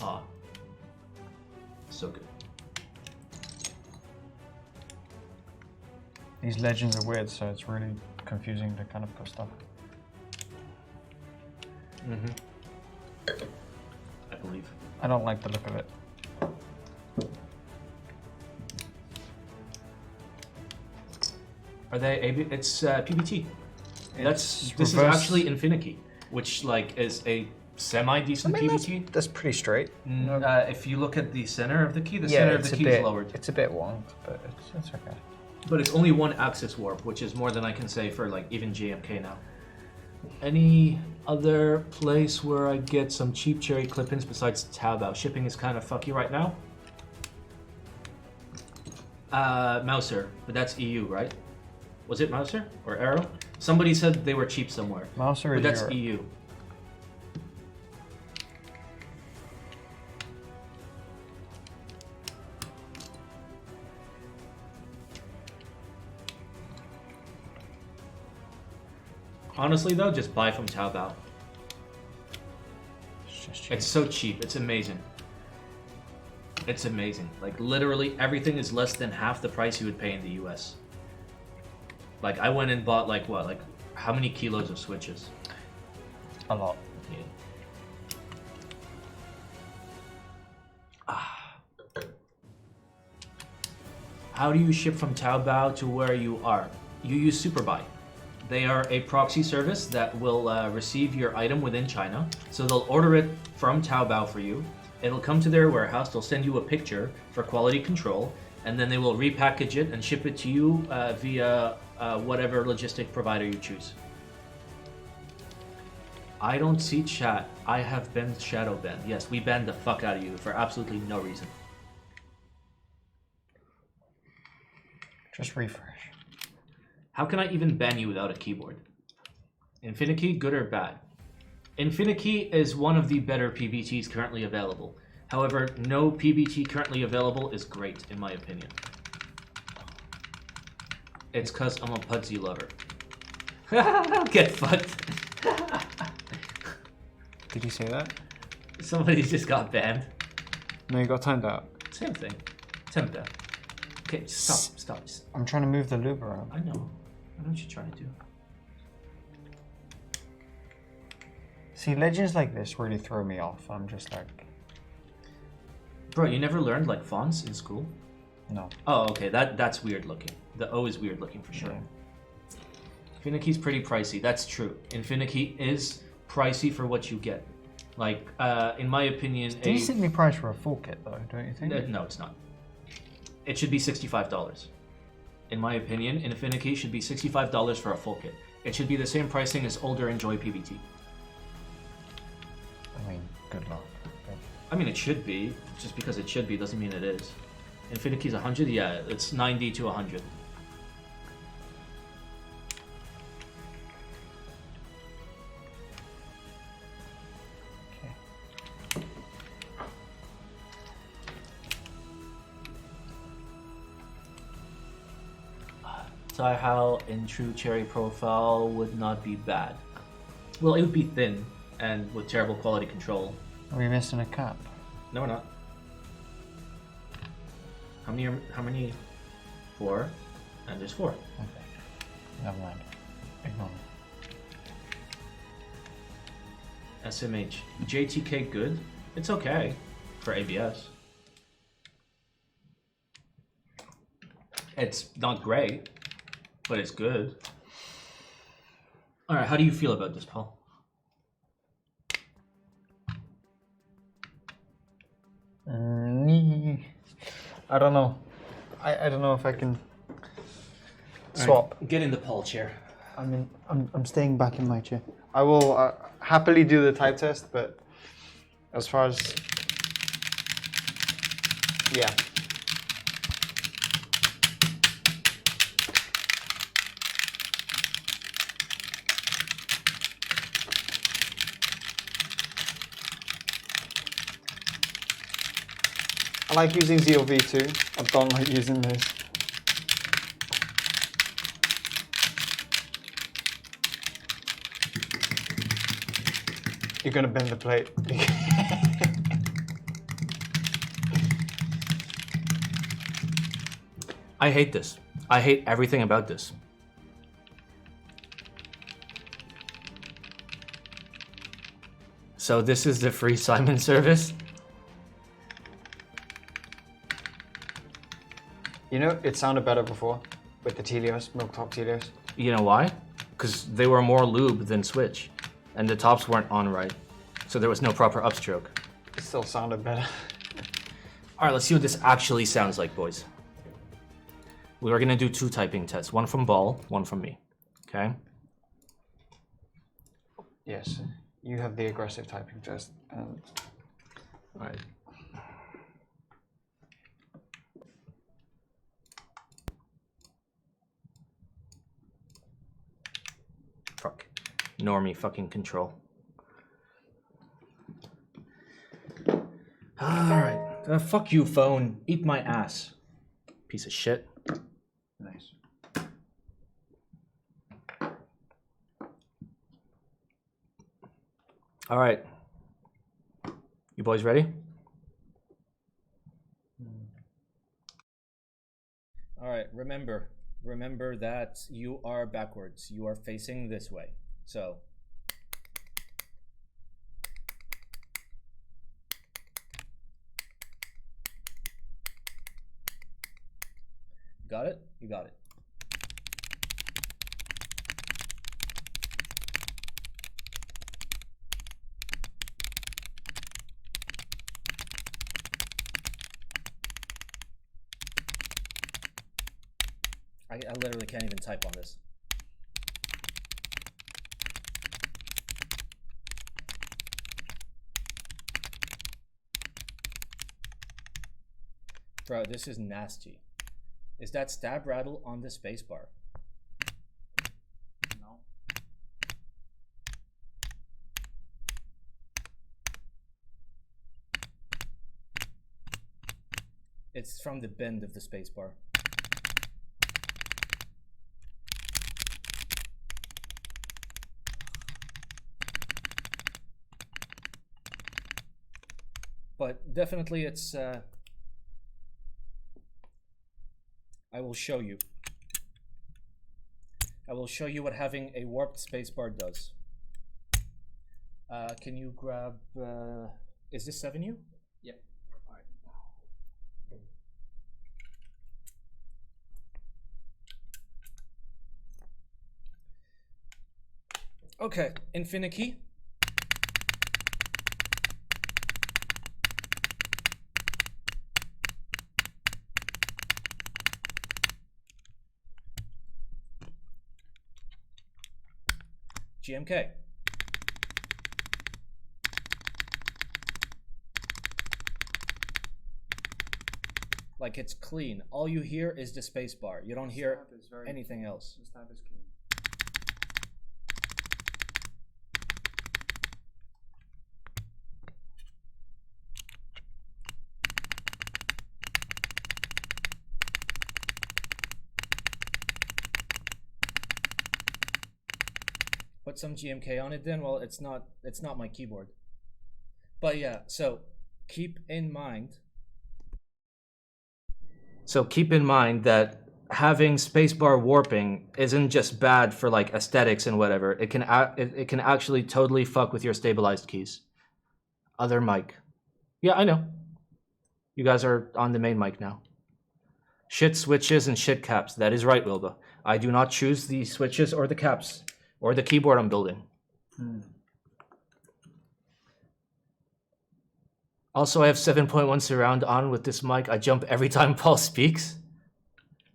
Ah. So good. These legends are weird, so it's really confusing to kind of put stuff. I believe. I don't like the look of it. Are they AB? It's PBT. This is reverse- actually Infinity, which like is a semi-decent PBT. That's pretty straight. If you look at the center of the key, the center of the key is lowered. It's a bit wonked, but it's okay. But it's only one axis warp, which is more than I can say for like even JMK now. Any other place where I get some cheap cherry clip-ins besides Taobao? Shipping is kind of fucky right now. Mouser, but that's EU, right? Was it Mouser or Arrow? Somebody said they were cheap somewhere. Mouser But is that's Europe. EU. Honestly though, just buy from Taobao. It's just cheap. It's so cheap, it's amazing. It's amazing. Like literally everything is less than half the price you would pay in the US. Like I went and bought like what, like how many kilos of switches? A lot. Yeah. How do you ship from Taobao to where you are? You use Superbuy. They are a proxy service that will receive your item within China. So they'll order it from Taobao for you. It'll come to their warehouse. They'll send you a picture for quality control, and then they will repackage it and ship it to you via whatever logistic provider you choose. I don't see chat. I have been shadow banned. Yes, we banned the fuck out of you for absolutely no reason. Just refresh. How can I even ban you without a keyboard? Infinity, good or bad? Infinity is one of the better PBTs currently available. However, no PBT currently available is great, in my opinion. It's cause I'm a Pudsey lover. Get fucked. Did you say that? Somebody just got banned. No, you got timed out. Same thing. Temp down. Okay, stop. I'm trying to move the loop around. I know what you're trying to do. See, legends like this really throw me off. I'm just like, Bro, you never learned like fonts in school? no. Oh, okay, that's weird looking. The O is weird looking for sure. Yeah. Infinity's pretty pricey, that's true. Infinity is pricey for what you get. Like, in my opinion, Decently priced for a full kit, though, don't you think? no, it's not. It should be $65. In my opinion, Infinity should be $65 for a full kit. It should be the same pricing as older Enjoy PBT. I mean, good luck. I mean, it should be. Just because it should be doesn't mean it is. Infinity's 100? Yeah, it's 90 to 100. Okay. How in true cherry profile would not be bad. Well, it would be thin and with terrible quality control. Are we missing a cap? No, we're not. How many? 4. And there's 4. Okay. Never mind. Ignore me. SMH. JTK good? It's okay for ABS. It's not great, but it's good. Alright, how do you feel about this, Paul? I don't know. I don't know if I can swap. Right, get in the Paul chair. I'm staying back in my chair. I will happily do the type test, but as far as yeah. I like using ZealV2. I don't like using this. You're gonna bend the plate. I hate this. I hate everything about this. So this is the free Simon service? You know, it sounded better before with the Telios, milk-top Telios. You know why? Because they were more lube than switch, and the tops weren't on right, so there was no proper upstroke. It still sounded better. All right, let's see what this actually sounds like, boys. We are gonna do 2 typing tests, one from Ball, one from me, okay? Yes, you have the aggressive typing test. And All right. Fuck. Normie fucking control. Alright. Fuck you, phone. Eat my ass. Piece of shit. nice. Alright. You boys ready? Alright, remember that you are backwards. You are facing this way. So. Got it? You got it. I literally can't even type on this. Bro, this is nasty. Is that stab rattle on the spacebar? No. It's from the bend of the spacebar. But definitely it's I will show you. I will show you what having a warped spacebar does. Can you grab is this 7U? Yep. All right. Okay, Infinikey. GMK. Like it's clean. All you hear is the space bar. You don't hear anything else. This tab is clean. put some GMK on it then. Well, it's not my keyboard. But yeah, so keep in mind that having spacebar warping isn't just bad for like aesthetics and whatever. It can actually totally fuck with your stabilized keys. Other mic. Yeah, I know. You guys are on the main mic now. Shit switches and shit caps. That is right, Wilba. I do not choose the switches or the caps or the keyboard I'm building. Also, I have 7.1 surround on with this mic. I jump every time Paul speaks.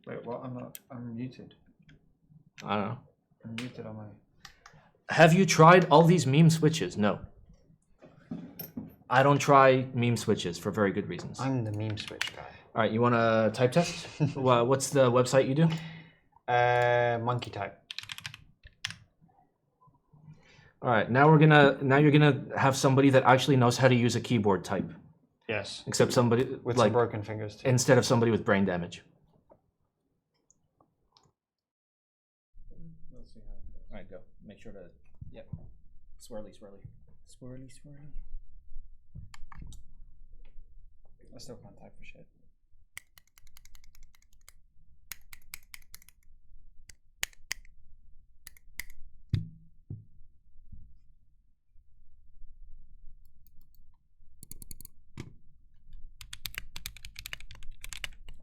Wait, what? I'm muted. I don't know. I'm muted on my... Have you tried all these meme switches? No. I don't try meme switches for very good reasons. I'm the meme switch guy. All right, you want to type test? What's the website you do? Monkey type. All right, now you're gonna have somebody that actually knows how to use a keyboard type. Yes. Except somebody with like some broken fingers too. Instead of somebody with brain damage. Let's see how it goes. All right, go. Make sure to swirly. I still can't type for shit.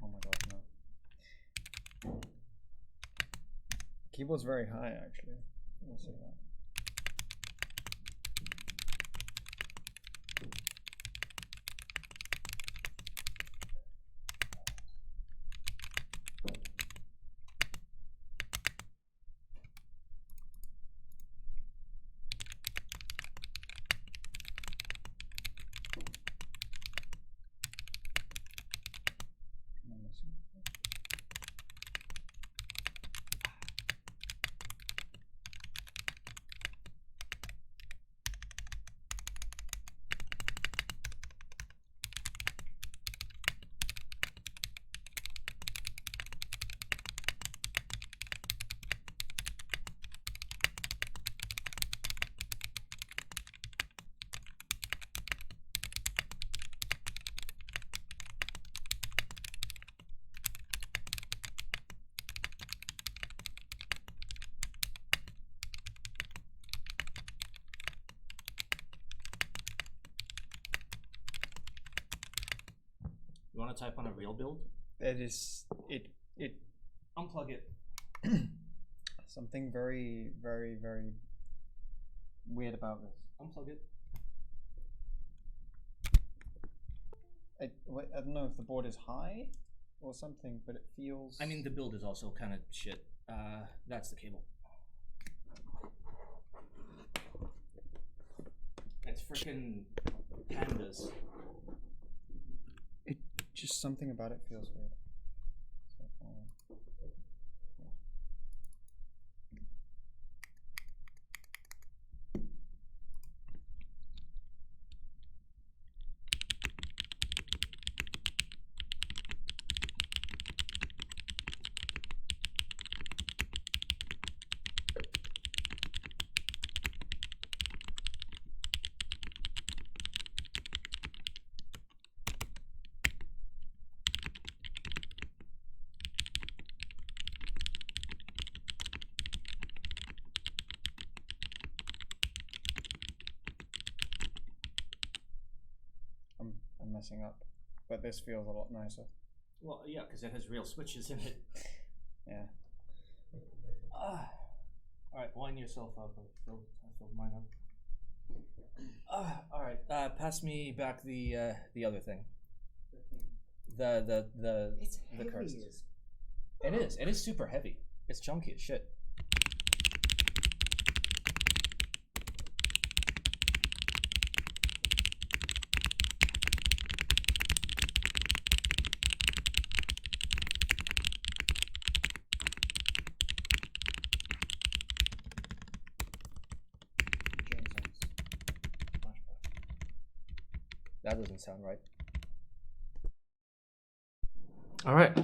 Oh my god, no. Keyboard's very high actually. We'll see that. You want to type on a real build? It Unplug it. Something very, very, very weird about this. Unplug it. I don't know if the board is high or something, but it feels... I mean, the build is also kind of shit. That's the cable. It's freaking pandas. Just something about it feels weird. I'm messing up, but this feels a lot nicer. Well, yeah, because it has real switches in it. Yeah. All right, wind yourself up. I filled mine up. All right, pass me back the other thing. It's the cursed. It is super heavy. It's chunky as shit. That doesn't sound right. All right,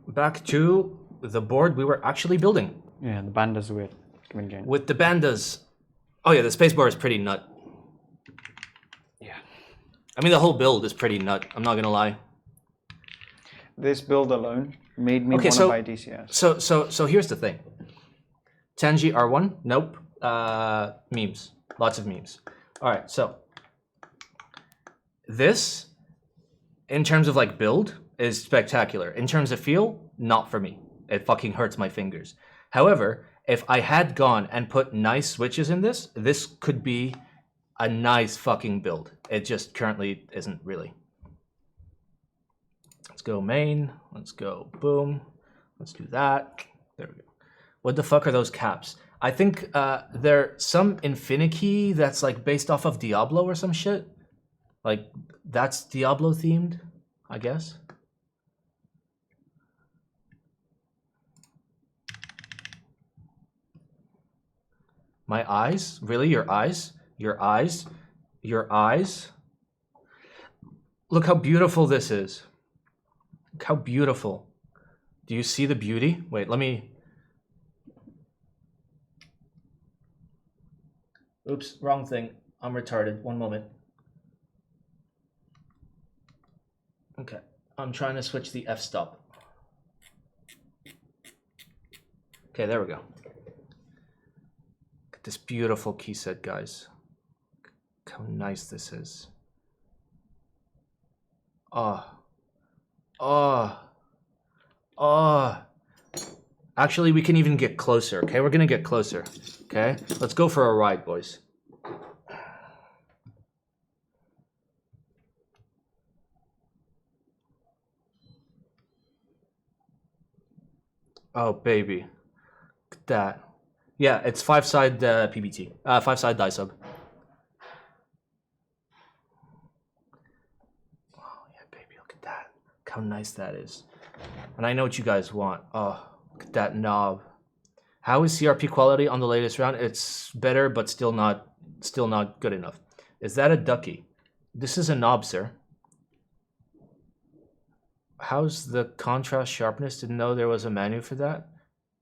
back to the board we were actually building. Yeah, the bandas are weird. recommend Gen. With the bandas, oh yeah, the spacebar is pretty nut. Yeah. I mean, the whole build is pretty nut. I'm not gonna lie. This build alone made me want to buy DCS. So here's the thing. Tenji R1, nope. Memes, lots of memes. All right, so this, in terms of like build, is spectacular. In terms of feel, not for me. It fucking hurts my fingers. However, if I had gone and put nice switches in this, this could be a nice fucking build. It just currently isn't really. Let's go main. Let's go boom. Let's do that. There we go. What the fuck are those caps? I think they're some Infinity that's like based off of Diablo or some shit. Like that's Diablo themed, I guess. My eyes? Really? Your eyes? Your eyes? Your eyes? Look how beautiful this is. Look how beautiful. Do you see the beauty? Wait, let me... Oops, wrong thing. I'm retarded. One moment. Okay, I'm trying to switch the f-stop. Okay, there we go. Look at this beautiful key set, guys. Look how nice this is. Oh. Oh. Oh. Actually, we can even get closer, okay? We're gonna get closer, okay? Let's go for a ride, boys. Oh, baby. Look at that. Yeah, it's 5-side PBT. 5-side die sub. Oh, yeah, baby, look at that. Look how nice that is. And I know what you guys want. Oh. Look at that knob. How is CRP quality on the latest round? It's better, but still not good enough. Is that a ducky? This is a knob, sir. How's the contrast sharpness? Didn't know there was a menu for that.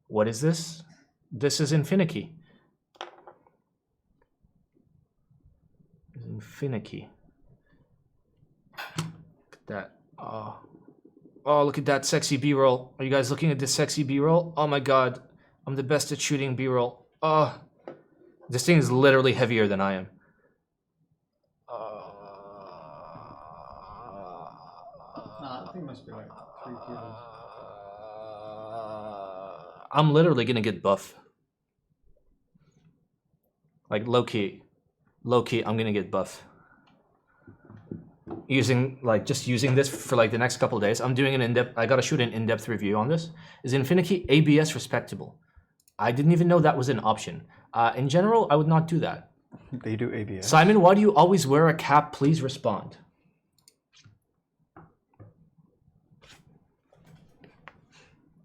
What is this? This is Infinity. Infinity. Look at that. Oh. Oh, look at that sexy B-roll. Are you guys looking at this sexy B-roll? Oh my god. I'm the best at shooting B-roll. Oh. This thing is literally heavier than I am. I think it must be like 3 kilos. I'm literally gonna get buff. Like low-key. Low-key, I'm gonna get buff. Just using this for like the next couple of days. I'm doing an in-depth, I gotta shoot an in-depth review on this. Is Infinity ABS respectable? I didn't even know that was an option. In general, I would not do that. They do ABS. Simon, why do you always wear a cap? Please respond.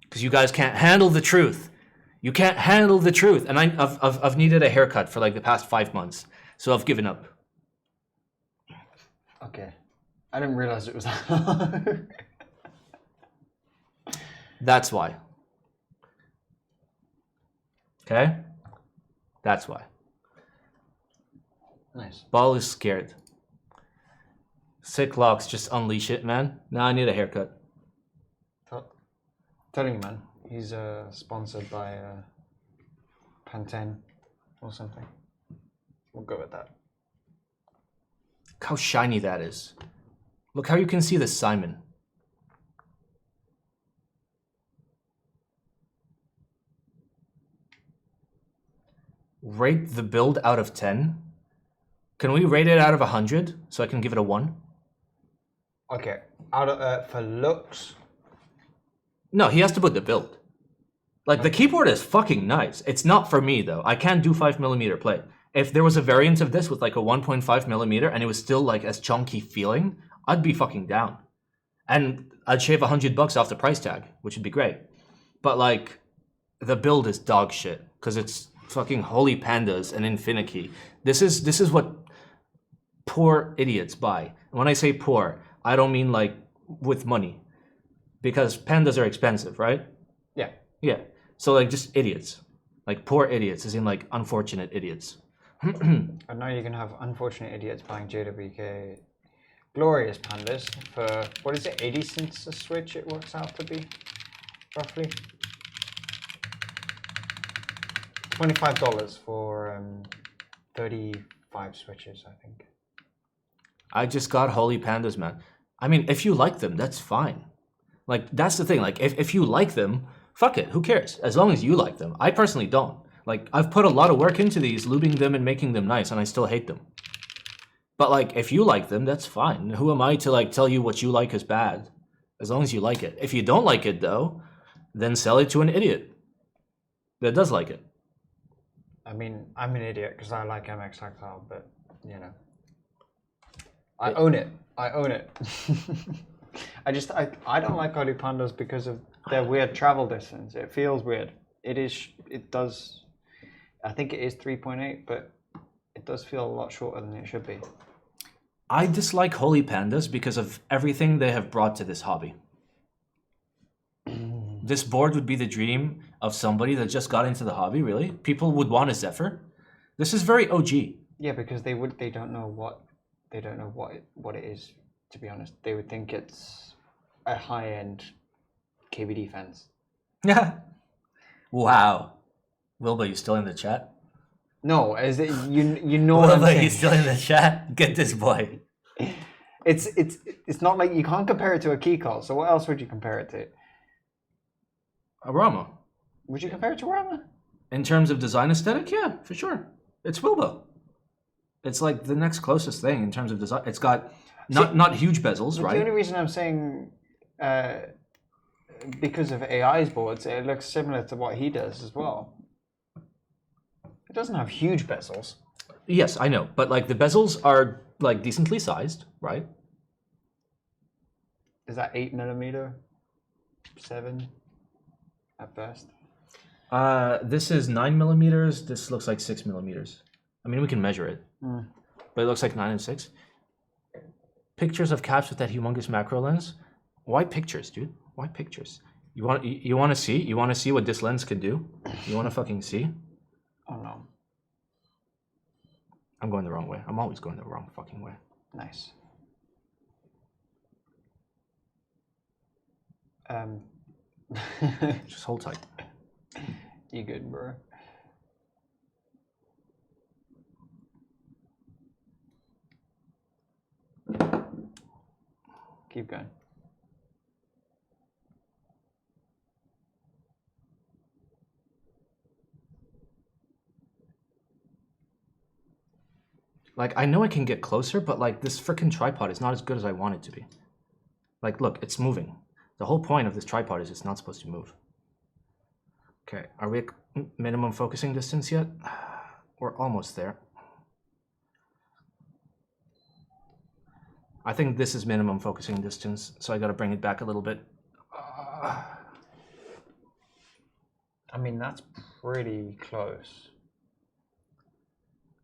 Because you guys can't handle the truth. You can't handle the truth. And I've needed a haircut for like the past 5 months. So I've given up. Okay. I didn't realize it was that. That's why. Okay? That's why. Nice. Ball is scared. Sick locks, just unleash it, man. Now I need a haircut. Telling you, man. He's sponsored by Pantene or something. We'll go with that. Look how shiny that is. Look how you can see the Simon. Rate the build out of 10. Can we rate it out of 100 so I can give it a 1? Okay. Out of for looks. No, he has to put the build. Like the keyboard is fucking nice. It's not for me though. I can't do 5mm play. If there was a variant of this with like a 1.5mm and it was still like as chunky feeling, I'd be fucking down. And I'd shave $100 off the price tag, which would be great. But like, the build is dog shit because it's fucking holy pandas and Infinity. This is what poor idiots buy. And when I say poor, I don't mean like with money, because pandas are expensive, right? Yeah. Yeah. So like just idiots. Like poor idiots, as in like unfortunate idiots. And now you can have unfortunate idiots buying JWK glorious pandas for, what is it, 80 cents a switch it works out to be, roughly? $25 for 35 switches, I think. I just got holy pandas, man. I mean, if you like them, that's fine. Like, that's the thing. Like, if you like them, fuck it, who cares? As long as you like them. I personally don't. Like, I've put a lot of work into these, lubing them and making them nice, and I still hate them. But, like, if you like them, that's fine. Who am I to, like, tell you what you like is bad? As long as you like it. If you don't like it, though, then sell it to an idiot that does like it. I mean, I'm an idiot because I like MX Tactile, but, you know. I own it. I own it. I don't like holy pandas because of their weird travel distance. It feels weird. It does, I think it is 3.8, but it does feel a lot shorter than it should be. I dislike holy pandas because of everything they have brought to this hobby. This board would be the dream of somebody that just got into the hobby, really. People would want a Zephyr. This is very OG. Yeah, because they don't know what it is, to be honest. They would think it's a high-end KBD fence. Yeah. Wow. Wilbur, you still in the chat? No, as it, you know what I'm Wilbur, saying. you still in the chat? Get this boy. It's not like you can't compare it to a key call. So what else would you compare it to? A Rama. Would you compare it to Rama? In terms of design aesthetic, yeah, for sure. It's Wilbur. It's like the next closest thing in terms of design. It's got not huge bezels, right? The only reason I'm saying because of AI's boards, it looks similar to what he does as well. It doesn't have huge bezels. Yes, I know, but like the bezels are like decently sized, right? Is that 8mm? 7 at best? This is 9mm. This looks like 6mm. I mean, we can measure it, but it looks like 9 and 6. Pictures of caps with that humongous macro lens. Why pictures, dude? Why pictures? You want to see? You want to see what this lens can do? You want to fucking see? Oh no. I'm going the wrong way. I'm always going the wrong fucking way. Nice. Just hold tight. You good, bro? Keep going. Like, I know I can get closer, but like this freaking tripod is not as good as I want it to be. Like, look, it's moving. The whole point of this tripod is it's not supposed to move. Okay, are we at minimum focusing distance yet? We're almost there. I think this is minimum focusing distance, so I gotta bring it back a little bit. I mean, that's pretty close.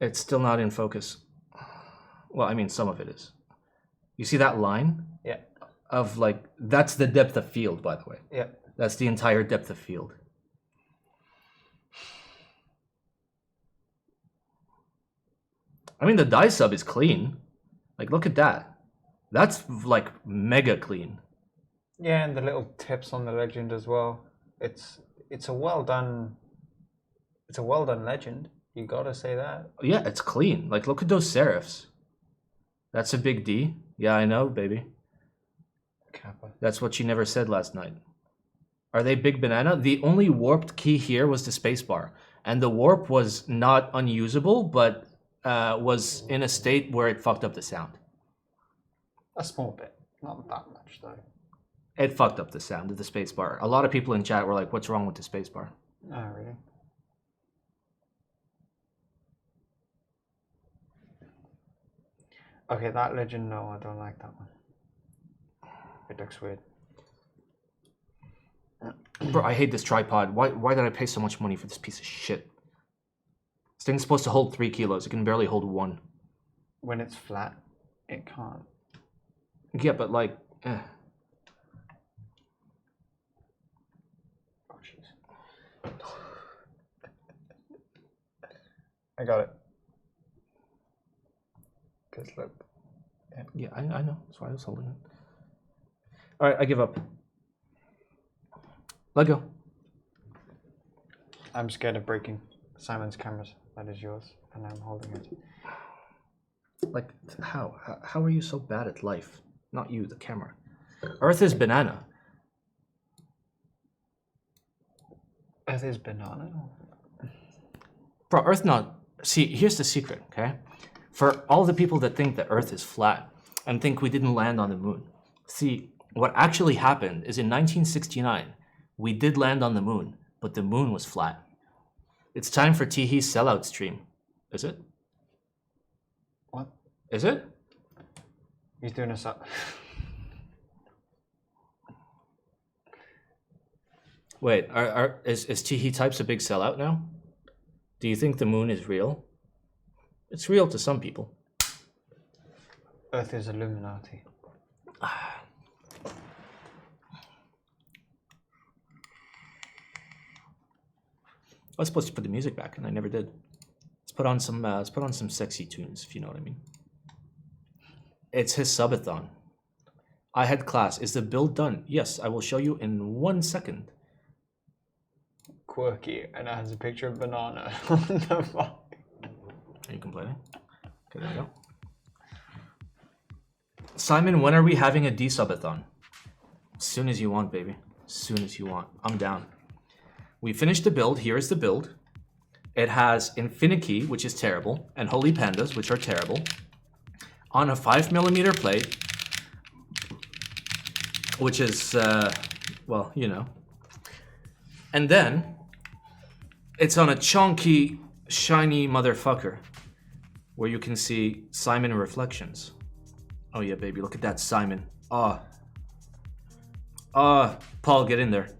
It's still not in focus. Well, I mean, some of it is. You see that line? Yeah. Of like, that's the depth of field, by the way. Yeah. That's the entire depth of field. I mean, the dye sub is clean. Like, look at that. That's like mega clean. Yeah, and the little tips on the legend as well. It's a well done. It's a well done legend. You gotta say that. Yeah, it's clean. Like, look at those serifs. That's a big D. Yeah, I know, baby. Kappa. That's what you never said last night. Are they big banana? The only warped key here was the spacebar. And the warp was not unusable, but was in a state where it fucked up the sound. A small bit. Not that much, though. It fucked up the sound of the spacebar. A lot of people in chat were like, what's wrong with the spacebar? Oh, really? Okay, that legend, no, I don't like that one. It looks weird. Bro, I hate this tripod. Why did I pay so much money for this piece of shit? This thing's supposed to hold 3 kilos. It can barely hold 1. When it's flat, it can't. Yeah, but like, eh. Oh, jeez. I got it. Because look. Yeah, I know. That's why I was holding it. All right, I give up. Let go. I'm scared of breaking Simon's cameras. That is yours, and I'm holding it. Like, how? How are you so bad at life? Not you, the camera. Earth is banana. Earth is banana? Bro, Earth not... See, here's the secret, okay? For all the people that think that Earth is flat and think we didn't land on the moon. See, what actually happened is in 1969, we did land on the moon, but the moon was flat. It's time for Teehee's sellout stream. Is it? What? Is it? He's doing a sell. Wait, is Teehee Types a big sellout now? Do you think the moon is real? It's real to some people. Earth is Illuminati. I was supposed to put the music back, and I never did. Let's put on some sexy tunes, if you know what I mean. It's his subathon. I had class. Is the build done? Yes, I will show you in 1 second. Quirky, and it has a picture of banana. What the fuck? Are you complaining? Okay, there we go. Simon, when are we having a D-subathon? As soon as you want, baby. As soon as you want. I'm down. We finished the build. Here is the build. It has Infinity, which is terrible, and Holy Pandas, which are terrible, on a 5mm plate, which is, well, you know. And then, it's on a chunky, shiny motherfucker, where you can see Simon reflections. Oh yeah, baby, look at that Simon. Paul, get in there.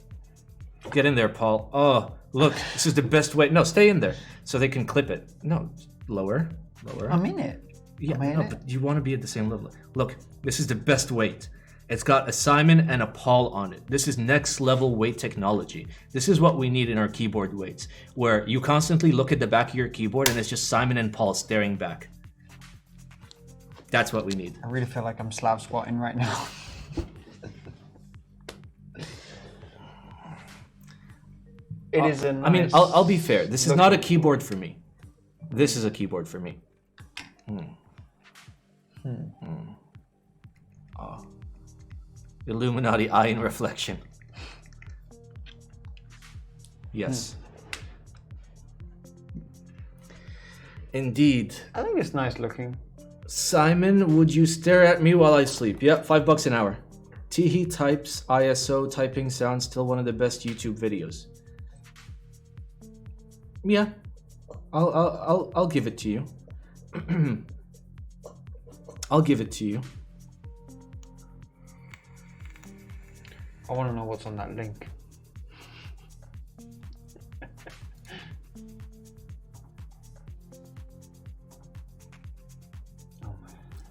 Get in there, Paul. Oh, look, this is the best way. No, stay in there so they can clip it. No, lower. I'm in it. Yeah, no, but you want to be at the same level. Look, this is the best weight. It's got a Simon and a Paul on it. This is next level weight technology. This is what we need in our keyboard weights, where you constantly look at the back of your keyboard and it's just Simon and Paul staring back. That's what we need. I really feel like I'm slab squatting right now. It is a nice... I mean, I'll be fair. This is not a keyboard for me. This is a keyboard for me. Illuminati eye in reflection. Yes. Indeed. I think it's nice looking. Simon, would you stare at me while I sleep? Yep, $5 an hour. Teehee Types ISO typing sound still one of the best YouTube videos. Yeah, I'll give it to you. I'll give it to you. I want to know what's on that link.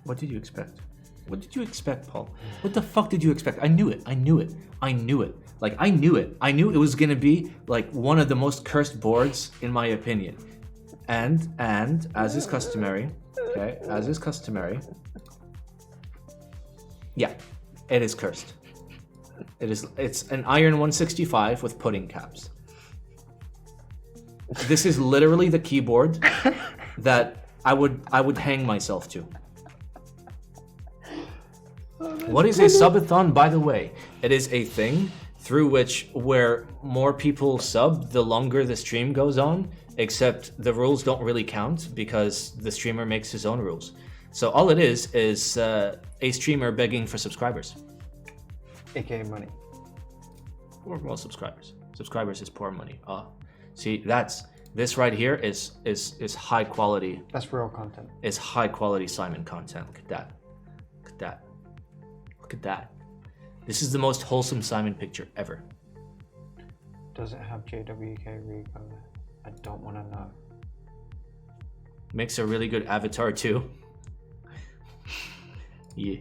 What did you expect? What did you expect, Paul? What the fuck did you expect? I knew it. I knew it. I knew it. Like, I knew it. I knew it was gonna be like one of the most cursed boards in my opinion. And as is customary, okay, as is customary. Yeah, it is cursed. It's an iron 165 with pudding caps. This is literally the keyboard that I would hang myself to. What is a subathon, by the way? It is a thing through which where more people sub, the longer the stream goes on, except the rules don't really count because the streamer makes his own rules. So all it is a streamer begging for subscribers. AKA money. Or well, subscribers. Subscribers is poor money. See, this right here is high quality. That's real content. It's high quality Simon content. Look at that. Look at that. Look at that. This is the most wholesome Simon picture ever. Does it have JWK recolor? I don't want to know. Makes a really good avatar too. Yeah.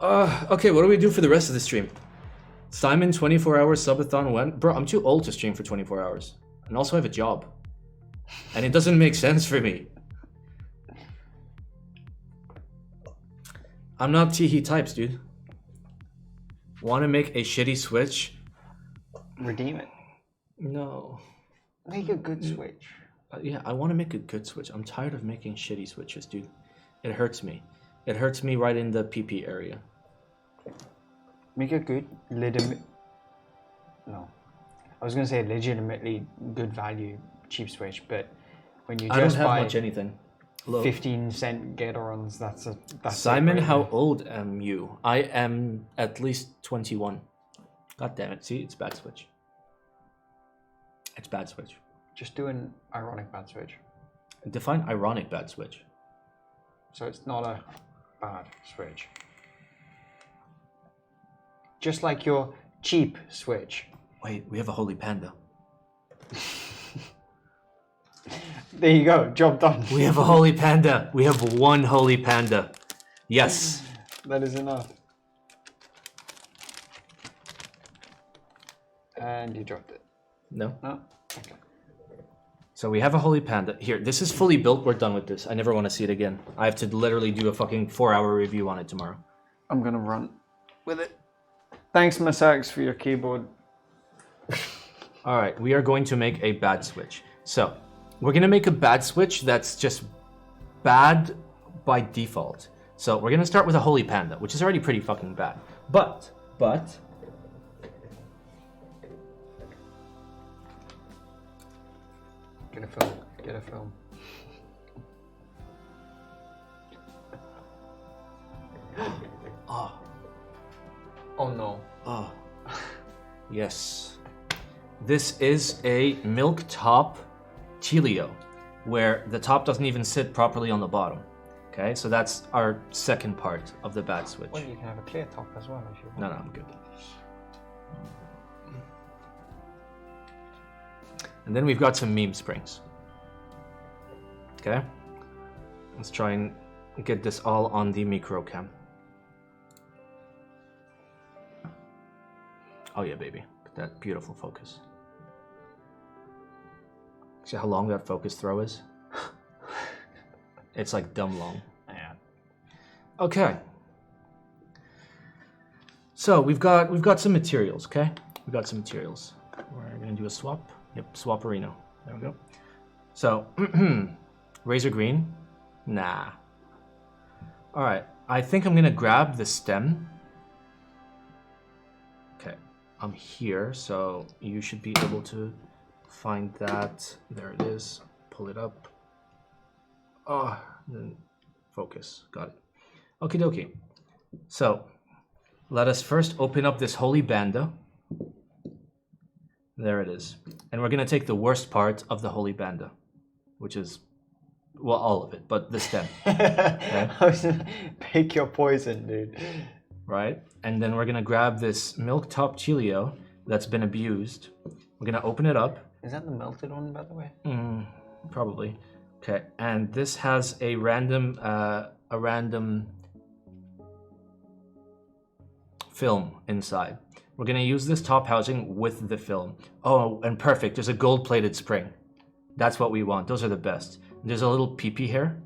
Okay, what do we do for the rest of the stream? Simon, 24-hour subathon when? Bro, I'm too old to stream for 24 hours. And also I have a job. And it doesn't make sense for me. I'm not Teehee types, dude. Want to make a shitty Switch? Redeem it. No. Make a good Switch. Yeah, I want to make a good Switch. I'm tired of making shitty Switches, dude. It hurts me. It hurts me right in the PP area. Make a good, legitimate... No. I was going to say legitimately good value cheap Switch, but when you just I don't have buy much anything. Look. 15-cent Gatorons, that's Simon, it right how there. old am you? I am at least 21. God damn it. See, it's bad Switch. It's bad Switch. Just do an ironic bad Switch. Define ironic bad Switch. So it's not a bad Switch. Just like your cheap Switch. Wait, we have a holy panda. There you go, job done. We have a holy panda. We have one holy panda. Yes. That is enough. And you dropped it. No. No? Okay. So we have a holy panda. Here, this is fully built. We're done with this. I never want to see it again. I have to literally do a fucking 4-hour review on it tomorrow. I'm gonna run with it. Thanks, Masax, for your keyboard. All right, we are going to make a bad Switch. So we're going to make a bad Switch that's just bad by default. So we're going to start with a holy panda, which is already pretty fucking bad. But... Get a film. Get a film. Oh. Oh no. Oh. Yes. This is a milk top Telio, where the top doesn't even sit properly on the bottom. Okay, so that's our second part of the bad Switch. Well, you can have a clear top as well if you want. No, I'm good. And then we've got some meme springs. Okay, let's try and get this all on the micro cam. Oh yeah, baby, that beautiful focus. See how long that focus throw is? It's like dumb long. Yeah. Okay. So we've got some materials, okay? We've got some materials. We're gonna do a swap. Yep, swaparino. There we go. So razor green? Nah. Alright, I think I'm gonna grab the stem. Okay, I'm here, so you should be able to find that. There it is. Pull it up. Oh, then focus. Got it. Okie dokie. So, let us first open up this holy banda. There it is. And we're going to take the worst part of the holy banda, which is, well, all of it, but the stem. Okay? Pick your poison, dude. Right? And then we're going to grab this milk top Chilio that's been abused. We're going to open it up. Is that the melted one, by the way? Probably. Okay, and this has a random film inside. We're gonna use this top housing with the film. Oh, and perfect, there's a gold-plated spring. That's what we want, those are the best. There's a little PP here,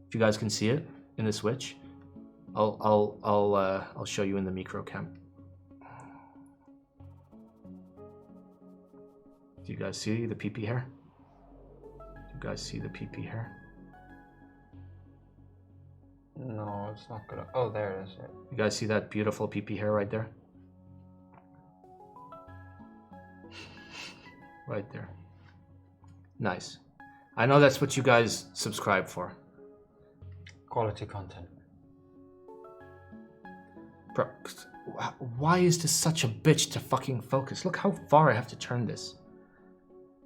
if you guys can see it in the Switch. I'll show you in the micro cam. Do you guys see the PP hair? You guys see the PP hair? No, it's not gonna. Oh, there it is. You guys see that beautiful PP hair right there? Right there. Nice. I know that's what you guys subscribe for. Quality content. Bro, why is this such a bitch to fucking focus? Look how far I have to turn this.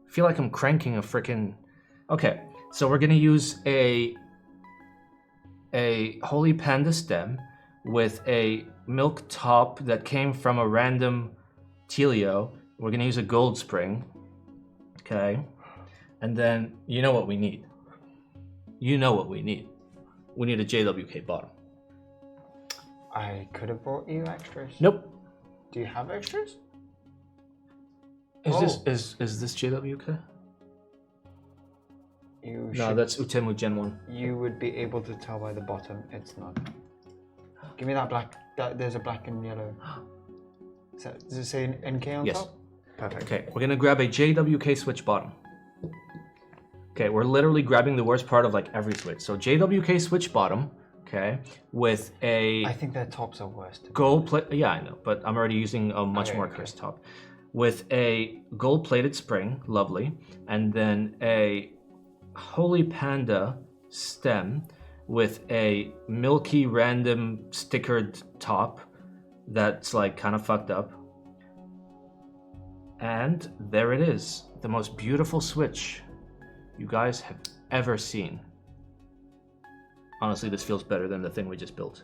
I feel like I'm cranking a freaking... Okay, so we're gonna use a holy panda stem with a milk top that came from a random Telio. We're gonna use a gold spring. Okay, and then you know what we need. You know what we need. We need a JWK bottom. I could have brought you extras. Nope. Do you have extras? Is this JWK? You No, that's Utemu Gen 1. You would be able to tell by the bottom. It's not. Give me that black. There's a black and yellow. Does it say NK on Yes. top? Perfect. Okay, we're gonna grab a JWK switch bottom. Okay, we're literally grabbing the worst part of like every switch. So JWK switch bottom, okay, with a I think their tops are worst. gold plate. Yeah, I know, but I'm already using a much more cursed top. With a gold plated spring, lovely, and then a Holy Panda stem with a milky random stickered top that's like kind of fucked up. And there it is, the most beautiful switch you guys have ever seen. Honestly, this feels better than the thing we just built.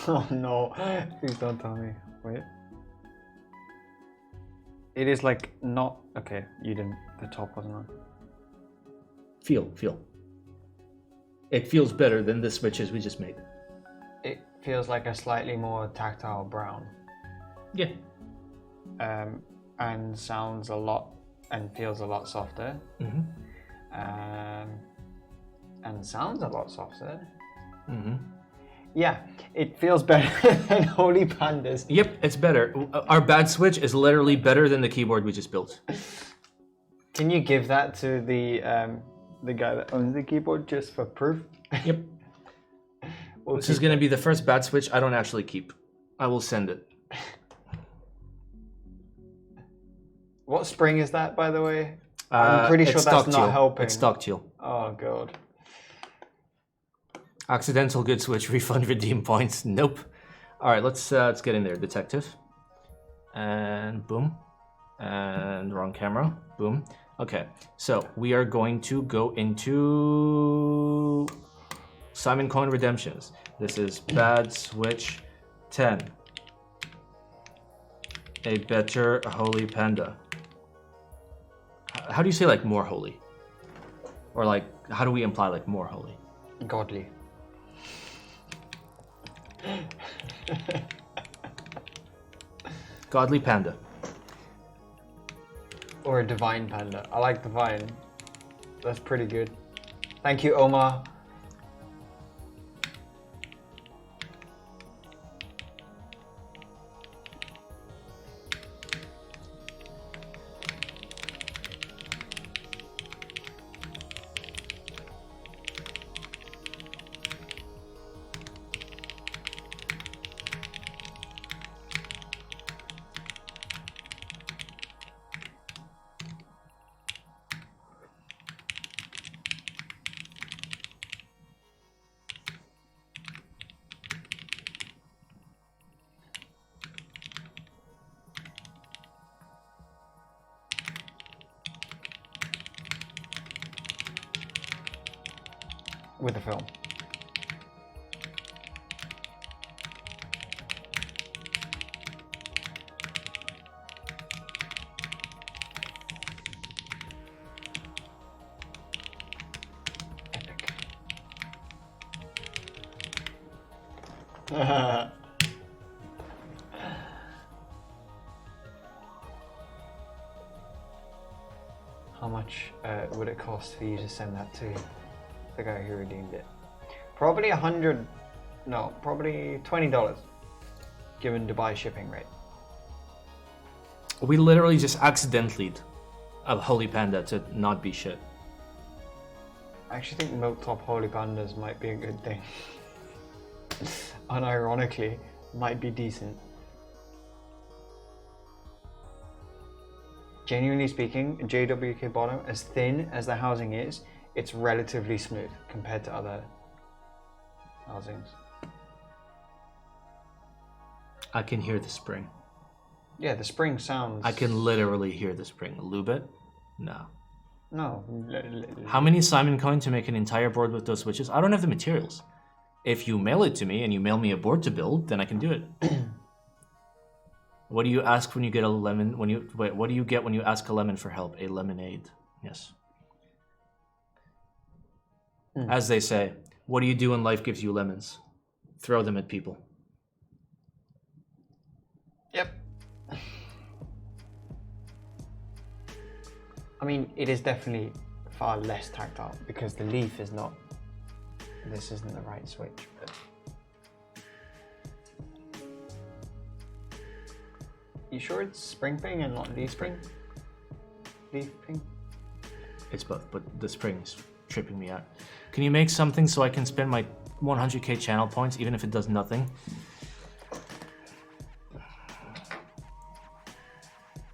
Oh no, please don't tell me. Wait. It is like not, okay, you didn't, the top wasn't on. Feel. It feels better than the switches we just made. It feels like a slightly more tactile brown. Yeah. And sounds a lot, and feels a lot softer. Mm-hmm. And sounds a lot softer. Mm-hmm. Yeah, it feels better than Holy Pandas. Yep, it's better. Our bad switch is literally better than the keyboard we just built. Can you give that to the guy that owns the keyboard just for proof? Yep. This is going to be the first bad switch I don't actually keep. I will send it. What spring is that, by the way? I'm pretty sure that's not helping. It's stock teal. Oh, God. Accidental good switch, refund redeem points. Nope. All right, let's get in there, detective. And boom. And wrong camera. Boom. Okay, so we are going to go into Simon Cohen Redemptions. This is bad switch 10. A better Holy Panda. How do you say like more holy? Or like, how do we imply like more holy? Godly. Godly Panda. Or a divine panda. I like divine. That's pretty good. Thank you, Omar. With the film. Epic. How much would it cost for you to send that to the guy who redeemed it? Probably $100, no, probably $20, given Dubai shipping rate. We literally just accidentally a Holy Panda to not be shit. I actually think milk top Holy Pandas might be a good thing. Unironically, might be decent. Genuinely speaking, JWK bottom, as thin as the housing is, it's relatively smooth compared to other housings. I can hear the spring. Yeah, the spring sounds... I can literally hear the spring. A little bit? No. No. How many Simon Coin to make an entire board with those switches? I don't have the materials. If you mail it to me and you mail me a board to build, then I can do it. What do you ask when you get a lemon? What do you get when you ask a lemon for help? A lemonade. Yes. As they say, what do you do when life gives you lemons? Throw them at people. Yep. I mean, it is definitely far less tactile because the leaf is not. This isn't the right switch. But... You sure it's spring ping and not leaf spring? Leaf ping? It's both, but the spring's tripping me out. Can you make something so I can spend my 100k channel points even if it does nothing?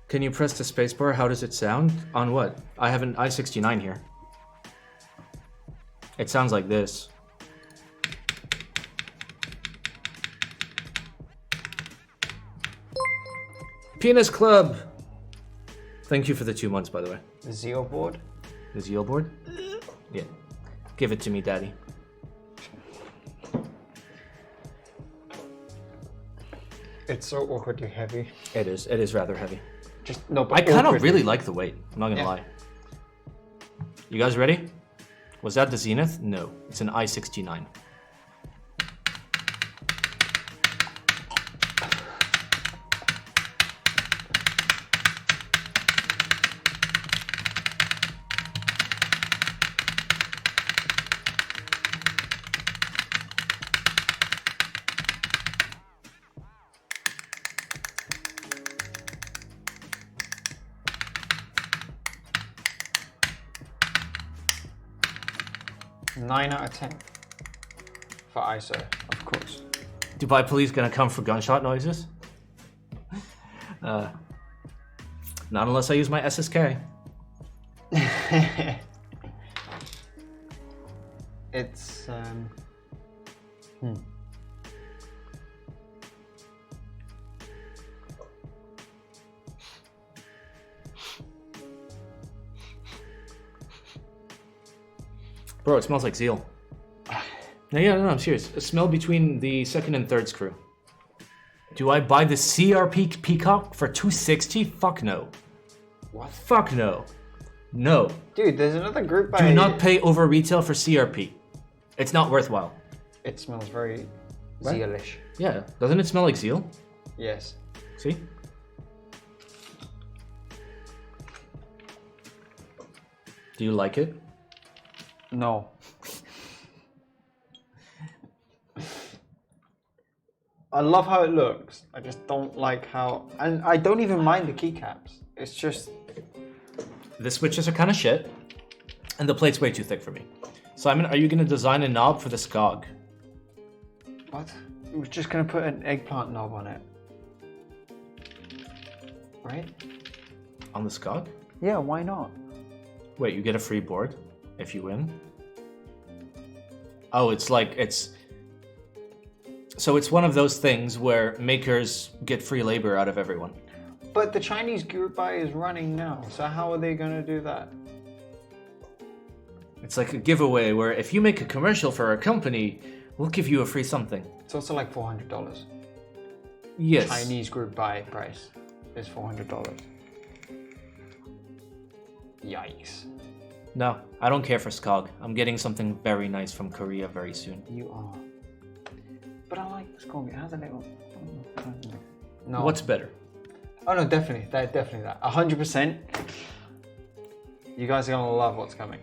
Can you press the spacebar? How does it sound? On what? I have an i69 here. It sounds like this. Penis Club! Thank you for the 2 months, by the way. The Zeal board? The Zeal board? Yeah. Give it to me, daddy. It's so awkwardly heavy. It is rather heavy. Just no, but I kind of really like the weight, I'm not gonna lie. You guys ready? Was that the Zenith? No, it's an i69. Nine out of 10 for ISO, of course. Dubai police gonna come for gunshot noises? Not unless I use my SSK. It's Bro, it smells like Zeal. No, I'm serious. A smell between the second and third screw. Do I buy the CRP Peacock for 260? Fuck no. What? Fuck no. No. Dude, there's another group by... Do not pay over retail for CRP. It's not worthwhile. It smells very What? Zealish. Yeah, doesn't it smell like Zeal? Yes. See? Do you like it? No. I love how it looks. I just don't like how... And I don't even mind the keycaps. It's just... The switches are kind of shit, and the plate's way too thick for me. Simon, are you going to design a knob for the SCOG? What? We're just going to put an eggplant knob on it. Right? On the SCOG? Yeah, why not? Wait, you get a free board if you win? Oh, it's like, So it's one of those things where makers get free labor out of everyone. But the Chinese group buy is running now, so how are they going to do that? It's like a giveaway where if you make a commercial for a company, we'll give you a free something. It's also like $400. Yes. Chinese group buy price is $400. Yikes. No, I don't care for SCOG. I'm getting something very nice from Korea very soon. You are. But I like this Skog. It has a little... No. What's better? Oh no, definitely that. 100%. You guys are gonna love what's coming.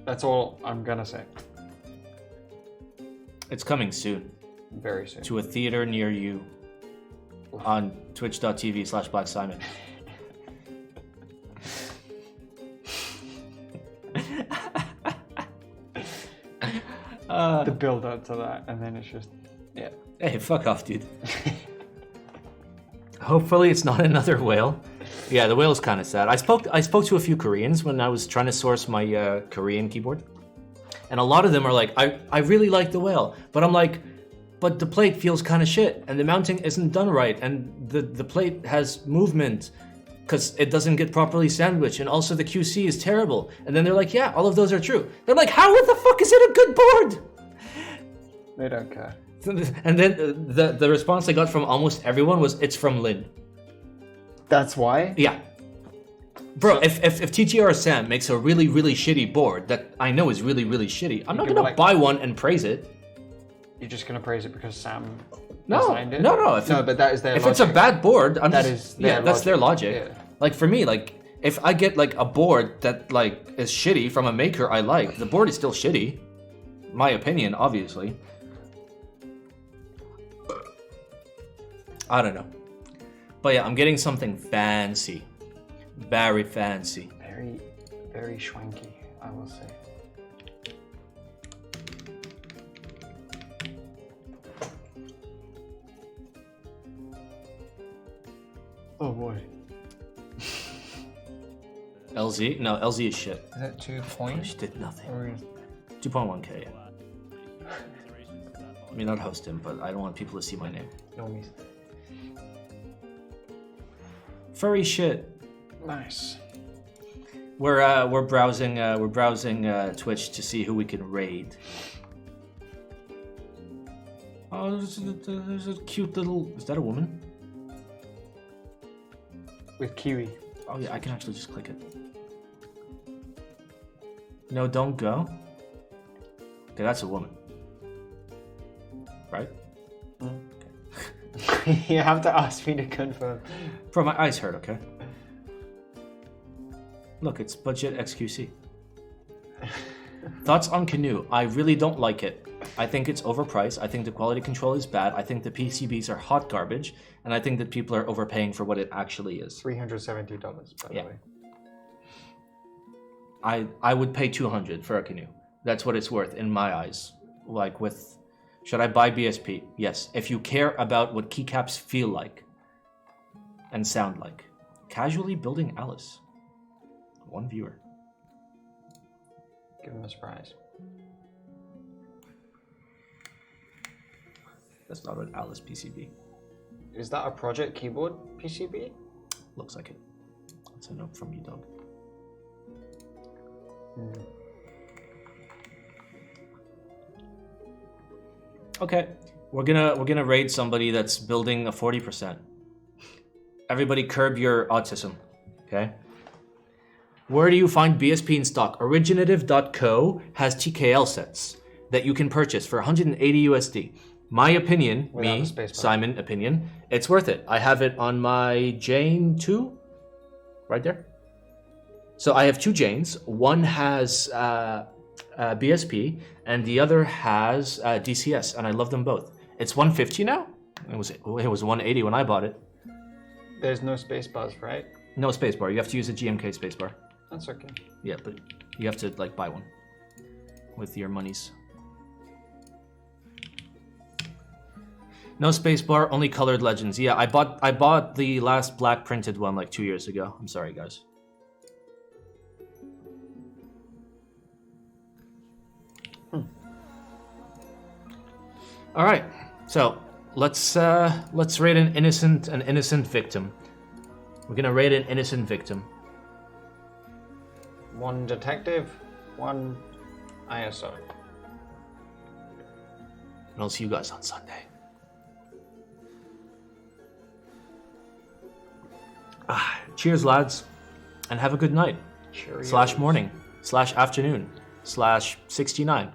That's all I'm gonna say. It's coming soon. Very soon. To a theater near you. On twitch.tv/BlackSimon. The build up to that, and then it's just, yeah. Hey, fuck off, dude. Hopefully it's not another whale. Yeah, the whale's kind of sad. I spoke to a few Koreans when I was trying to source my Korean keyboard. And a lot of them are like, I really like the whale. But I'm like, but the plate feels kind of shit. And the mounting isn't done right. And the plate has movement because it doesn't get properly sandwiched. And also the QC is terrible. And then they're like, yeah, all of those are true. They're like, how the fuck is it a good board? They don't care. And then the response I got from almost everyone was, it's from Lin. That's why? Yeah. Bro, if TTR Sam makes a really, really shitty board that I know is really, really shitty, I'm not going to buy one and praise it. You're just going to praise it because Sam designed it? No. But that is their if logic. it's a bad board, That's their logic. Like for me, like If I get like a board that like is shitty from a maker I like, the board is still shitty. My opinion, obviously. I don't know. But yeah, I'm getting something fancy. Very fancy. Very, very schwanky, I will say. Oh boy. LZ? No, LZ is shit. Is that 2 points? She did nothing. Or 2.1k. I mean, not host him, but I don't want people to see my name. no miss. Furry shit. Nice. We're browsing Twitch to see who we can raid. Oh, there's a cute little. Is that a woman? With kiwi. Oh yeah, I can actually just click it. No, don't go. Okay, that's a woman. Right? You have to ask me to confirm. Bro, my eyes hurt, okay? Look, it's budget XQC. Thoughts on Canoe? I really don't like it. I think it's overpriced. I think the quality control is bad. I think the PCBs are hot garbage. And I think that people are overpaying for what it actually is. $370, by the way. I would pay $200 for a Canoe. That's what it's worth in my eyes. Like with... Should I buy BSP? Yes. If you care about what keycaps feel like and sound like. Casually building Alice. 1 viewer. Give him a surprise. That's not an Alice PCB. Is that a project keyboard PCB? Looks like it. That's a note from you, dog. Okay, we're gonna raid somebody that's building a 40%. Everybody curb your autism, okay? Where do you find BSP in stock? Originative.co has TKL sets that you can purchase for 180 USD. My opinion, Simon opinion, it's worth it. I have it on my Jane 2, right there. So I have 2 Janes. One has BSP and the other has DCS, and I love them both. It's 150 now? It was 180 when I bought it. There's no spacebars, right? No spacebar. You have to use a GMK spacebar. That's okay. Yeah, but you have to like buy one with your monies. No spacebar, only colored legends. Yeah, I bought the last black printed one like 2 years ago. I'm sorry, guys. All right, so let's rate an innocent victim. We're gonna rate an innocent victim. 1 detective, 1 ISO. And I'll see you guys on Sunday. Cheers, lads, and have a good night. Cheerios. / morning / afternoon / 69.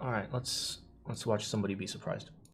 All right, let's watch somebody be surprised.